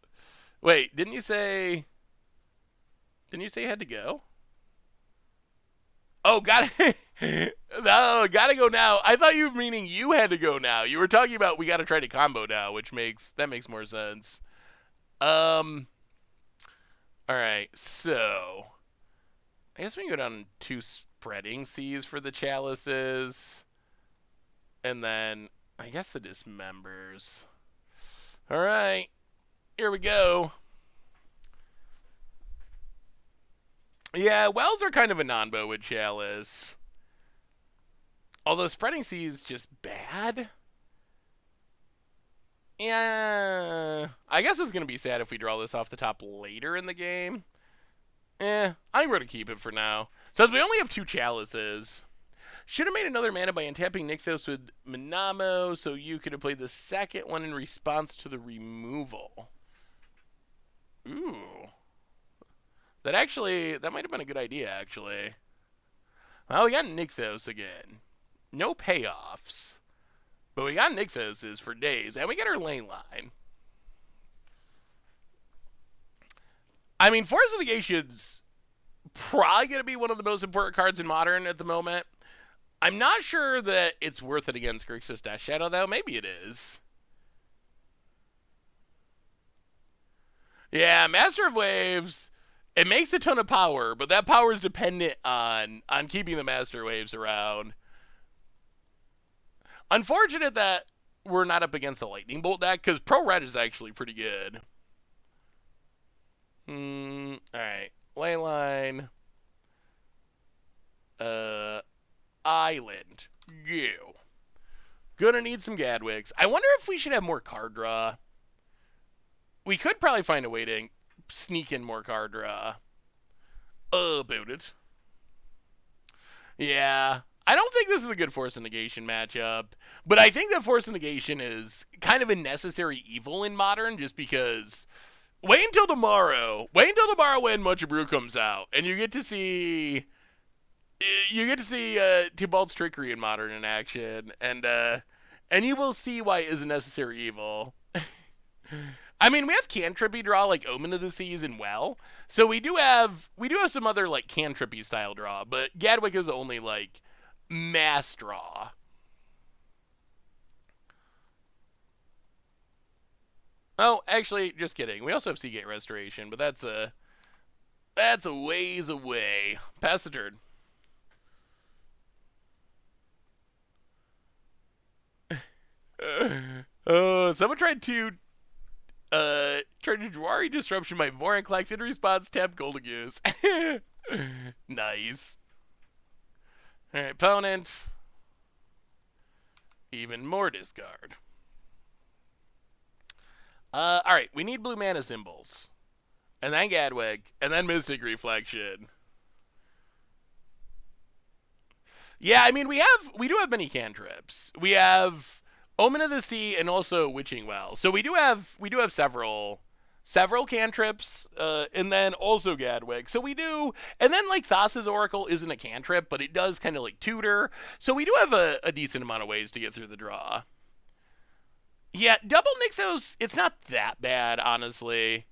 Wait, didn't you say you had to go? Oh, gotta go now. I thought you were meaning you had to go now. You were talking about we gotta try to combo now, which makes more sense. All right, so I guess we can go down 2 spreading seas for the chalices. And then I guess the dismembers. All right, here we go. Yeah, wells are kind of a non-bow with chalice. Although spreading seas is just bad. Yeah, I guess it's going to be sad if we draw this off the top later in the game. I'm going to keep it for now. Since we only have 2 chalices. Should have made another mana by untapping Nykthos with Minamo, so you could have played the second one in response to the removal. Ooh. That might have been a good idea, actually. Well, we got Nykthos again. No payoffs. But we got Nykthoses for days, and we got our lane line. I mean, Force of Negation's probably going to be one of the most important cards in Modern at the moment. I'm not sure that it's worth it against Grixis Death Shadow, though. Maybe it is. Yeah, Master of Waves, it makes a ton of power, but that power is dependent on keeping the Master Waves around. Unfortunate that we're not up against the Lightning Bolt deck, because Pro Red is actually pretty good. Alright. Leyline. Island. Go. Gonna need some Gadwigs. I wonder if we should have more card draw. We could probably find a way to sneak in more card draw. About it. Yeah. I don't think this is a good Force of Negation matchup. But I think that Force of Negation is kind of a necessary evil in Modern just because... Wait until tomorrow when Mucha Brew comes out, and you get to see You get to see Tibalt's trickery in Modern in action, and you will see why it is a necessary evil. I mean, we have cantrippy draw like Omen of the Seas and Well, so we do have some other like cantrippy style draw, but Gadwick is the only like mass draw. Oh, actually, just kidding. We also have Seagate Restoration, but that's a ways away. Pass the turn. Someone tried to Dwari Disruption my Vorinclex in response, tap Golden Goose. Nice. Alright, opponent. Even more discard. Alright, we need blue mana symbols. And then Gadwig, and then Mystic Reflection. Yeah, I mean we do have many cantrips. We have Omen of the Sea and also Witching Well. So we do have several cantrips, and then also Gadwig. So we do, and then like Thassa's Oracle isn't a cantrip, but it does kind of like tutor. So we do have a decent amount of ways to get through the draw. Yeah, double Nykthos, it's not that bad, honestly.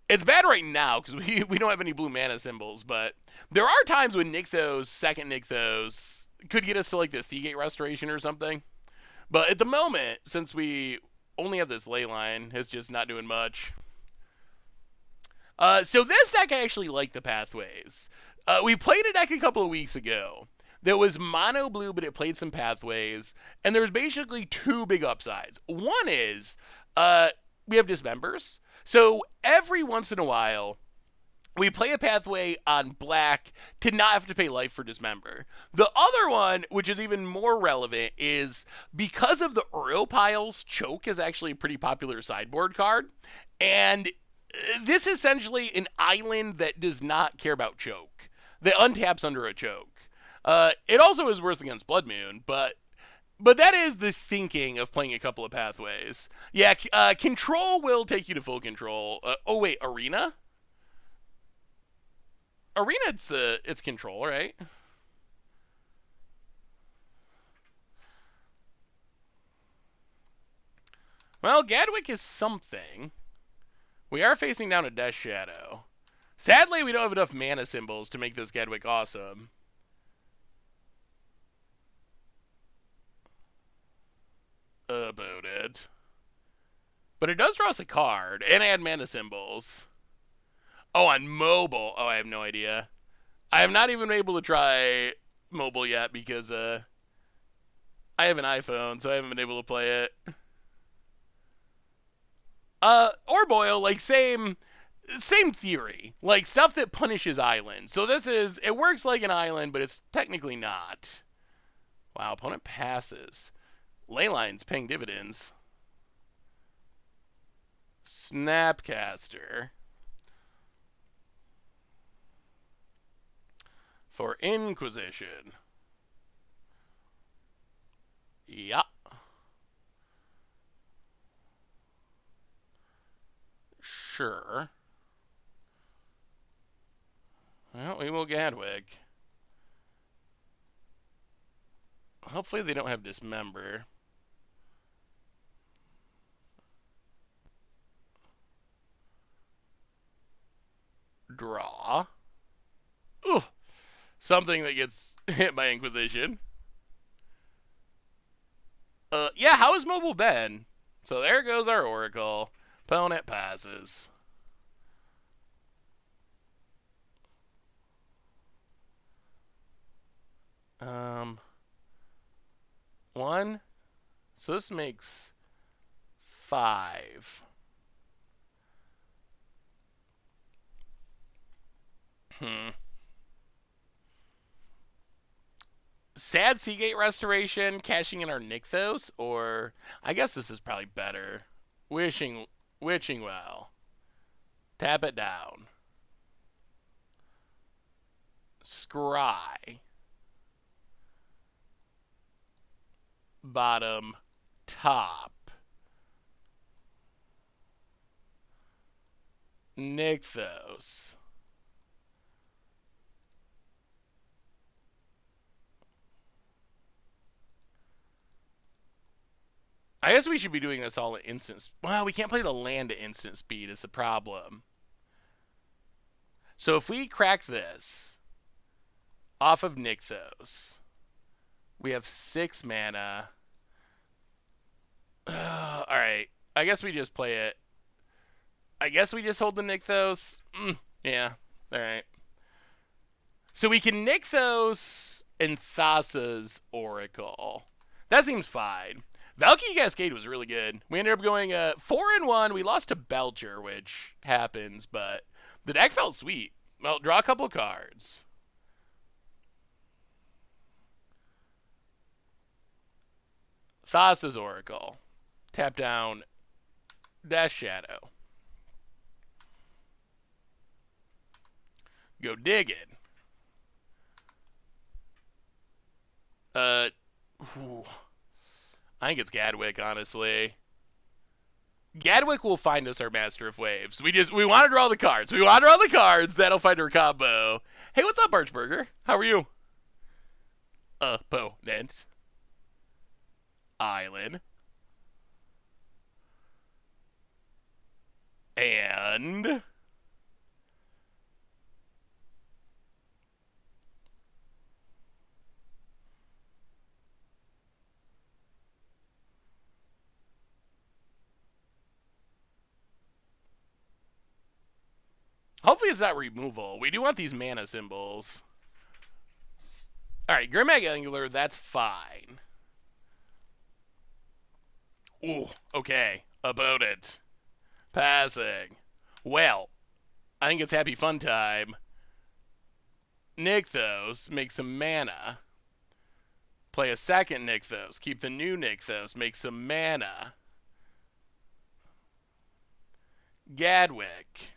It's bad right now because we don't have any blue mana symbols, but there are times when Nykthos, second Nykthos, could get us to like the Seagate Restoration or something. But at the moment, since we only have this ley line, it's just not doing much. So this deck, I actually like the pathways. We played a deck a couple of weeks ago that was mono blue, but it played some pathways, and there's basically two big upsides. One is we have dismembers, so every once in a while we play a pathway on black to not have to pay life for dismember. The other one, which is even more relevant, is because of the Uro piles, choke is actually a pretty popular sideboard card, and this is essentially an island that does not care about choke, that untaps under a choke. It also is worse against Blood Moon, but that is the thinking of playing a couple of pathways. Yeah, control will take you to full control. Oh wait, arena? Arena, it's control, right? Well, Gadwick is something. We are facing down a Death Shadow. Sadly, we don't have enough mana symbols to make this Gadwick awesome. About it. But it does draw us a card and add mana symbols. Oh, on mobile. Oh, I have no idea. I have not even been able to try mobile yet because I have an iPhone, so I haven't been able to play it. Or Boil, like same theory. Like stuff that punishes islands. So it works like an island, but it's technically not. Wow, opponent passes. Leyline's paying dividends. Snapcaster. For Inquisition. Yeah. Sure. Well, we will Gadwig. Hopefully they don't have Dismember. Draw. Ooh. Something that gets hit by Inquisition. Yeah, how has mobile been? So there goes our Oracle. Opponent passes. One. So this makes 5. Sad Seagate Restoration, cashing in our Nykthos, or I guess this is probably better. Witching Well. Tap it down. Scry. Bottom. Top. Nykthos. I guess we should be doing this all at instant. Well, we can't play the land at instant speed is the problem. So if we crack this off of Nykthos, we have 6 mana. Alright. I guess we just play it. I guess we just hold the Nykthos. Yeah. Alright. So we can Nykthos and Thassa's Oracle. That seems fine. Valkie Cascade was really good. We ended up going 4-1. We lost to Belcher, which happens, but the deck felt sweet. Well, draw a couple cards. Thassa's Oracle. Tap down Dash Shadow. Go digging. I think it's Gadwick, honestly. Gadwick will find us our Master of Waves. We want to draw the cards. We want to draw the cards. That'll find our combo. Hey, what's up, Archburger? How are you? Opponent. Island. And hopefully it's not removal. We do want these mana symbols. Alright, Grimag Angular, that's fine. Ooh, okay. About it. Passing. Well, I think it's happy fun time. Nykthos, make some mana. Play a second Nykthos. Keep the new Nykthos. Make some mana. Gadwick.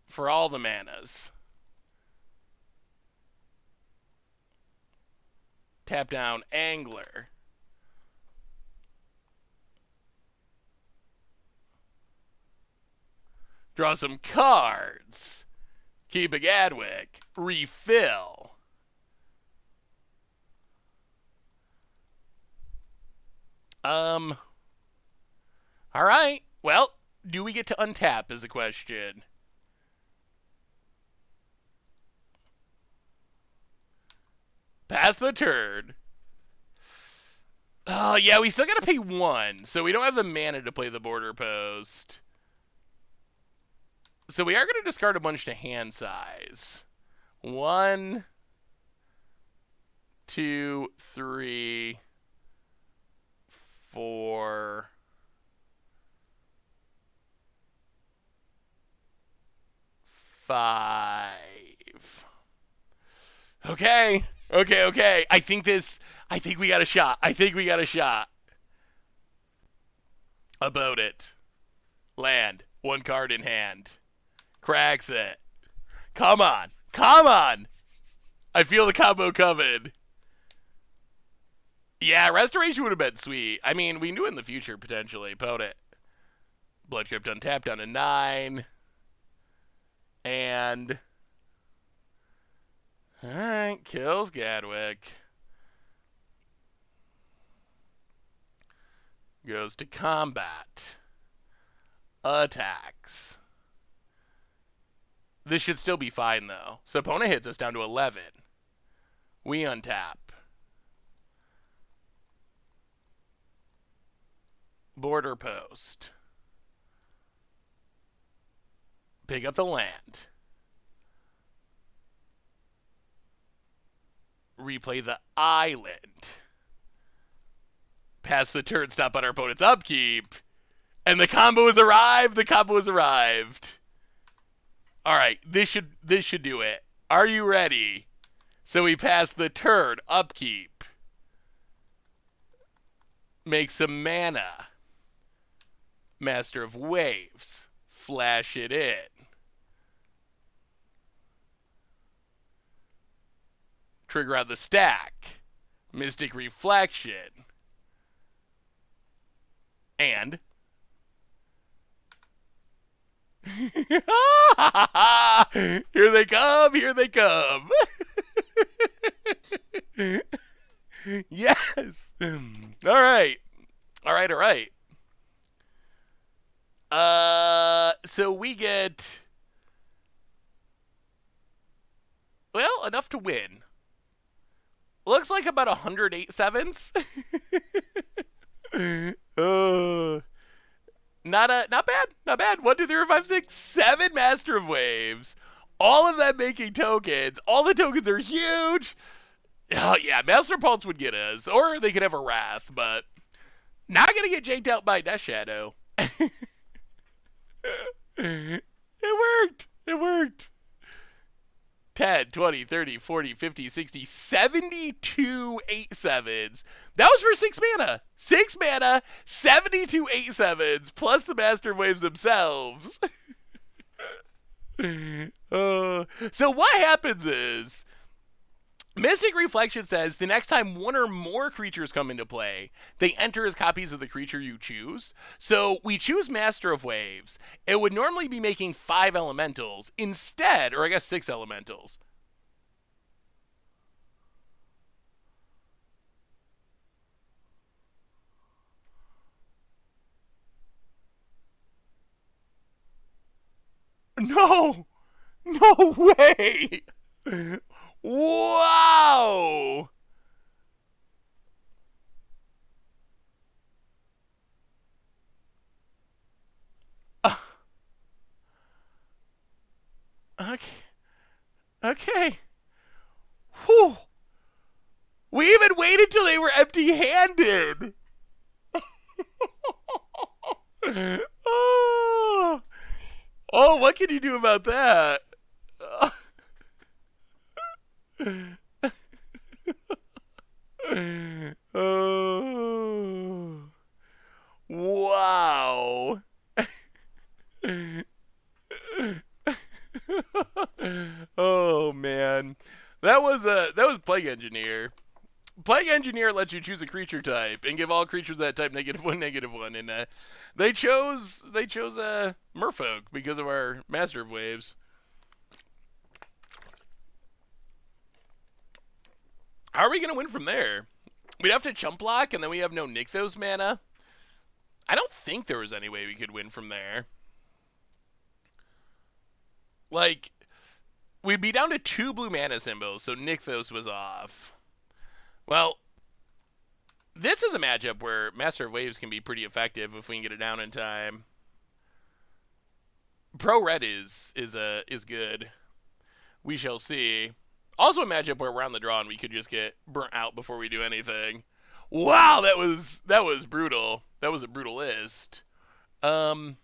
For all the manas. Tap down Angler. Draw some cards. Keep a Gadwick. Refill. Alright. Well, do we get to untap is the question. Pass the turn. Oh, yeah, we still gotta pay 1, so we don't have the mana to play the border post. So we are gonna discard a bunch to hand size. 1, 2, 3, 4, 5. Okay. I think we got a shot. About it. Land. 1 card in hand. Cracks it. Come on. I feel the combo coming. Yeah, Restoration would have been sweet. I mean, we can do it in the future, potentially. About it. Blood Crypt untapped down to 9. And alright, kills Gadwick. Goes to combat. Attacks. This should still be fine, though. So opponent hits us down to 11. We untap. Border post. Pick up the land. Replay the island. Pass the turn, stop on our opponent's upkeep. And the combo has arrived. Alright, this should do it. Are you ready? So we pass the turn, upkeep. Make some mana. Master of Waves. Flash it in. Trigger out the stack. Mystic Reflection. And here they come. Yes. All right. All right, all right. So we get, well, enough to win. Looks like about 108 sevens. uh, not bad, not bad. 1, 2, 3, 4, 5, 6, 7 Master of Waves. All of them making tokens. All the tokens are huge. Oh yeah, Master Pulse would get us, or they could have a Wrath, but not gonna get janked out by Death Shadow. It worked. It worked. 10, 20, 30, 40, 50, 60, 72 8/7s. That was for 6 mana. 6 mana, 72 8/7s, plus the Master Waves themselves. So what happens is, Mystic Reflection says the next time one or more creatures come into play, they enter as copies of the creature you choose. So we choose Master of Waves. It would normally be making 5 elementals instead, or I guess 6 elementals. No! No way! Wow! Okay. Okay. Whew. We even waited till they were empty-handed. Oh. Oh, what can you do about that? Oh. Wow. Oh man. That was Plague Engineer. Plague Engineer lets you choose a creature type and give all creatures that type -1, -1, and they chose Merfolk because of our Master of Waves. How are we gonna win from there? We'd have to chump block, and then we have no Nykthos mana. I don't think there was any way we could win from there. Like, we'd be down to 2 blue mana symbols, so Nykthos was off. Well, this is a matchup where Master of Waves can be pretty effective if we can get it down in time. Pro Red is good. We shall see. Also a matchup where we're on the draw and we could just get burnt out before we do anything. Wow, that was brutal. That was a brutal list. Bottom.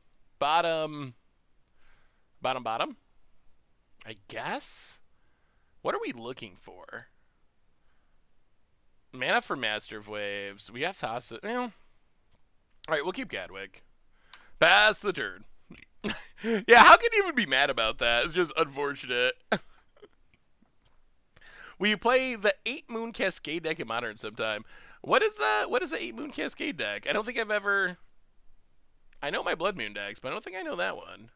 I guess. What are we looking for? Mana for Master of Waves. We have Thassa. Well, all right, we'll keep Gadwick. Pass the turn. Yeah, how can you even be mad about that? It's just unfortunate. We play the 8 Moon Cascade deck in Modern sometime. What is the 8 Moon Cascade deck? I don't think I've ever. I know my Blood Moon decks, but I don't think I know that one.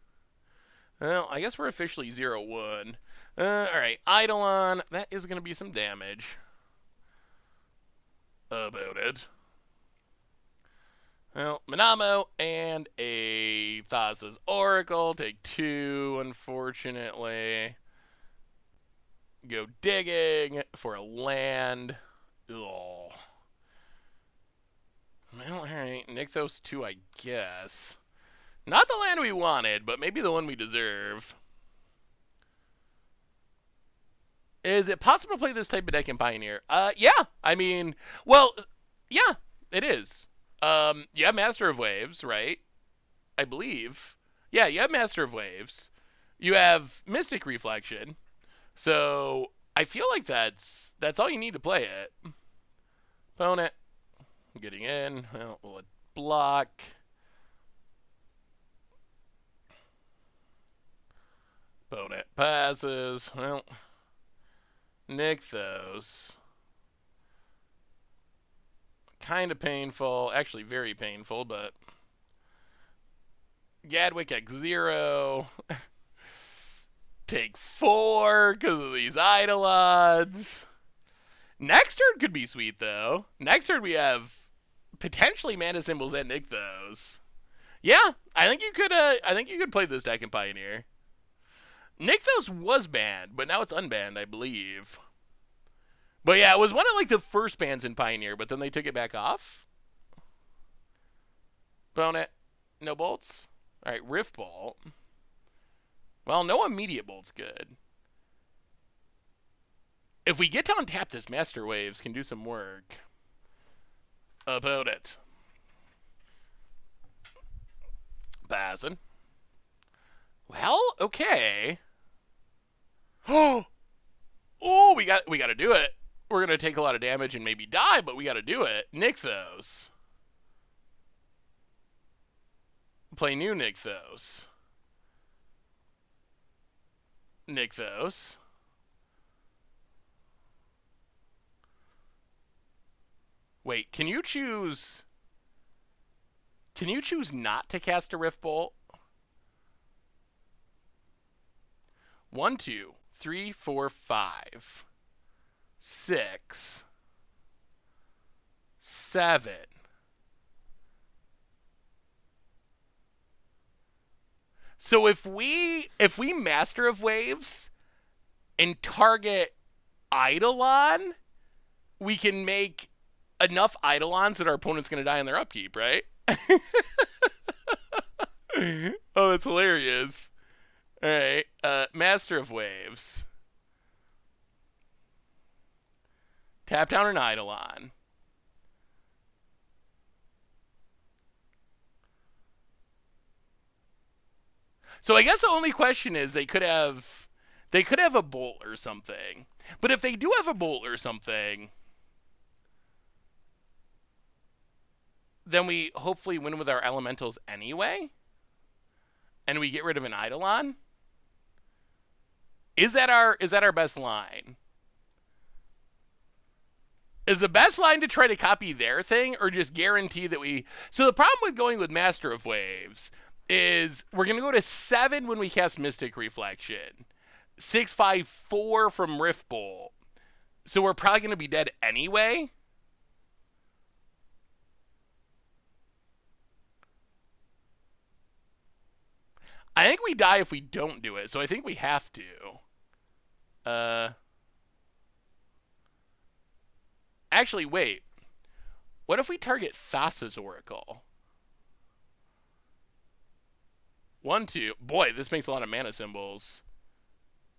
Well, I guess we're officially 0-1. Alright, Eidolon. That is going to be some damage. About it. Well, Manamo and a Thassa's Oracle. Take 2, unfortunately. Go digging for a land. Ugh. Well, alright. Nykthos 2, I guess. Not the land we wanted, but maybe the one we deserve. Is it possible to play this type of deck in Pioneer? Yeah. I mean, well, yeah, it is. You have Master of Waves, right? I believe. Yeah, you have Master of Waves. You have Mystic Reflection. So I feel like that's all you need to play it. Opponent. Getting in. Well, we'll block. Opponent passes. Well, Nykthos. Kind of painful. Actually, very painful, but. Gadwick X0. Take 4 because of these Eidolons. Next turn could be sweet, though. Next turn we have potentially mana symbols and Nykthos. Yeah, I think you could. I think you could play this deck in Pioneer. Nykthos was banned, but now it's unbanned, I believe. But yeah, it was one of like the first bans in Pioneer, but then they took it back off. Bone it. No bolts. All right, Rift Bolt. Well, no immediate bolt's good. If we get to untap this, Master Waves can do some work about it. Bazin. Well, okay. Oh, we got to do it. We're gonna take a lot of damage and maybe die, but we got to do it. Nykthos. Play new Nykthos. Nykthos. Wait, can you choose? Can you choose not to cast a Rift Bolt? 1, 2, 3, 4, 5, 6, 7. So if we Master of Waves and target Eidolon, we can make enough Eidolons that our opponent's going to die in their upkeep, right? Oh, that's hilarious. All right, Master of Waves. Tap down an Eidolon. So I guess the only question is they could have a bolt or something. But if they do have a bolt or something, then we hopefully win with our elementals anyway. And we get rid of an Eidolon. Is that our best line? Is the best line to try to copy their thing or just guarantee that we... So the problem with going with Master of Waves is we're going to go to 7 when we cast Mystic Reflection. 6, 5, 4 from Rift Bolt. So we're probably going to be dead anyway. I think we die if we don't do it, so I think we have to. Actually, wait. What if we target Thassa's Oracle? 1, 2. Boy, this makes a lot of mana symbols.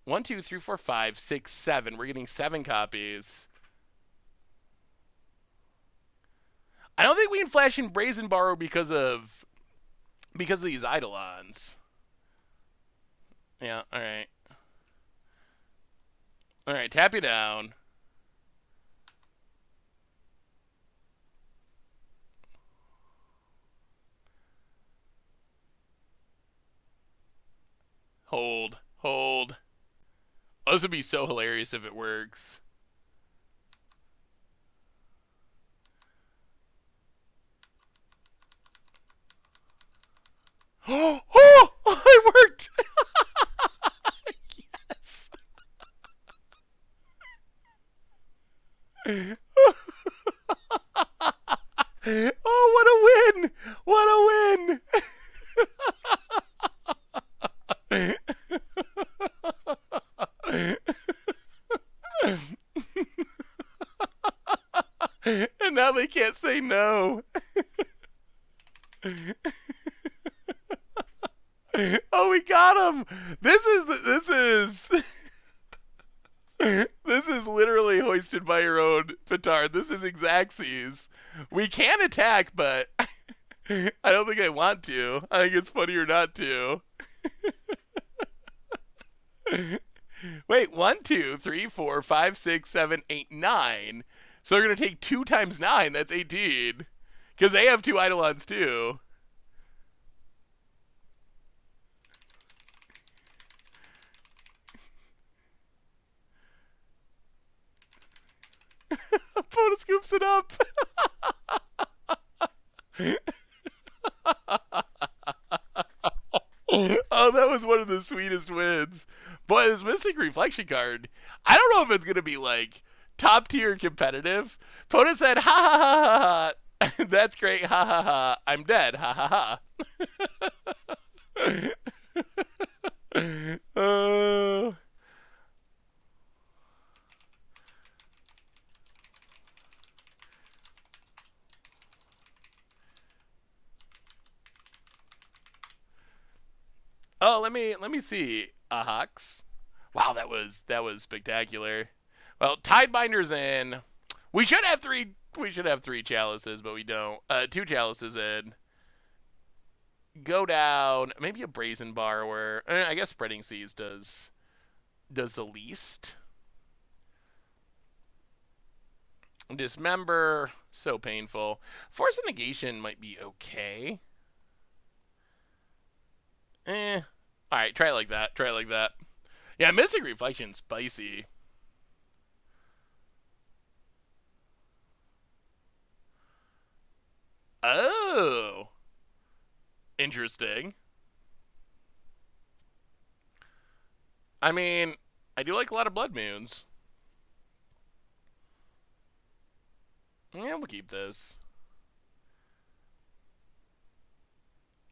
1, 2, 3, 4, 5, 6, 7. We're getting 7 copies. I don't think we can flash in Brazen Borrow because of these Eidolons. Yeah, alright. Alright, tap you down. Hold. Oh, this would be so hilarious if it works. Oh, it worked! Yes! Oh, what a win! What a win! And now they can't say no. Oh, we got him! This is literally hoisted by your own petard. This is Xaxes. We can attack, but I don't think I want to. I think it's funnier not to. Wait, 1, 2, 3, 4, 5, 6, 7, 8, 9. So they're going to take 2 times 9. That's 18. Because they have 2 Eidolons too. Pona scoops it up. Oh, that was one of the sweetest wins. Boy, this Mystic Reflection card, I don't know if it's going to be like top tier competitive. Pona said, ha ha ha ha ha. That's great. Ha ha ha. I'm dead. Ha ha ha. Oh, let me see. Ahox. Wow, that was spectacular. Well, Tidebinder's in. We should have three. We should have three chalices, but we don't. Two chalices in. Go down. Maybe a brazen borrower. I guess spreading seas does the least. Dismember. So painful. Force of negation might be okay. Eh. All right, try it like that. Try it like that. Yeah, Mystic Reflection, spicy. Oh, interesting. I mean, I do like a lot of Blood Moons. Yeah, we'll keep this.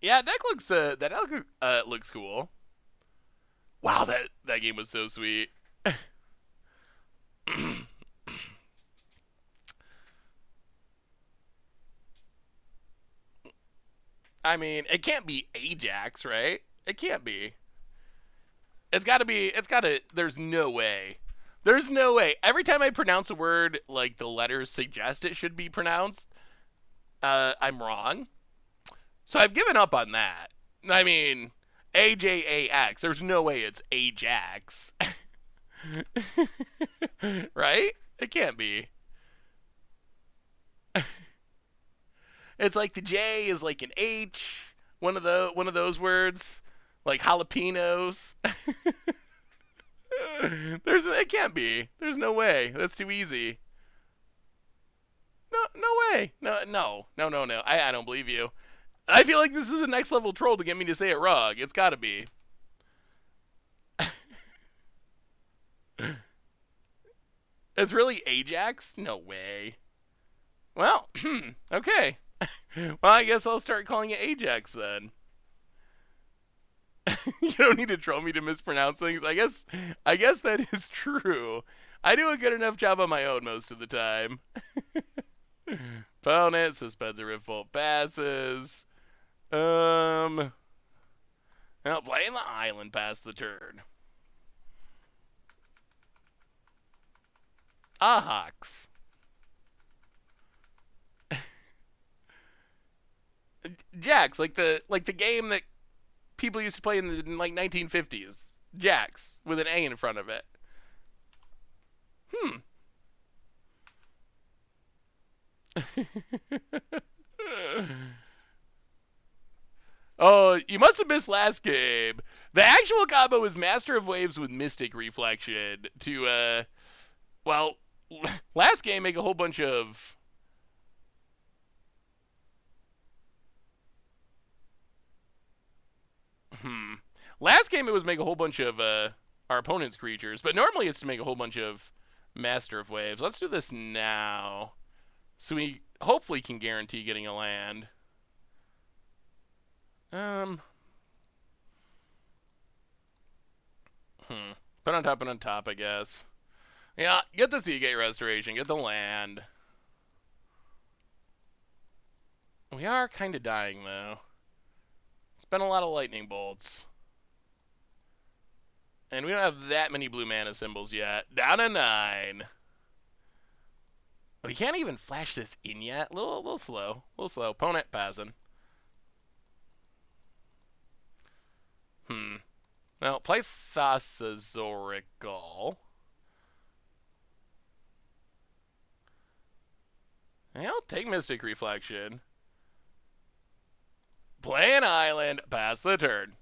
Yeah, that deck looks cool. Wow, that game was so sweet. I mean, it can't be Ajax, right? It can't be. It's got to be. It's got to. There's no way. There's no way. Every time I pronounce a word like the letters suggest it should be pronounced, I'm wrong. So I've given up on that. I mean, AJAX. There's no way it's Ajax. Right? It can't be. It's like the J is like an H. One of those words, like jalapenos. It can't be. There's no way. That's too easy. No, no way. No. I don't believe you. I feel like this is a next level troll to get me to say it wrong. It's got to be. It's really Ajax? No way. Well, okay. Well, I guess I'll start calling it Ajax then. You don't need to troll me to mispronounce things. I guess that is true. I do a good enough job on my own most of the time. Opponent suspends a Riftbolt passes. Now playing the island past the turn. Ahox. Jax, like the game that people used to play in the like 1950s. Jax with an A in front of it. Oh, you must have missed last game. The actual combo is Master of Waves with Mystic Reflection to well, last game make a whole bunch of last game it was make a whole bunch of our opponent's creatures, but normally it's to make a whole bunch of Master of Waves. Let's do this now. So we hopefully can guarantee getting a land. Put on top, I guess. Yeah, get the Seagate Restoration, get the land. We are kind of dying, though. It's been a lot of lightning bolts. And we don't have that many blue mana symbols yet. Down to 9. We can't even flash this in yet. A little slow. A little slow. Opponent passing. Now, play Thasazorical. I'll take Mystic Reflection. Play an island. Pass the turn.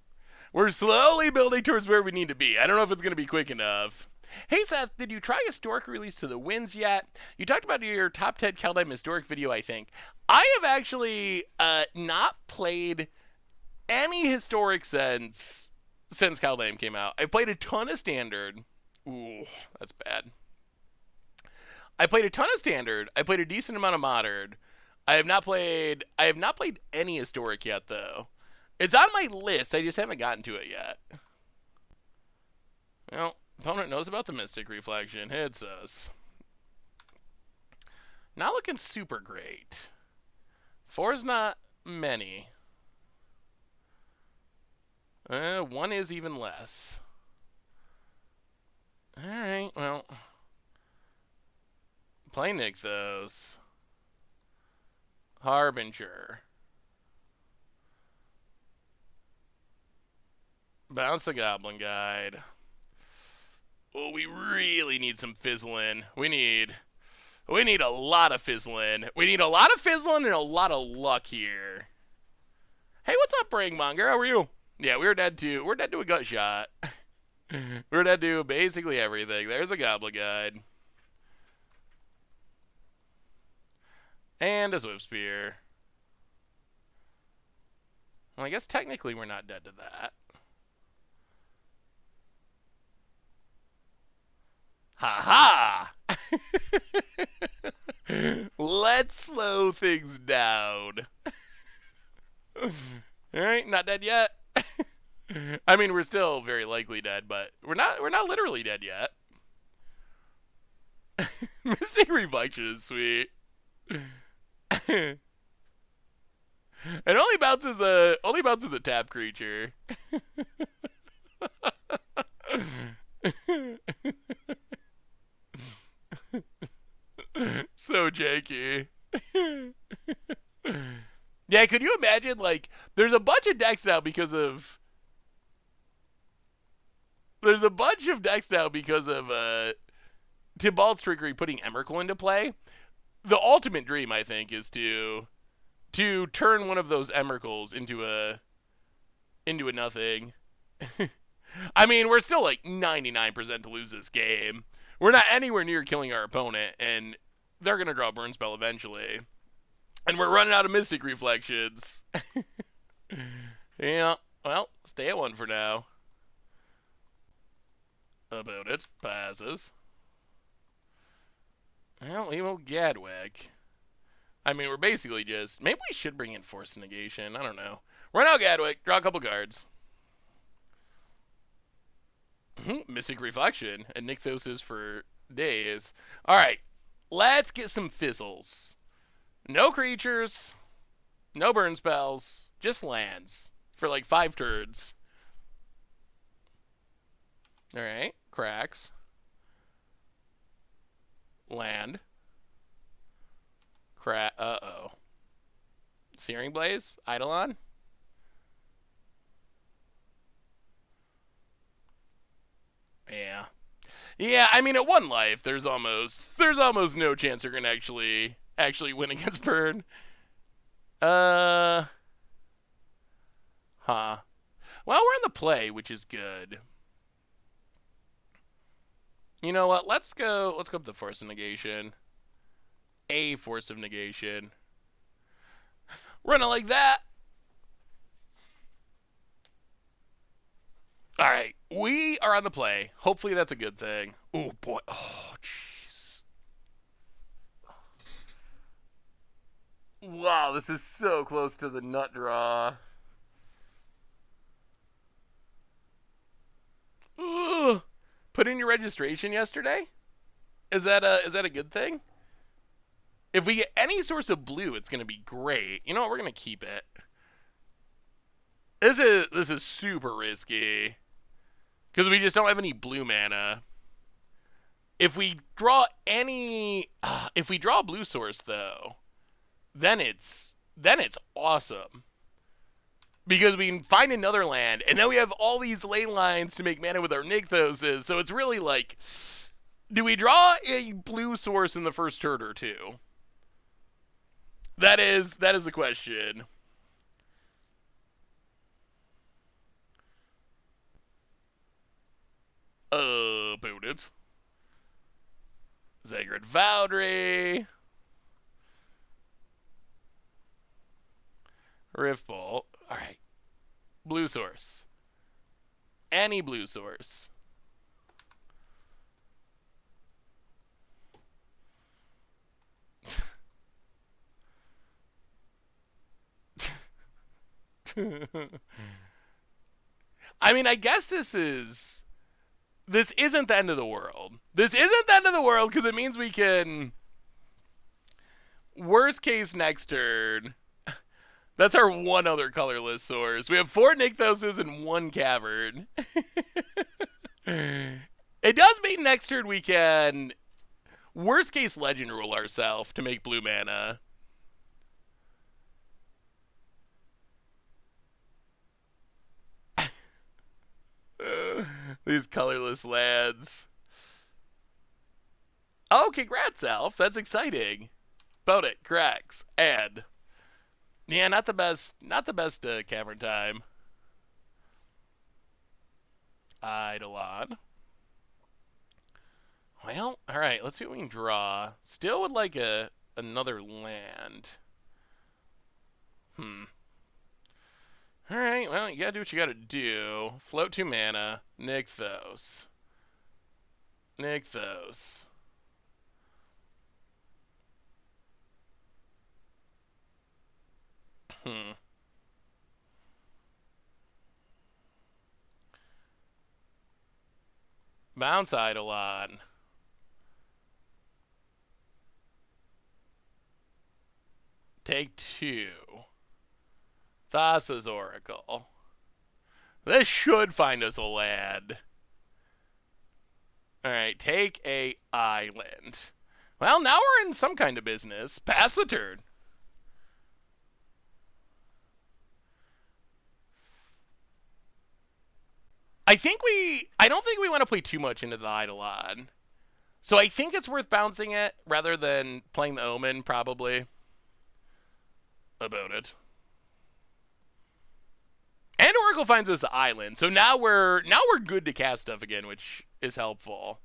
We're slowly building towards where we need to be. I don't know if it's going to be quick enough. Hey Seth, did you try Historic Release to the Winds yet? You talked about your top 10 Kaldheim Historic video, I think. I have actually not played any Historic since Kaldheim came out. I played a ton of Standard. Ooh, that's bad. I played a ton of Standard. I played a decent amount of Modern. I have not played any historic yet though. It's on my list. I just haven't gotten to it yet. Well, opponent knows about the Mystic Reflection. Hits us. Not looking super great. 4's not many. 1 is even less. Alright, well. Play Nick those. Harbinger. Bounce the Goblin Guide. Oh, we really need some fizzling. We need a lot of fizzling. We need a lot of fizzling and a lot of luck here. Hey, what's up, Brainmonger? How are you? Yeah, we're dead to a gut shot. We're dead to basically everything. There's a Goblin Guide. And a Swift Spear. Well, I guess technically we're not dead to that. Ha ha! Let's slow things down. Alright, not dead yet. I mean, we're still very likely dead, but we're not literally dead yet. Mystic Reflection is sweet. It only bounces a tap creature. So janky. Yeah, could you imagine, like, there's a bunch of decks now because of Tibalt's trickery putting Emrakul into play. The ultimate dream, I think, is to turn one of those Emrakuls into a nothing. I mean, we're still like 99% to lose this game. We're not anywhere near killing our opponent, and they're going to draw Burn Spell eventually. And we're running out of Mystic Reflections. Yeah, well, stay at 1 for now. About it. Passes. Well, we will Gadwick. I mean, we're basically just... Maybe we should bring in Force Negation. I don't know. Run out Gadwick. Draw a couple cards. Mystic Reflection. And Nykthos for days. Alright. Let's get some fizzles. No creatures. No burn spells. Just lands. For like 5 turns. Alright. Cracks. Land. Uh-oh. Searing Blaze? Eidolon? Yeah. Yeah, I mean, at 1 life, there's almost no chance you're gonna actually win against Burn. Huh. Well, we're in the play, which is good. You know what? Let's go up to Force of Negation. A Force of Negation. Run it like that. Alright. We are on the play. Hopefully that's a good thing. Oh, boy. Oh, jeez. Wow, this is so close to the nut draw. Ugh. Put in your registration yesterday? Is that a good thing? If we get any source of blue, it's going to be great. You know what? We're going to keep it. This is super risky. Because we just don't have any blue mana. If we draw a blue source, though, then it's awesome. Because we can find another land, and then we have all these ley lines to make mana with our Nykthoses. So it's really like, do we draw a blue source in the first turn or two? That is the question. Boot it. Zagrid Foundry. Riftbolt. Alright. Blue source. Any blue source. I mean, I guess this isn't the end of the world. This isn't the end of the world because it means we can, worst case next turn. That's our one other colorless source. We have 4 Nykthoses and 1 Cavern. It does mean next turn we can, worst case, Legend Rule ourselves to make blue mana. These colorless lands. Oh, congrats, Elf. That's exciting. Boat it, cracks, and yeah, not the best Cavern time. Eidolon. Well, all right. Let's see what we can draw. Still would like another land. All right. Well, you gotta do what you gotta do. Float 2 mana. Nykthos. Nykthos. Bounce Eidolon. Take 2. Thassa's Oracle. This should find us a land. Alright, take a island. Well, now we're in some kind of business. Pass the turn. I don't think we want to play too much into the Eidolon. So I think it's worth bouncing it rather than playing the Omen, probably. About it. And Oracle finds us the island. So now we're good to cast stuff again, which is helpful.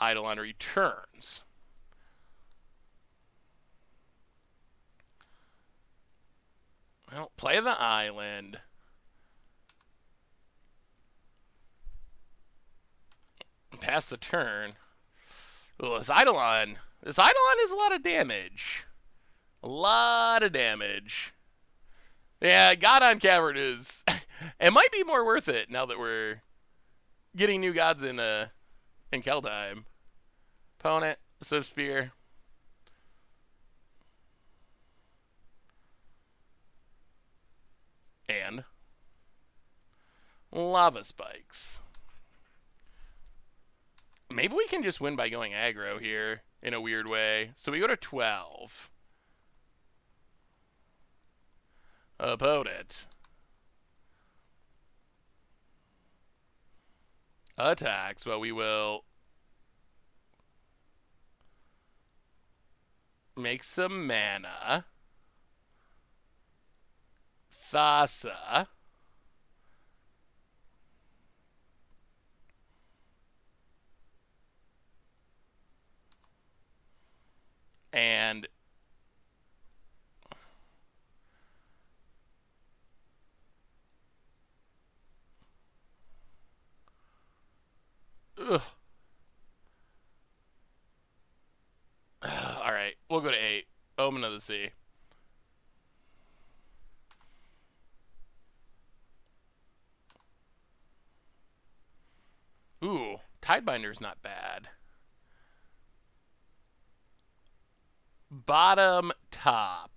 Eidolon returns. Well, play the island. Pass the turn. Ooh, this Eidolon is a lot of damage. A lot of damage. Yeah, God on Cavern is... it might be more worth it now that we're getting new gods in Keldheim. Opponent, Swift Spear. And Lava Spikes. Maybe we can just win by going aggro here in a weird way. So we go to 12. Opponent attacks. Well, we will make some mana. Thassa. And ugh. All right, we'll go to 8. Omen of the Sea. Ooh, Tidebinder's not bad. Bottom, top.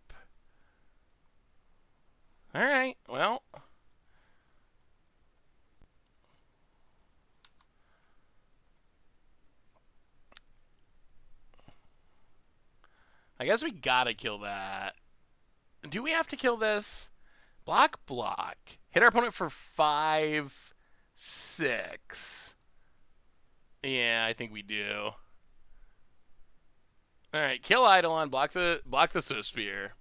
All right, well. I guess we gotta kill that. Do we have to kill this? Block. Hit our opponent for 5, 6. Yeah, I think we do. All right, kill Eidolon. Block the Swift Spear.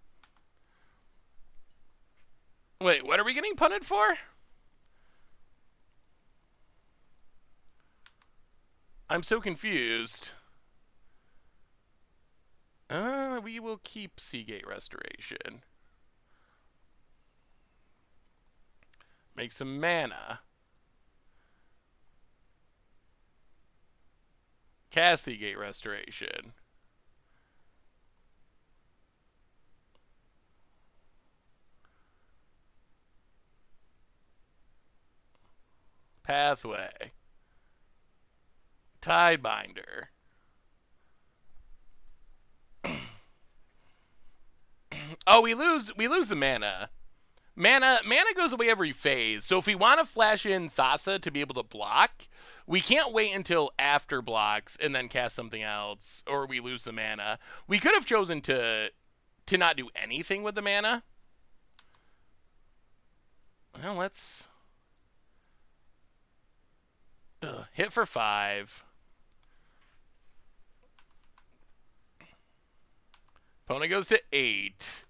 Wait, what are we getting punted for? I'm so confused. We will keep Seagate Restoration. Make some mana. Cast Seagate Restoration. Pathway. Tidebinder. Oh, we lose the mana. Mana goes away every phase. So if we want to flash in Thassa to be able to block, we can't wait until after blocks and then cast something else, or we lose the mana. We could have chosen to not do anything with the mana. Well, let's hit for 5. Opponent goes to 8.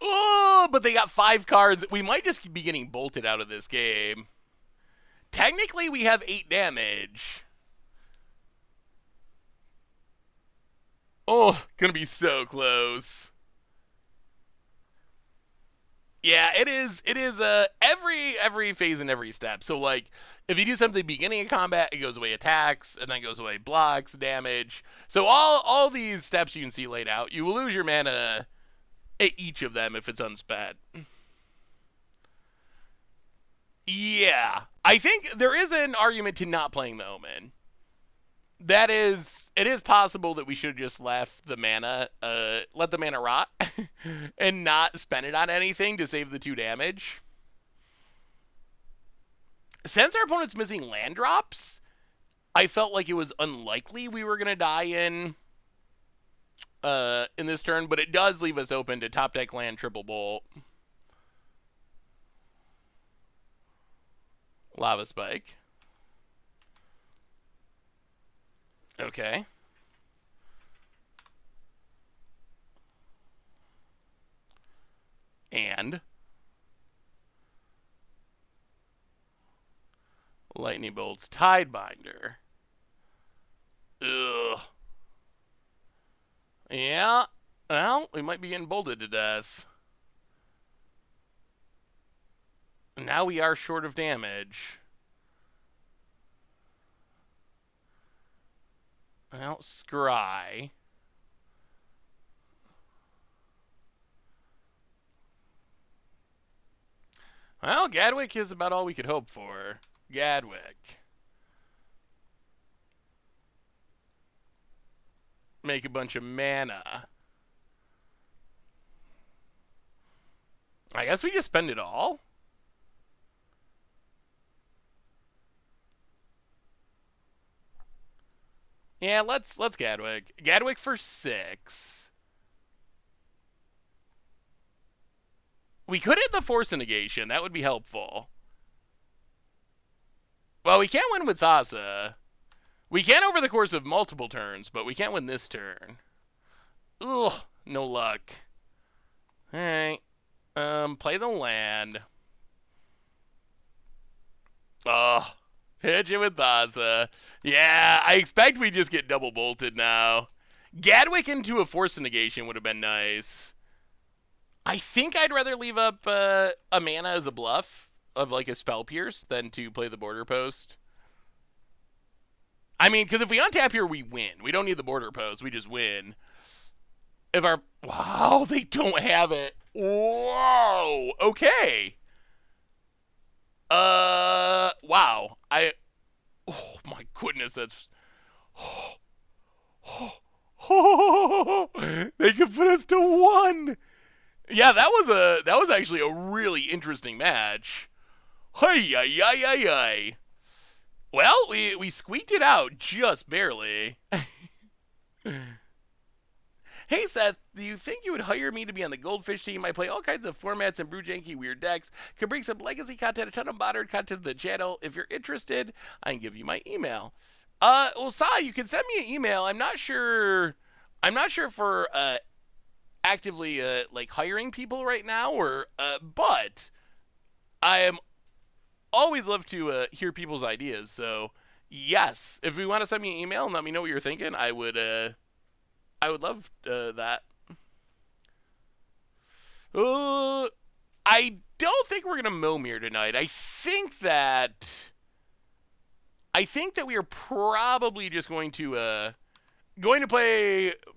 Oh, but they got 5 cards. We might just be getting bolted out of this game. Technically, we have 8 damage. Oh, gonna be so close. Yeah, it is every phase and every step. So like if you do something beginning of combat, it goes away attacks, and then goes away blocks, damage. So all these steps you can see laid out, you will lose your mana at each of them if it's unspent. Yeah. I think there is an argument to not playing the Omen. It is possible that we should have just left the mana, let the mana rot, and not spend it on anything to save the 2 damage. Since our opponent's missing land drops, I felt like it was unlikely we were going to die in this turn, but it does leave us open to top deck land triple bolt. Lava Spike. Okay. And Lightning Bolt's Tidebinder. Ugh. Yeah. Well, we might be getting bolted to death. Now we are short of damage. Well, scry. Well, Gadwick is about all we could hope for. Gadwick. Make a bunch of mana. I guess we just spend it all? Yeah, let's Gadwick. Gadwick for 6. We could hit the Force Negation. That would be helpful. Well, we can't win with Thassa. We can over the course of multiple turns, but we can't win this turn. Ugh, no luck. Alright. Play the land. Oh, hit you with Thassa. Yeah, I expect we just get double bolted now. Gadwick into a Force Negation would have been nice. I think I'd rather leave up a mana as a bluff of like a Spell Pierce than to play the Border Post. I mean, because if we untap here, we win. We don't need the Border Post. We just win. If our... Wow, they don't have it. Whoa. Okay. Wow. Oh, my goodness, that's... They can put us to 1. Yeah, that was actually a really interesting match. Hey. Well, we squeaked it out just barely. Hey, Seth, do you think you would hire me to be on the Goldfish team? I play all kinds of formats and brew janky weird decks. Could bring some legacy content, a ton of modern content to the channel. If you're interested, I can give you my email. Well, Sai, you can send me an email. I'm not sure if we're actively like hiring people right now, or but I am always love to hear people's ideas. So yes, if you want to send me an email and let me know what you're thinking, I would love that. I don't think we're gonna Momir tonight. I think that we are probably just going to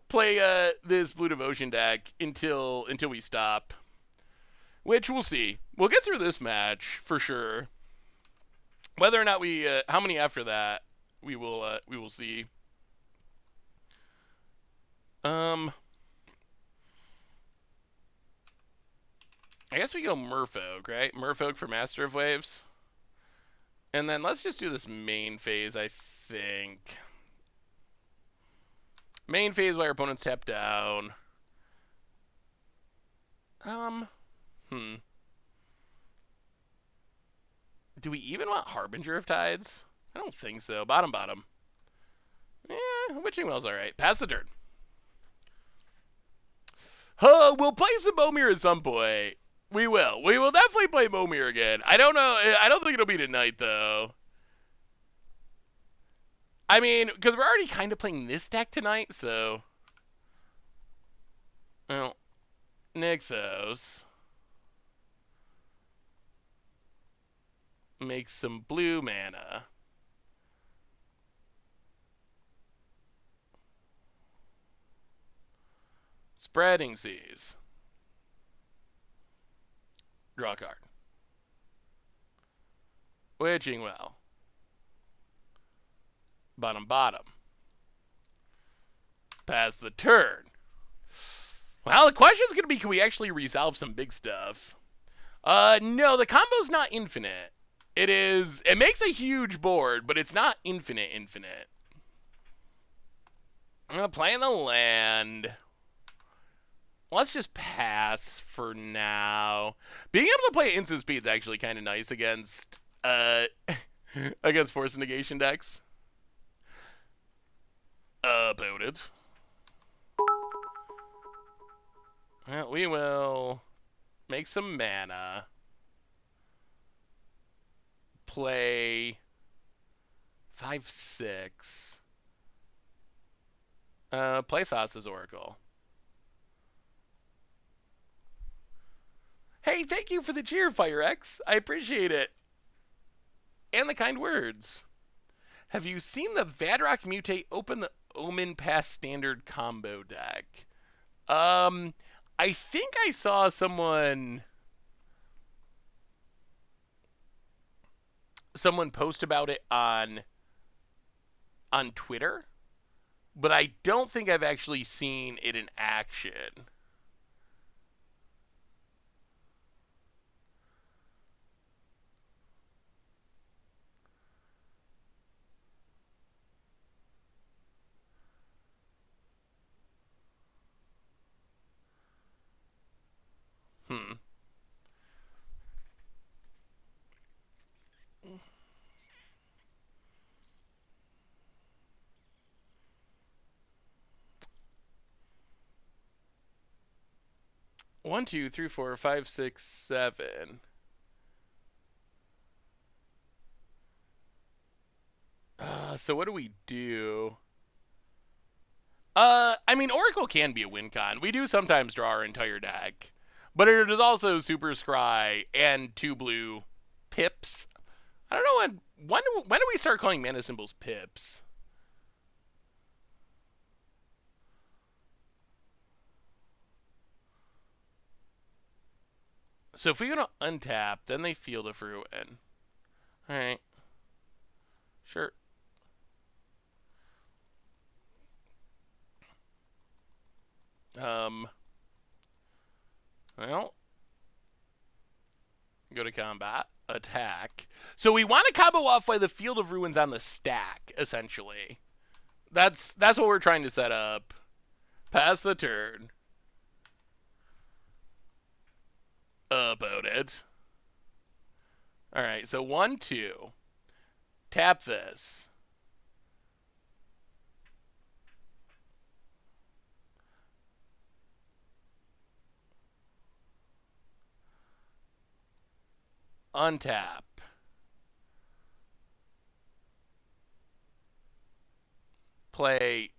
play this Blue Devotion deck until we stop, which we'll see. We'll get through this match for sure. Whether or not we, how many after that, we will see. Um, I guess we go Merfolk, right? Merfolk for Master of Waves. And then let's just do this main phase, I think. Main phase while our opponents tap down. Hmm. Do we even want Harbinger of Tides? I don't think so. Bottom, bottom. Witching Well's alright. Pass the turn. We'll play some Momir at some point. We will. We will definitely play Momir again. I don't know. I don't think it'll be tonight, though. I mean, because we're already kind of playing this deck tonight, so... Well, Nykthos. Make some blue mana. Spreading Seas. Draw a card. Witching Well. Bottom, bottom. Pass the turn. Well, the question's going to be, can we actually resolve some big stuff? No, the combo's not infinite. It makes a huge board, but it's not infinite. I'm going to play in the land. Let's just pass for now. Being able to play instant speed is actually kind of nice against, against force negation decks. Opponent. Well, we will make some mana. Play 5/6. Play Thassa's Oracle. Hey, thank you for the cheer, FireX. I appreciate it. And the kind words. Have you seen the Vadrock Mutate open the Omen Pass standard combo deck? I think I saw someone post about it on Twitter, but I don't think I've actually seen it in action. Hmm. One, two, three, four, five, six, seven. So what do we do? I mean, Oracle can be a win con. We do sometimes draw our entire deck. But it is also Super Scry and 2 blue pips. I don't know when do we start calling mana symbols pips? So if we go to untap, then they Field of Ruin. Alright. Sure. Well, go to combat, attack. So we want to combo off by the Field of Ruins on the stack, essentially. That's what we're trying to set up. Pass the turn. About it. Alright, so 1, 2. Tap this. Untap. Play.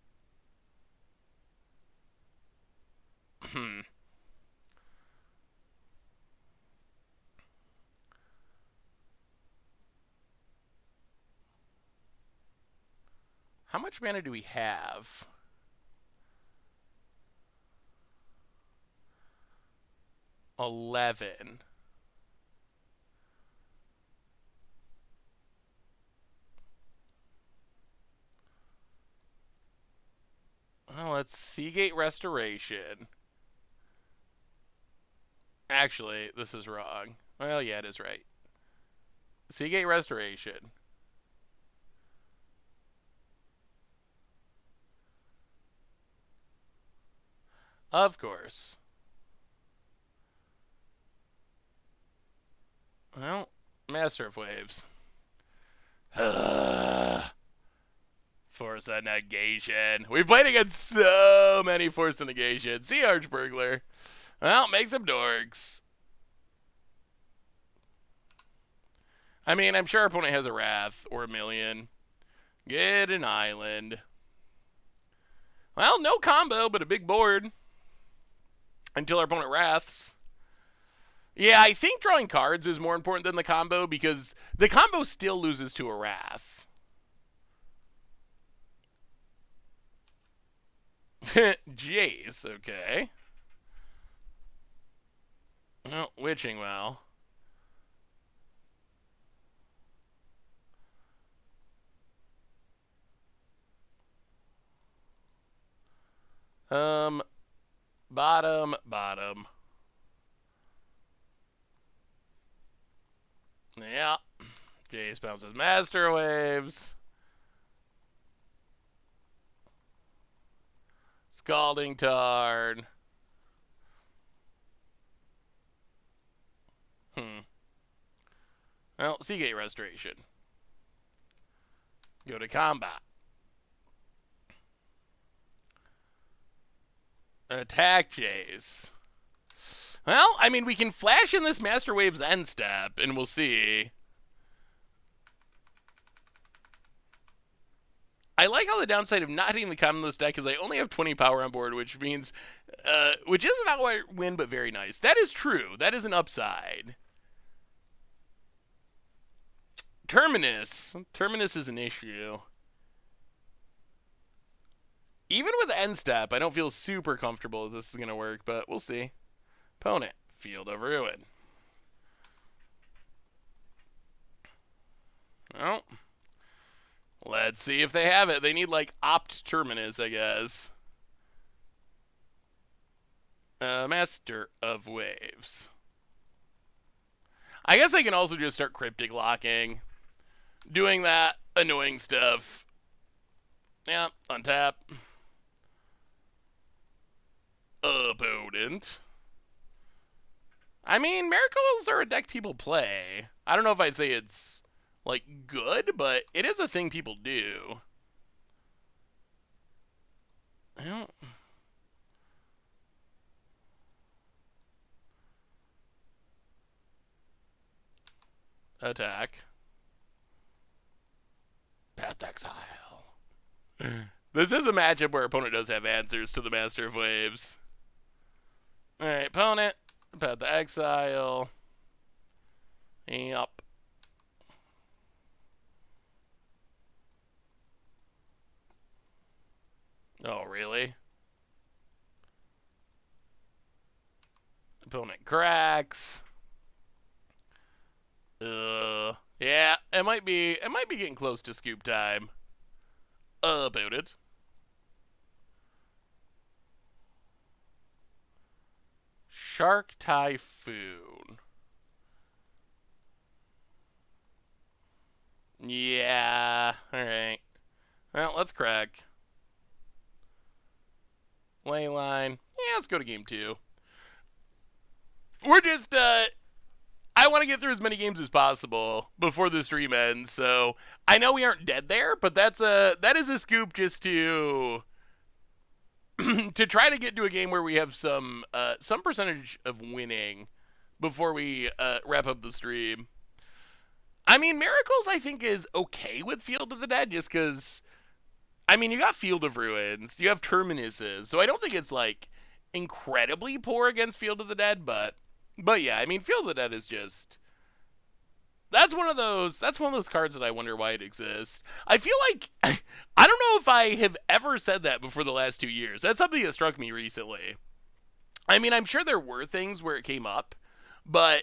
How much mana do we have? $11. Oh, let's Seagate Restoration. Actually, this is wrong. Well, yeah, it is right. Seagate Restoration. Of course. Well, Master of Waves. Force of Negation. We've played against so many Force of Negation. See Archburglar. Well, make some dorks. I mean, I'm sure our opponent has a Wrath or a million. Get an island. Well, no combo, but a big board. Until our opponent Wraths. Yeah, I think drawing cards is more important than the combo because the combo still loses to a Wrath. Jace, okay. Oh, Witching Well. Bottom. Yeah. Jace bounces Master Waves. Scalding Tarn. Well, Seagate Restoration. Go to combat. Attack Jace. Well, I mean, we can flash in this Master Wave's end step, and we'll see. I like how the downside of not hitting the common list deck is I only have 20 power on board, which means, which isn't how I win, but very nice. That is true. That is an upside. Terminus. Terminus is an issue. Even with end step, I don't feel super comfortable if this is going to work, but we'll see. Opponent. Field of Ruin. Well, let's see if they have it. They need, like, opt Terminus, I guess. Master of Waves. I guess I can also just start Cryptic Locking. Doing that annoying stuff. Yeah, untap. Opponent. I mean, Miracles are a deck people play. I don't know if I'd say it's, like, good, but it is a thing people do. Well, attack. Path Exile. This is a matchup where opponent does have answers to the Master of Waves. Alright, opponent. Path Exile. Yup. Oh, really? Opponent cracks. Yeah, it might be getting close to scoop time. About it. Shark Typhoon. Yeah, alright. Well, let's crack. Leyline. Yeah, let's go to game 2. We're just, I want to get through as many games as possible before the stream ends, so I know we aren't dead there, but that is a scoop just to to try to get to a game where we have some percentage of winning before we wrap up the stream. I mean, Miracles I think is okay with Field of the Dead just because, I mean, you got Field of Ruins, you have Terminuses, so I don't think it's like incredibly poor against Field of the Dead, but yeah, I mean, Field of the Dead is just, that's one of those cards that I wonder why it exists. I feel like I don't know if I have ever said that before the last 2 years. That's something that struck me recently. I mean, I'm sure there were things where it came up, but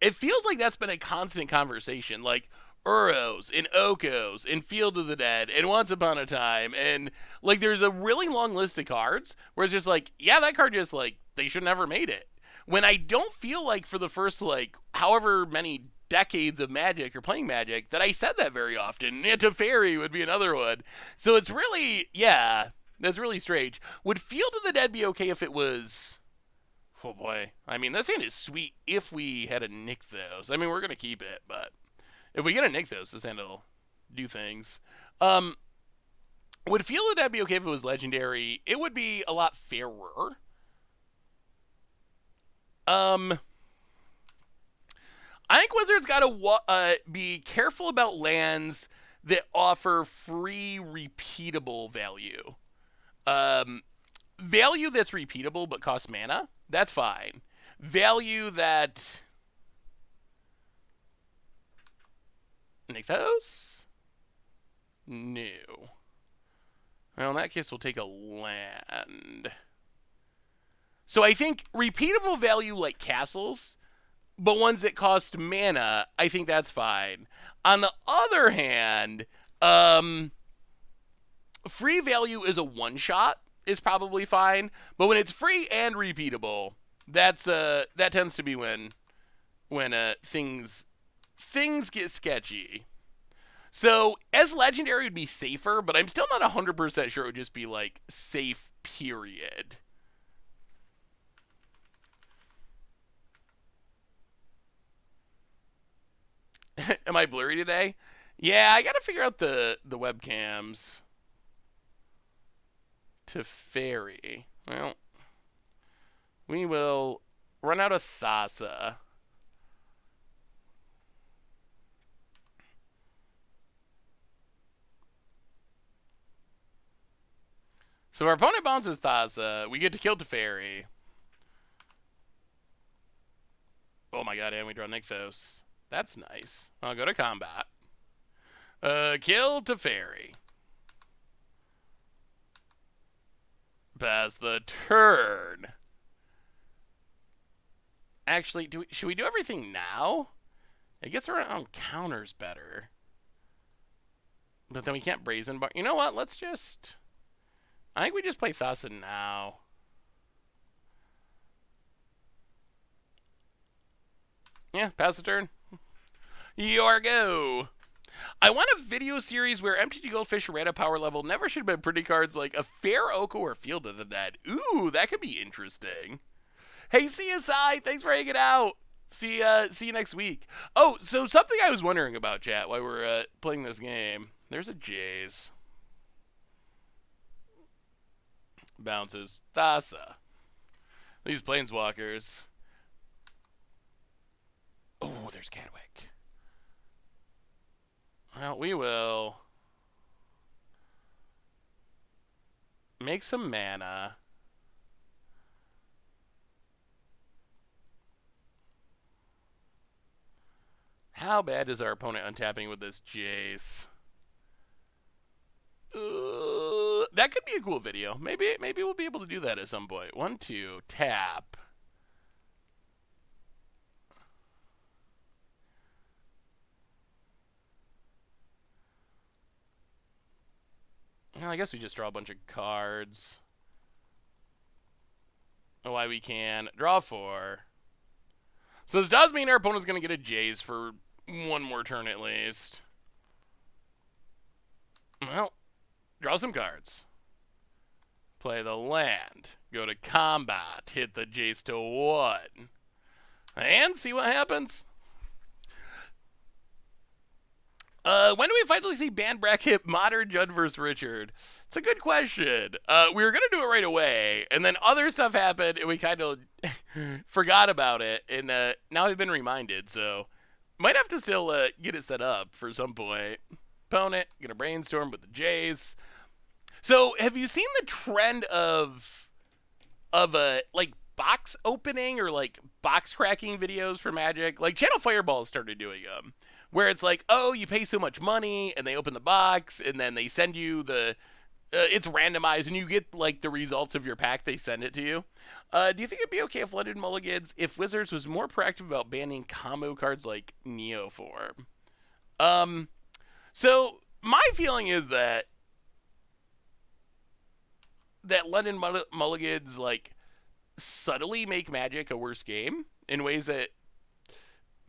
it feels like that's been a constant conversation. Like, Uros and Okos and Field of the Dead and Once Upon a Time, and like there's a really long list of cards where it's just like, yeah, that card just like they should never made it. When I don't feel like for the first like however many decades of Magic or playing Magic that I said that very often. Yeah, Teferi would be another one. So it's really, yeah, that's really strange. Would Field of the Dead be okay if it was? Oh boy, I mean this hand is sweet if we had a Nykthos. I mean we're gonna keep it, but if we get a Nykthos, this hand will do things. Would Field of the Dead be okay if it was legendary? It would be a lot fairer. I think Wizards got to be careful about lands that offer free repeatable value. Value that's repeatable but costs mana, that's fine. Value that... Nykthos? No. Well, in that case, we'll take a land. So I think repeatable value like castles, but ones that cost mana, I think that's fine. On the other hand, free value is a one-shot is probably fine, but when it's free and repeatable, that tends to be when things get sketchy. So as legendary would be safer, but I'm still not 100% sure it would just be like safe period. Am I blurry today? Yeah, I gotta figure out the webcams. Teferi. Well, we will run out of Thassa. So our opponent bounces Thassa. We get to kill Teferi. Oh my god, and we draw Nykthos. That's nice. I'll go to combat. Kill Teferi. Pass the turn. Actually, should we do everything now? I guess we're on counters better. But then we can't brazen bar. You know what? Let's just... I think we just play Thassa now. Yeah, pass the turn. Your go. I want a video series where MTG Goldfish ran a power level never should have been pretty cards like a Fair Oko or Field of the Dead. Ooh, that could be interesting. Hey, CSI, thanks for hanging out. See you next week. Oh, so something I was wondering about, chat, while we're playing this game. There's a Jays. Bounces. Thassa. These Planeswalkers. Oh, there's Cadwick. Well, we will make some mana. How bad is our opponent untapping with this Jace? That could be a cool video. Maybe we'll be able to do that at some point. 1, 2, tap. Well, I guess we just draw a bunch of cards. Why we can. Draw 4. So this does mean our opponent's going to get a Jays for one more turn at least. Well, draw some cards. Play the land. Go to combat. Hit the Jace to 1. And see what happens. When do we finally see band bracket Modern Judd vs. Richard? It's a good question. We were going to do it right away, and then other stuff happened, and we kind of forgot about it, and now I've been reminded, so might have to still get it set up for some point. Opponent, gonna brainstorm with the Jays. So, have you seen the trend of like box opening or like box cracking videos for Magic? Like Channel Fireball started doing them. Where it's like, oh, you pay so much money, and they open the box, and then they send you the, it's randomized, and you get, like, the results of your pack, they send it to you. Do you think it'd be okay if London Mulligans, if Wizards was more proactive about banning combo cards like Neoform? So my feeling is that London Mulligans like subtly make Magic a worse game in ways that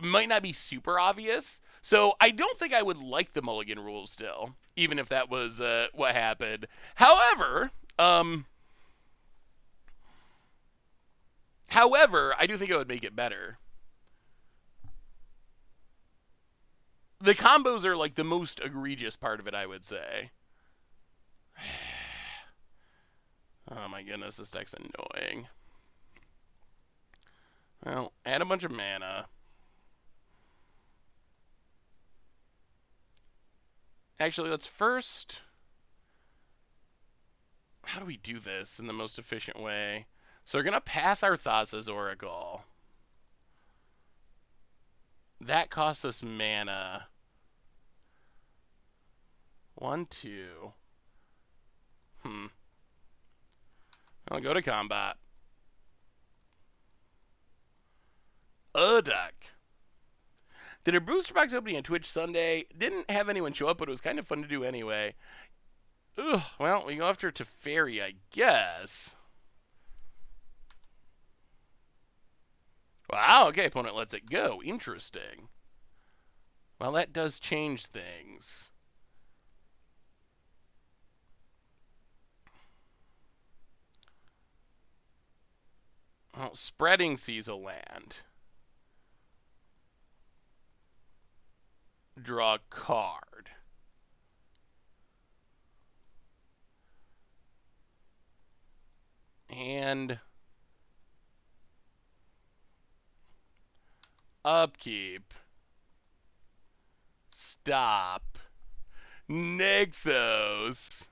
might not be super obvious. So I don't think I would like the Mulligan rules still, even if that was what happened. However, I do think it would make it better. The combos are like the most egregious part of it, I would say. Oh my goodness, this deck's annoying. Well, add a bunch of mana. Actually, let's first... How do we do this in the most efficient way? So we're going to Path our Thassa's Oracle. That costs us mana. 1, 2. I'll go to combat. Duck. Did a booster box opening on Twitch Sunday? Didn't have anyone show up, but it was kind of fun to do anyway. Ugh, well, we go after Teferi, I guess. Wow, okay, opponent lets it go. Interesting. Well, that does change things. Well, spreading sees a land. Draw a card. And upkeep. Stop. Nixos.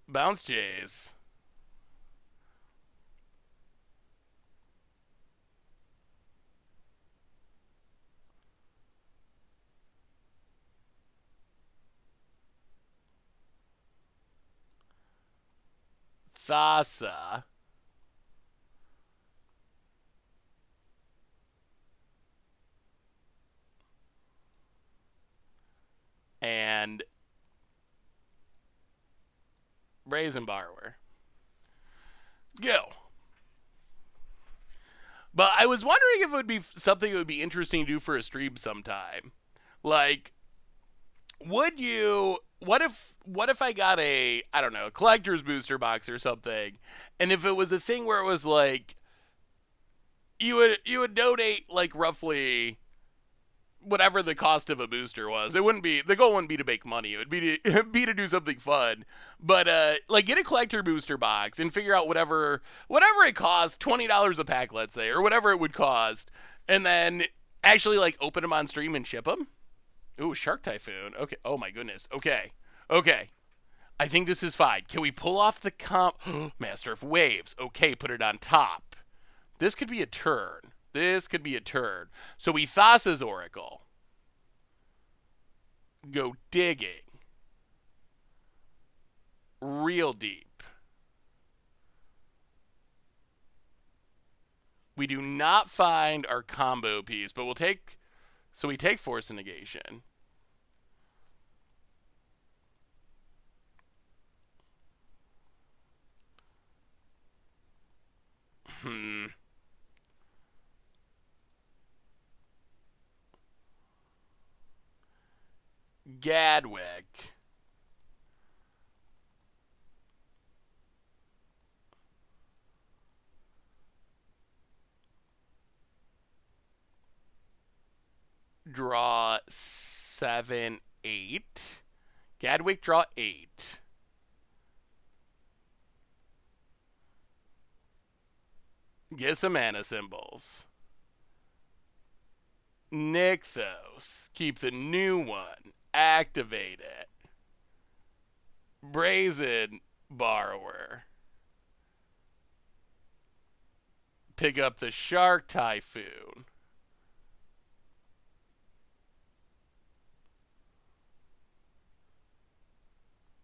Bounce Jays. Thassa. And Brazen Borrower. Go. But I was wondering if it would be something that would be interesting to do for a stream sometime. Like, would you... What if I got a, I don't know, a collector's booster box or something, and if it was a thing where it was like, you would donate like roughly whatever the cost of a booster was. It wouldn't be, the goal wouldn't be to make money. It would be to be to do something fun. But like get a collector booster box and figure out whatever it costs, $20 a pack, let's say, or whatever it would cost, and then actually like open them on stream and ship them. Ooh, Shark Typhoon. Okay. Oh my goodness. Okay. I think this is fine. Can we pull off the Master of Waves? Okay, put it on top. This could be a turn. So we Thassa's Oracle. Go digging. Real deep. We do not find our combo piece, but we'll take... So we take Force and Negation. Gadwick. Draw 7, 8. Gadwick, draw 8. Get some mana symbols. Nixos. Keep the new one. Activate it. Brazen Borrower. Pick up the Shark Typhoon.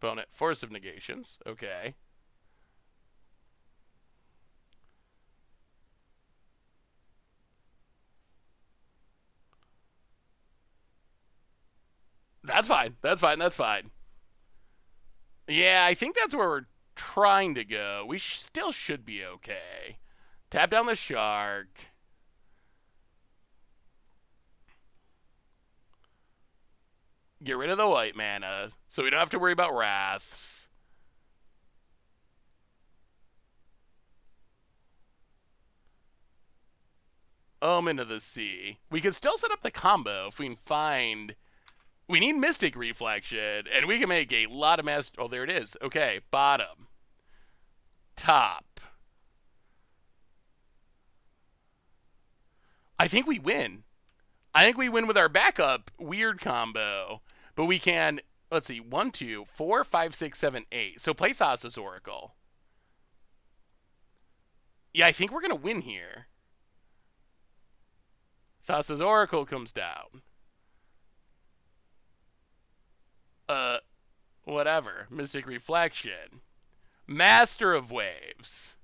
Opponent, Force of Negations. Okay. fine. That's fine. That's fine. Yeah, I think that's where we're trying to go. We still should be okay. Tap down the shark. Get rid of the white mana, so we don't have to worry about wraths. Omen of the Sea. We could still set up the combo if we can find... We need Mystic Reflection, and we can make a lot of master... Oh, there it is. Okay, bottom. Top. I think we win. I think we win with our backup weird combo. But we can... Let's see. 1, 2, 4, 5, 6, 7, 8. So play Thassa's Oracle. Yeah, I think we're going to win here. Thassa's Oracle comes down. Whatever. Mystic Reflection. Master of Waves.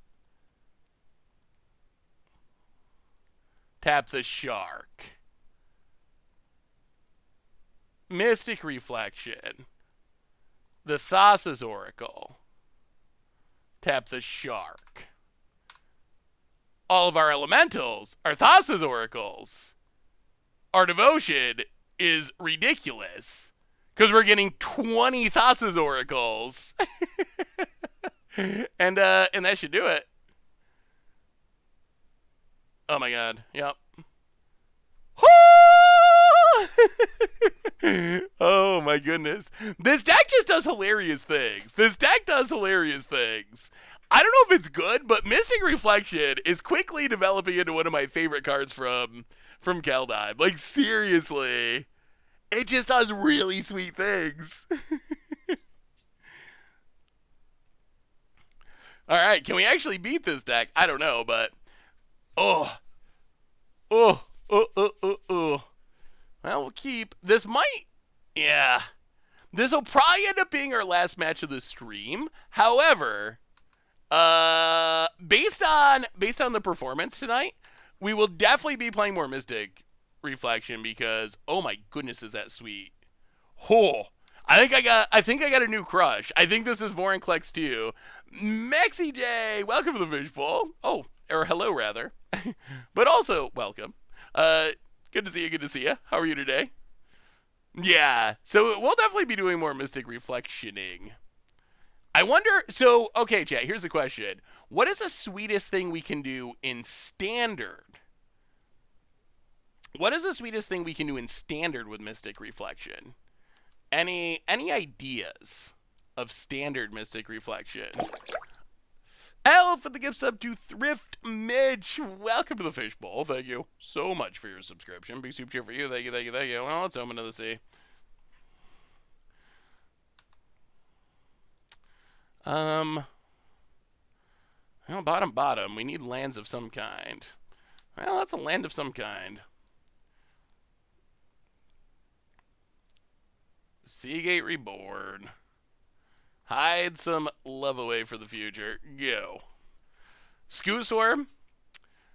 Tap the shark. Mystic Reflection. The Thassa's Oracle. Tap the shark. All of our elementals are Thassa's Oracles. Our devotion is ridiculous. Because we're getting 20 Thassa's Oracles. and that should do it. Oh my god. Yep. Oh my goodness. This deck just does hilarious things. I don't know if it's good, but Mystic Reflection is quickly developing into one of my favorite cards from Kaldheim. Like, seriously. It just does really sweet things. Alright, can we actually beat this deck? I don't know, but... Oh. Well, we'll keep... This might... Yeah. This will probably end up being our last match of the stream. However, based on the performance tonight, we will definitely be playing more Mystic Reflection because, oh my goodness, is that sweet. Oh. I think I got a new crush. I think this is Vorinclex 2. Maxi J, welcome to the Fishbowl. Oh, or hello rather. But also, welcome. Good to see you. How are you today? Yeah, so we'll definitely be doing more Mystic Reflectioning. I wonder, so, okay, chat, here's a question. What is the sweetest thing we can do in Standard? What is the sweetest thing we can do in Standard with Mystic Reflection? Any ideas of Standard Mystic Reflection? Hello for the gift sub to Thrift Mitch. Welcome to the Fishbowl. Thank you so much for your subscription. Big soup cheer for you. Thank you. Well, let's open to the sea. Well, bottom. We need lands of some kind. Well, that's a land of some kind. Seagate Reborn. Hide some love away for the future. Go. Scoosworm.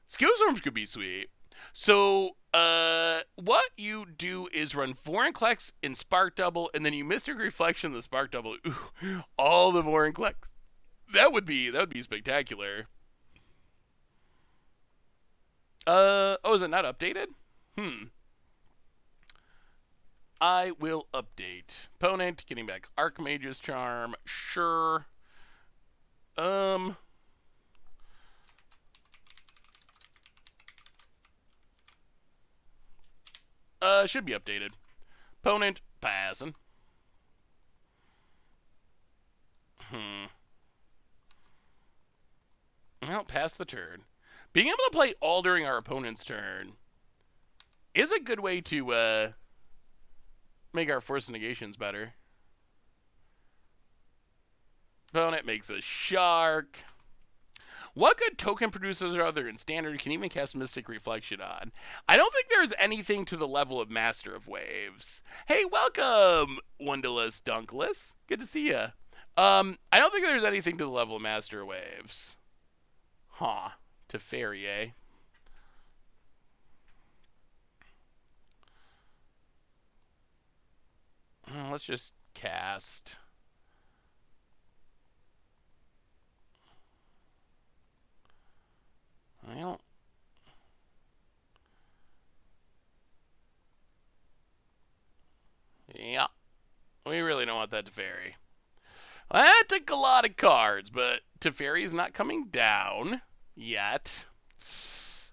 Scoosworms could be sweet. So, what you do is run Vorinclex in Spark Double, and then you Mystic Reflection the Spark Double. Ooh, all the Vorinclex. That would be spectacular. Oh, is it not updated? I will update. Opponent, getting back Archmage's Charm. Sure. Should be updated. Opponent, passing. Well, pass the turn. Being able to play all during our opponent's turn is a good way to, make our force negations better. Opponent makes a shark. What good token producers are there in Standard you can even cast Mystic Reflection on? I don't think there's anything to the level of Master of Waves. Hey, welcome, Wondaless Dunkless. Good to see ya. I don't think there's anything to the level of Master of Waves. Huh. Teferi, eh? Let's just cast. Well, yeah, we really don't want that Teferi. Well, that took a lot of cards, but Teferi's not coming down yet.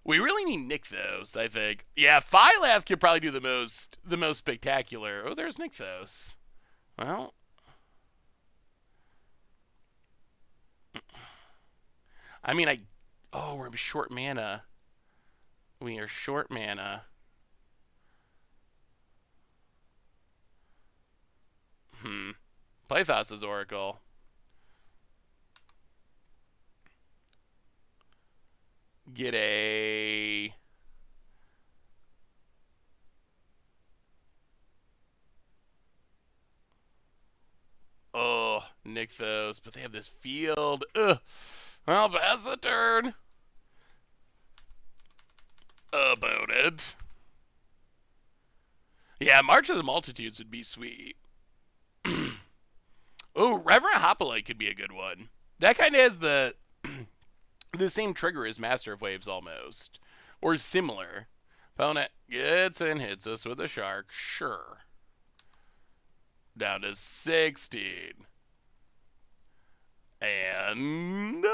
We really need Nykthos, I think. Yeah, Phylath could probably do the most spectacular. Oh, there's Nykthos. Well, I mean, oh, we're short mana. We are short mana. Play Thassa's Oracle. Get a... Oh, Nykthos, but they have this field. Ugh. Well, pass the turn. About it. Yeah, March of the Multitudes would be sweet. Oh, Reverend Hoplite could be a good one. That kind of has the same trigger as Master of Waves almost, or similar. Opponent gets and hits us with a shark. Sure. Down to 16. And...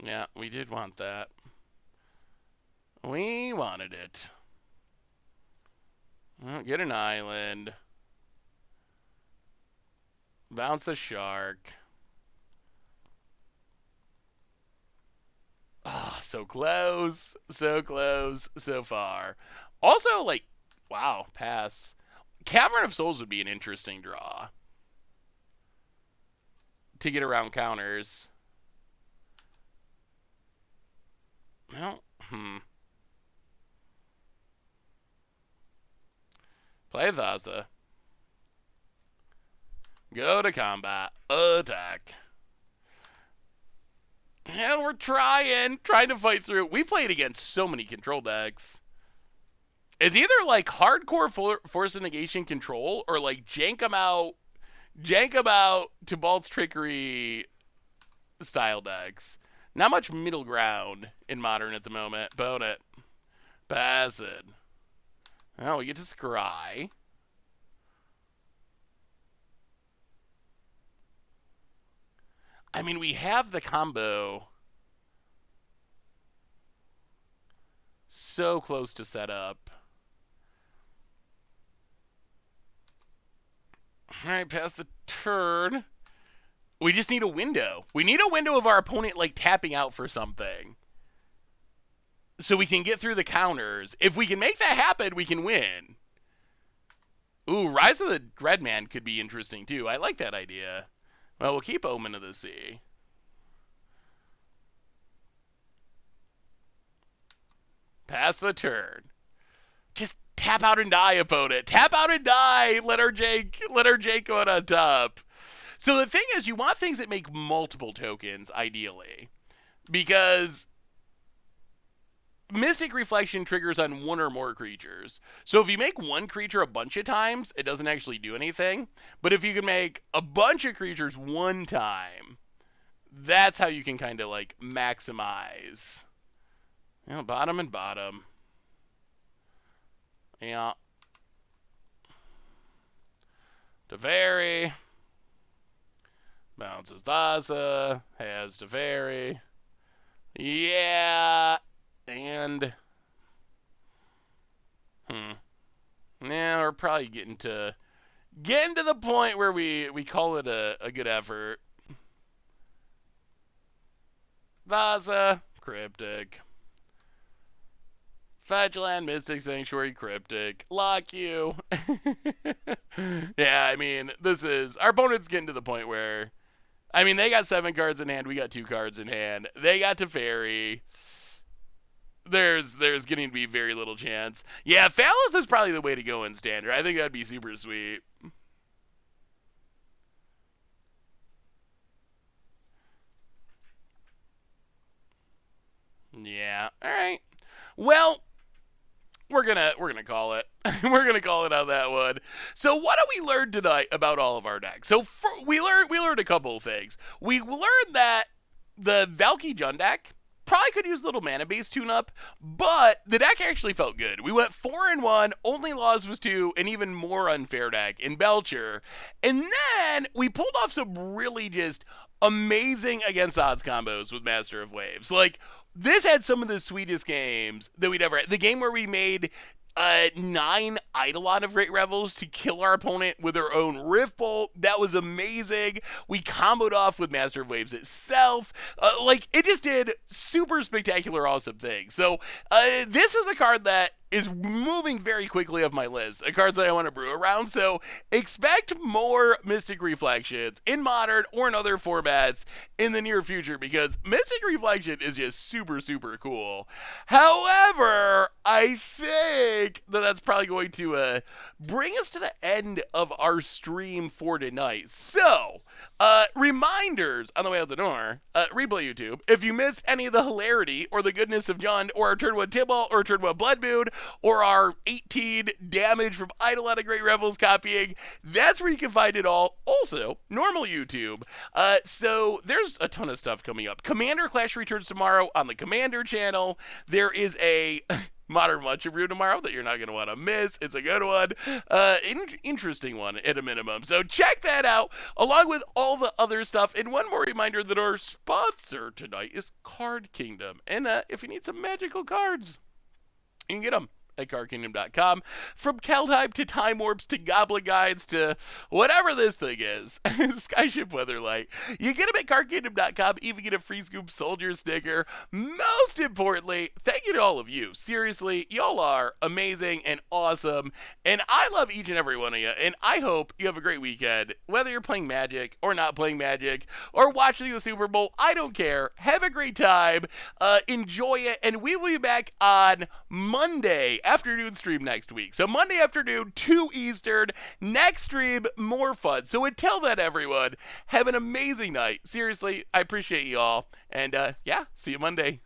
yeah, we did want that. We wanted it. Well, get an island. Bounce the shark. Ah, oh, so close. So close. So far. Also, like, wow, pass. Cavern of Souls would be an interesting draw. To get around counters. Well, Play Thassa. Go to combat. Attack. And we're trying to fight through. We played against so many control decks. It's either like hardcore force of negation control or like jank them out Tibalt's Trickery style decks. Not much middle ground in Modern at the moment. Bone it. Pass it. Oh, we get to scry. I mean, we have the combo so close to set up. All right, pass the turn. We just need a window. We need a window of our opponent like tapping out for something. So we can get through the counters. If we can make that happen, we can win. Ooh, Rise of the Red Man could be interesting too. I like that idea. Well, we'll keep Omen of the Sea. Pass the turn. Just tap out and die, opponent. Tap out and die. Let our Jake go out on top. So the thing is, you want things that make multiple tokens, ideally. Because Mystic Reflection triggers on one or more creatures. So if you make one creature a bunch of times, it doesn't actually do anything. But if you can make a bunch of creatures one time, that's how you can kind of like maximize. You know, bottom and bottom. Yeah. Teferi. Bounces Thassa. Has Teferi. Yeah. And yeah, we're probably getting to the point where we call it a good effort. Thassa, Cryptic. Fetchland, Mystic Sanctuary, Cryptic. Lock you. Yeah, I mean, our opponent's getting to the point where, I mean, they got 7 cards in hand, we got 2 cards in hand. They got Teferi. There's getting to be very little chance. Yeah, Phalith is probably the way to go in Standard. I think that'd be super sweet. Yeah. All right. Well, we're gonna call it. We're gonna call it on that one. So what do we learn tonight about all of our decks? So we learned a couple of things. We learned that the Valkie Jund deck probably could use a little mana base tune up, but the deck actually felt good. We went 4-1, only loss was 2, an even more unfair deck in Belcher. And then we pulled off some really just amazing against odds combos with Master of Waves. Like, this had some of the sweetest games that we'd ever had. The game where we made 9 Eidolon of Great Revels to kill our opponent with our own Rift Bolt. That was amazing. We comboed off with Master of Waves itself. It just did super spectacular, awesome things. So, this is a card that is moving very quickly off my list of cards that I want to brew around. So expect more Mystic Reflections in Modern or in other formats in the near future, because Mystic Reflection is just super, super cool. However, I think that that's probably going to bring us to the end of our stream for tonight. So, reminders on the way out the door, replay YouTube. If you missed any of the hilarity or the goodness of Jund, or our turn 1 Tibalt, or our turn 1 Blood Moon, or our 18 damage from Eidolon of Great Revels copying, that's where you can find it all. Also, normal YouTube. So there's a ton of stuff coming up. Commander Clash returns tomorrow on the Commander channel. There is a Modern Lunch Review tomorrow that you're not going to want to miss. It's a good one. Interesting one at a minimum. So check that out, along with all the other stuff. And one more reminder that our sponsor tonight is Card Kingdom. And if you need some magical cards, you can get them at cardkingdom.com. From Keldheim to Time Warps to Goblin Guides to whatever this thing is, Skyship Weatherlight, you get them at cardkingdom.com. Even get a free Scoop Soldier sticker. Most importantly, thank you to all of you. Seriously, y'all are amazing and awesome, and I love each and every one of you, and I hope you have a great weekend. Whether you're playing Magic or not playing Magic or watching the Super Bowl, I don't care. Have a great time. Enjoy it, and we will be back on Monday afternoon stream next week. So Monday afternoon, 2 Eastern, next stream, more fun. So until then, everyone, have an amazing night. Seriously, I appreciate you all. And yeah, see you Monday.